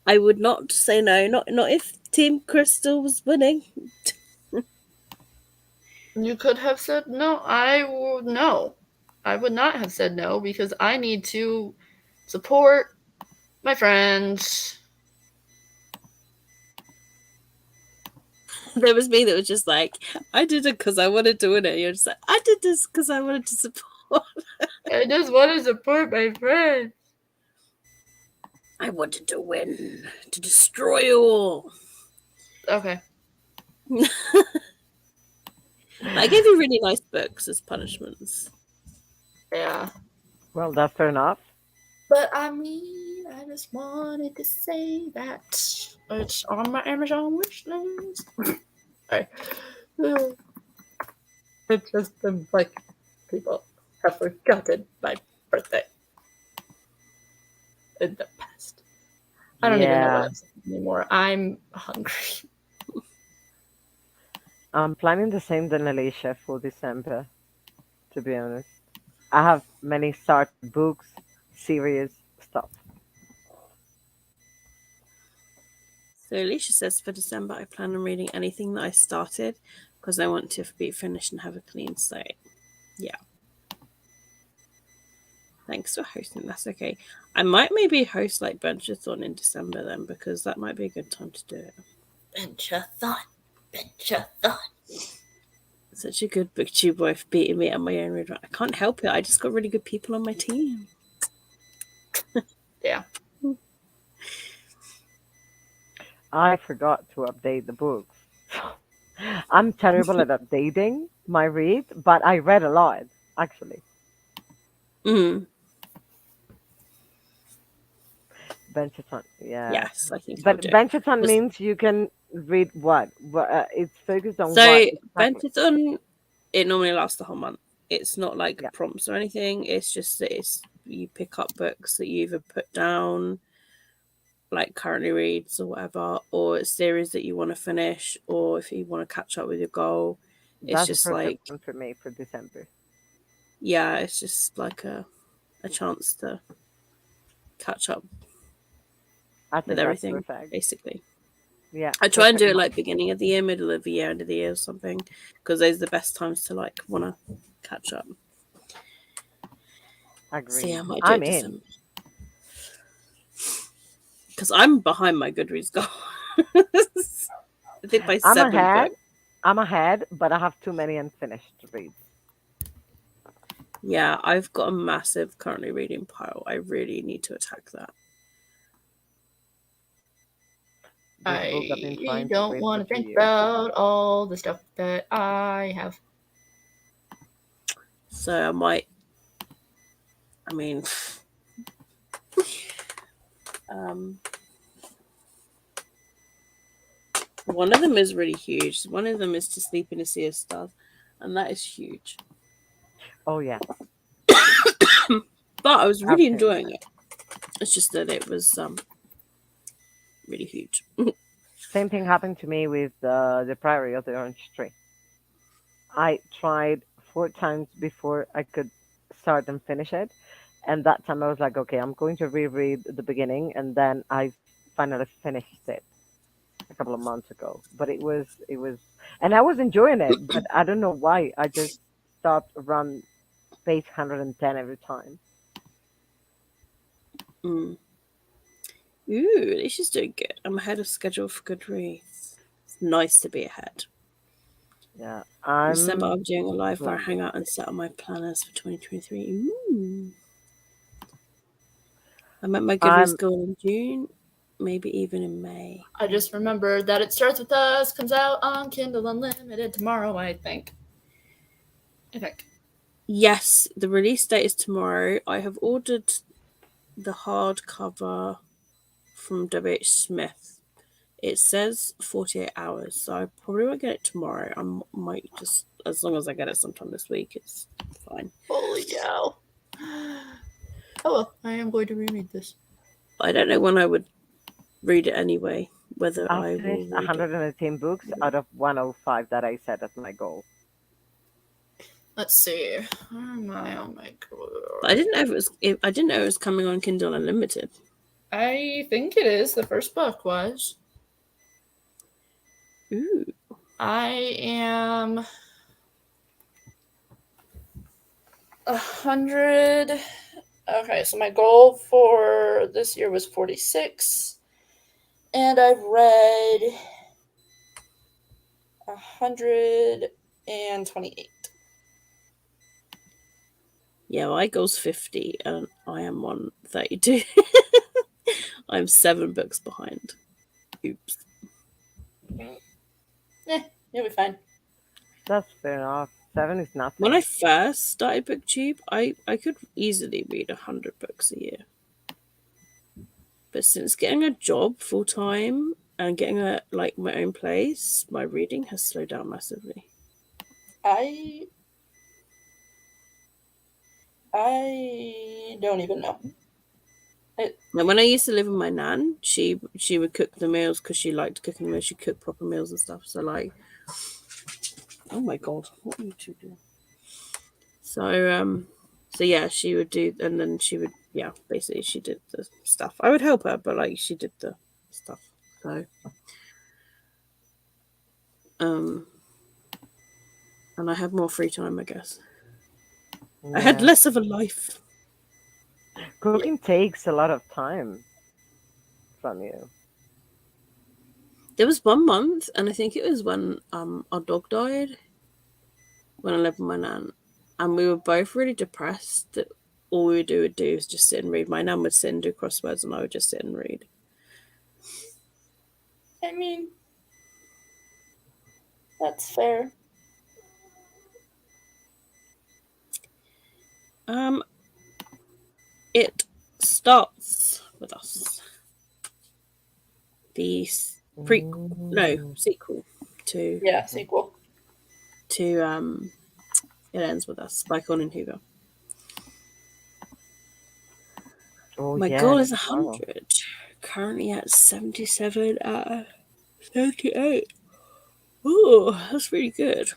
I would not say no, not if Team Crystal was winning. You could have said no. No. I would not have said no because I need to support my friends. There was me that was just like, I did it because I wanted to win it. You're just like, I did this because I wanted to support. I just want to support my friends. I wanted to win, to destroy you all. Okay. I gave you really nice books as punishments. Yeah. Well, that's fair enough. But I mean, I just wanted to say that it's on my Amazon wish list. Sorry. It's just been like people have forgotten my birthday in the past. I don't even know what Yeah, I'm saying anymore. I'm hungry. I'm planning the same than Alicia for December, to be honest. I have many started books, series, stuff. So Alicia says for December, I plan on reading anything that I started because I want to be finished and have a clean slate. Yeah. Thanks for hosting. That's okay. I might maybe host like Benchathon in December then because that might be a good time to do it. Benchathon. Benchathon. Such a good booktube wife beating me at my own read. I can't help it. I just got really good people on my team. Yeah. I forgot to update the books. I'm terrible at updating my read, but I read a lot, actually. Mm. Benchathon, yeah. Yes, I think I'll But do it. Benchathon means you can read what? It's focused on what So exactly? Benchathon, it normally lasts the whole month. It's not like Yeah, prompts or anything. It's just that you pick up books that you either put down, like currently reads or whatever, or a series that you want to finish, or if you want to catch up with your goal. It's that's a just perfect like, one for me for December. yeah, it's just like a chance to catch up I with think that's everything, perfect. basically. Yeah, I try and perfect do it month. like beginning of the year, middle of the year, end of the year, or something, because those are the best times to like want to catch up. So yeah, I Agreed. might do I'm it in. December because I'm behind my Goodreads goal. I think by I'm 7 ahead. books. I'm ahead, but I have too many unfinished reads. Yeah, I've got a massive currently reading pile. I really need to attack that. This book I've been I trying to don't read for want to think 2 years. about all the stuff that I have. So I might. I mean, um, one of them is really huge. One of them is To Sleep in a Sea of Stars, and that is huge. Oh yeah, But I was I've really finished enjoying it. it. It's just that it was really huge. Same thing happened to me with the Priory of the Orange Tree. I tried 4 times before I could start and finish it, and that time I was like, okay, I'm going to reread the beginning, and then I finally finished it a couple of months ago. But it was, and I was enjoying it, but I don't know why. I just stopped around page 110 every time. Mm. Ooh, this is doing good. I'm ahead of schedule for Goodreads. It's nice to be ahead. Yeah, In December, I'm I'm doing a live fire splendid. hangout and set on my planners for 2023. Ooh. I met my Goodreads I'm goal in June, maybe even in May. I just remembered that It Starts With Us comes out on Kindle Unlimited tomorrow, I think. I think. Yes, the release date is tomorrow. I have ordered the hardcover from WH Smith. It says 48 hours, so I probably won't get it tomorrow. I might just, as long as I get it sometime this week, it's fine. Holy cow. Oh well, I am going to reread this. I don't know when I would read it anyway, whether I've I will finished read it. 118 books out of 105 that I set as my goal. Let's see. Where am I on my goal? But I didn't know I didn't know it was coming on Kindle Unlimited. I think it is. The first book was. Ooh. I am 100. Okay, so my goal for this year was 46, and I've read 128. Yeah, my goal's 50, and I am on 32. I'm 7 books behind. Oops. You'll be fine. That's fair enough. 7 is nothing. When I first started BookTube, I could easily read 100 books a year. But since getting a job full time and getting my own place, my reading has slowed down massively. I don't even know. Now, when I used to live with my nan, she would cook the meals because she liked cooking meals. She cooked proper meals and stuff. So oh my god, what are you two doing? So yeah, she would do, and then she would, basically she did the stuff. I would help her, but she did the stuff. So and I had more free time, I guess. Yeah. I had less of a life. Cooking takes a lot of time from you. There was 1 month, and I think it was when our dog died, when I lived with my nan, and we were both really depressed that all we would do is just sit and read. My nan would sit and do crosswords, and I would just sit and read. I mean, that's fair. It starts with us. The sequel to sequel. To It Ends With Us by Colin Hoover. Oh, My yeah, goal is that's 100. Currently at 77 out of 38. Oh, that's really good.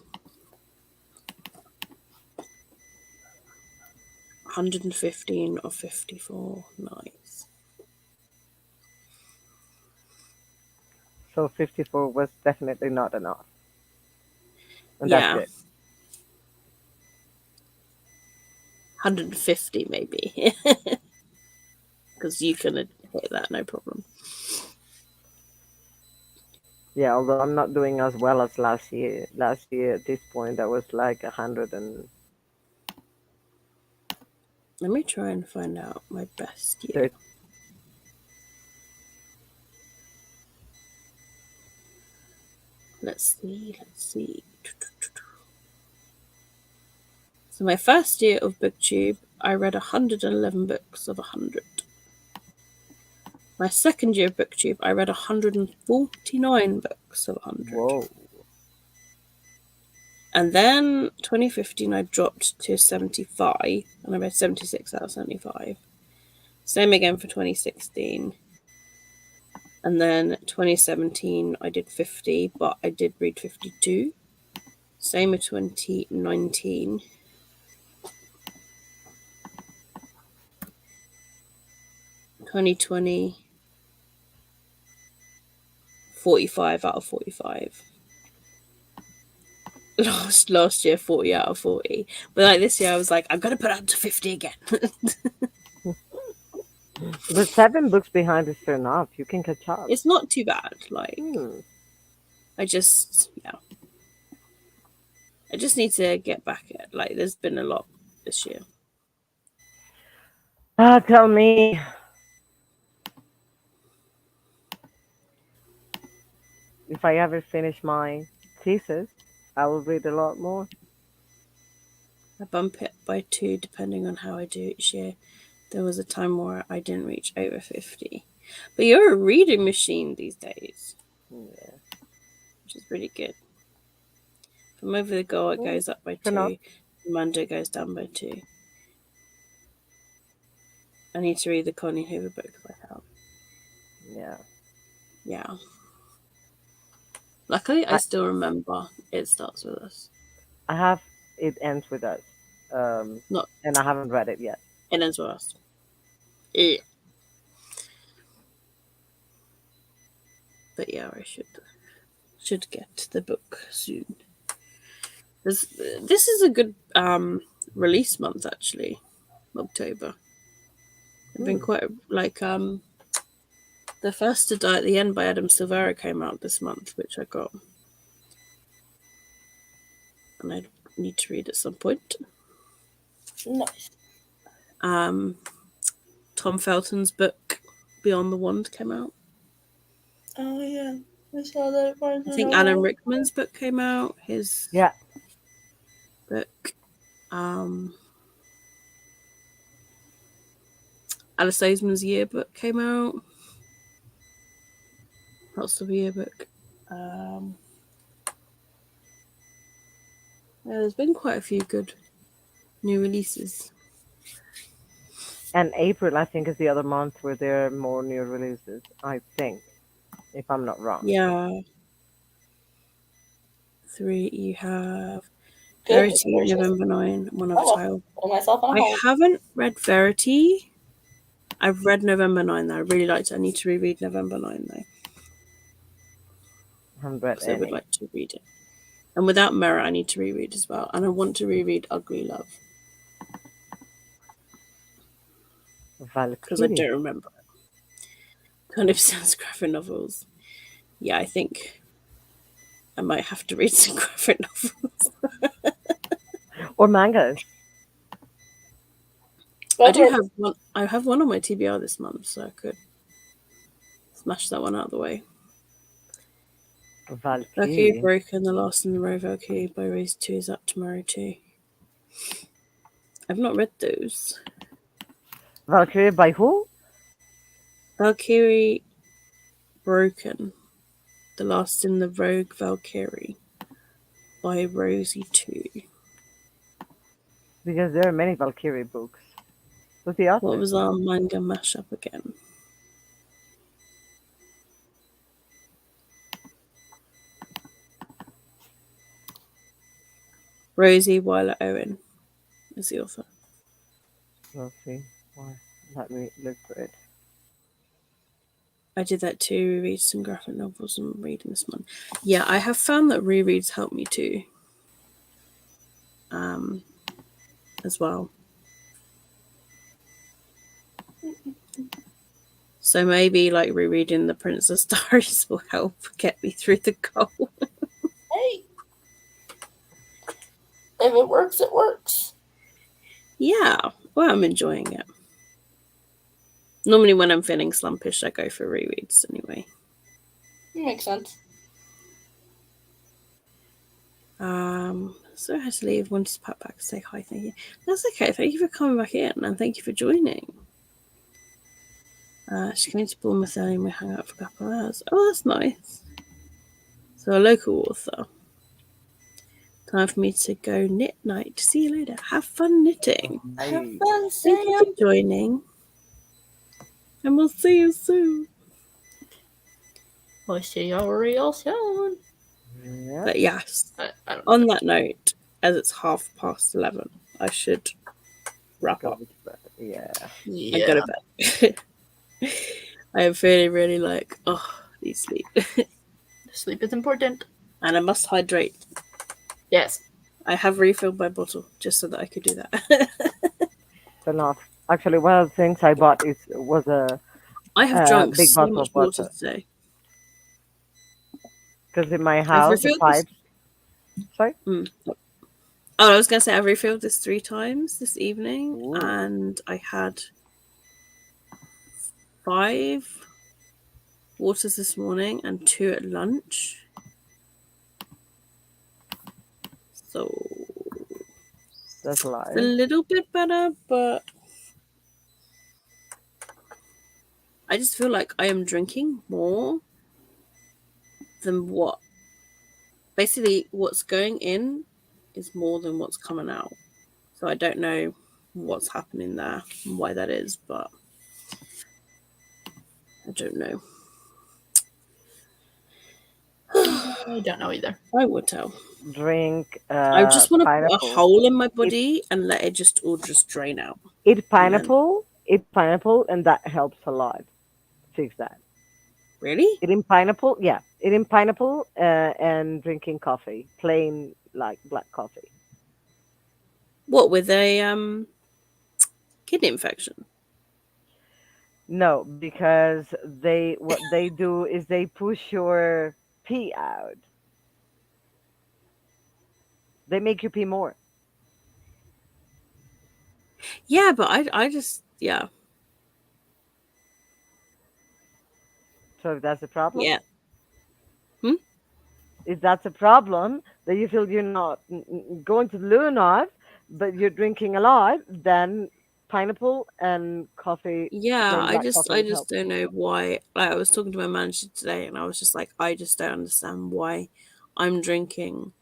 115 of 54. Nice. So 54 was definitely not enough. And Yeah. that's it. 150 maybe. Because you can hit that, no problem. Yeah, although I'm not doing as well as last year. Last year at this point, I was like 100 and... Let me try and find out my best year. Let's see. So my first year of BookTube, I read 111 books of 100. My second year of BookTube, I read 149 books of 100. Whoa. And then 2015, I dropped to 75, and I read 76 out of 75. Same again for 2016. And then 2017, I did 50, but I did read 52. Same with 2019. 2020, 45 out of 45. Last year, 40 out of 40. But this year, I was like, I'm going to put it up to 50 again. But 7 books behind is fair enough. You can catch up. It's not too bad. I just need to get back at there's been a lot this year. Tell me. If I ever finish my thesis, I will read a lot more. I bump it by 2 depending on how I do each year. There was a time where I didn't reach over 50. But you're a reading machine these days, Yeah. which is pretty good. From over the goal, it goes up by For not. 2. Monday goes down by 2. I need to read the Connie Hoover book if I can. Yeah. Yeah. Luckily, I I, still remember It Starts With Us. I have It Ends With Us. Not And I haven't read it yet. It Ends With Us. Yeah. But yeah, I should get the book soon. This is a good release month actually, October. I've been quite like The First to Die at the End by Adam Silvera came out this month, which I got, and I need to read at some point. Nice. Tom Felton's book Beyond the Wand came out. Oh yeah, I saw that at Barnes I and think Noble. Alan Rickman's book came out. His Yeah. book. Alice Oseman's yearbook came out. Lots of yearbook. Yeah, there's been quite a few good new releases. And April, I think, is the other month where there are more new releases. I think, if I'm not wrong. Yeah. 3, you have Goodness Verity, gracious. November 9, One of Oh, well, Child. put myself on I hold. haven't read Verity. I've read November 9 though. I really liked it. I need to reread November 9 though. I haven't read Because I would any. like to read it. And Without Mirror, I need to reread as well. And I want to reread Ugly Love. Because I Valkyrie. don't remember it. 20% graphic novels. Yeah, I think I might have to read some graphic novels. Or mangas. I do have one. I have one on my TBR this month, so I could smash that one out of the way. Valkyrie Valkyrie. Broken, The Last in the Row Valkyrie by Race 2 is up tomorrow too. I've not read those. Valkyrie by who? Valkyrie Broken, The Last in the Rogue Valkyrie by Rosie 2. Because there are many Valkyrie books. Who's the author? What was our manga mashup again? Rosie Weiler Owen is the author. Let's see. Let me look for it. I did that too, reread some graphic novels and reading this month. Yeah, I have found that rereads help me too. As well. So maybe like rereading The Princess Diaries will help get me through the goal. Hey, if it works, it works. Yeah, well, I'm enjoying it. Normally when I'm feeling slumpish, I go for rereads anyway. Makes sense. So I had to leave. Wanted to pop back and say hi. Thank you. That's okay. Thank you for coming back in and thank you for joining. She came to Bournemouth early and we hung out for a couple of hours. Oh, that's nice. So a local author. Time for me to go knit night. See you later. Have fun knitting. Have fun, Thank you for joining. And we'll see you soon. We'll see y'all real soon. Yeah. But yes, I don't on that note, as it's 11:30, I should wrap up. Yeah. I go to bed. I am feeling really like, need sleep. Sleep is important. And I must hydrate. Yes. I have refilled my bottle just so that I could do that. So not. Actually, one of the things I bought was a I have drunk big so bottle much of water water. today. Because in my I've house, the refilled pipes. Sorry? Oh, I was going to say I've refilled this 3 times this evening. Ooh. And I had 5 waters this morning and 2 at lunch. So That's a It's a lie. little bit better, but I just feel like I am drinking more than what. Basically, what's going in is more than what's coming out. So I don't know what's happening there and why that is, but I don't know. I don't know either. I would tell. Drink I just want to put a pineapple. hole in my Eat, body and let it just all just drain out. eat And then, pineapple. Eat pineapple, and that helps a lot. Fix that. really? Eating pineapple, yeah. Eating pineapple and drinking coffee, plain like black coffee. What, with a kidney infection? No, because they what they do is they push your pee out. They make you pee more. Yeah, but I just, yeah. So if that's a problem, Yeah. Hmm? if that's a problem that you feel you're not going to the loo enough, but you're drinking a lot, then pineapple and coffee, Yeah, plain black coffee I would just help. don't know why. Like, I was talking to my manager today and I was just like, I just don't understand why I'm drinking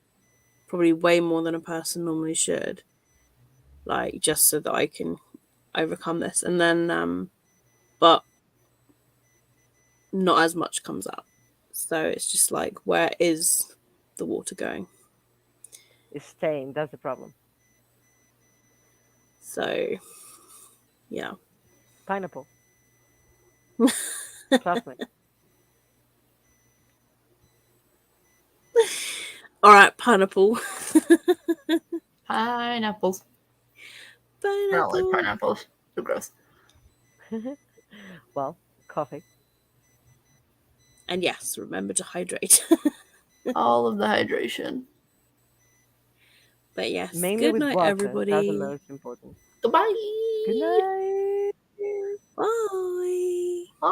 probably way more than a person normally should. Like, just so that I can overcome this. And then but not as much comes out. So it's just like, where is the water going? It's staying. That's the problem. So yeah. Pineapple. Trust me. All right, pineapple. Pineapples. I don't like Pineapple. pineapples. They're gross. Well, coffee. And yes, remember to hydrate. All of the hydration. But yes, Mainly good with night, water. That's the everybody. most important. Good Goodbye. night. Bye.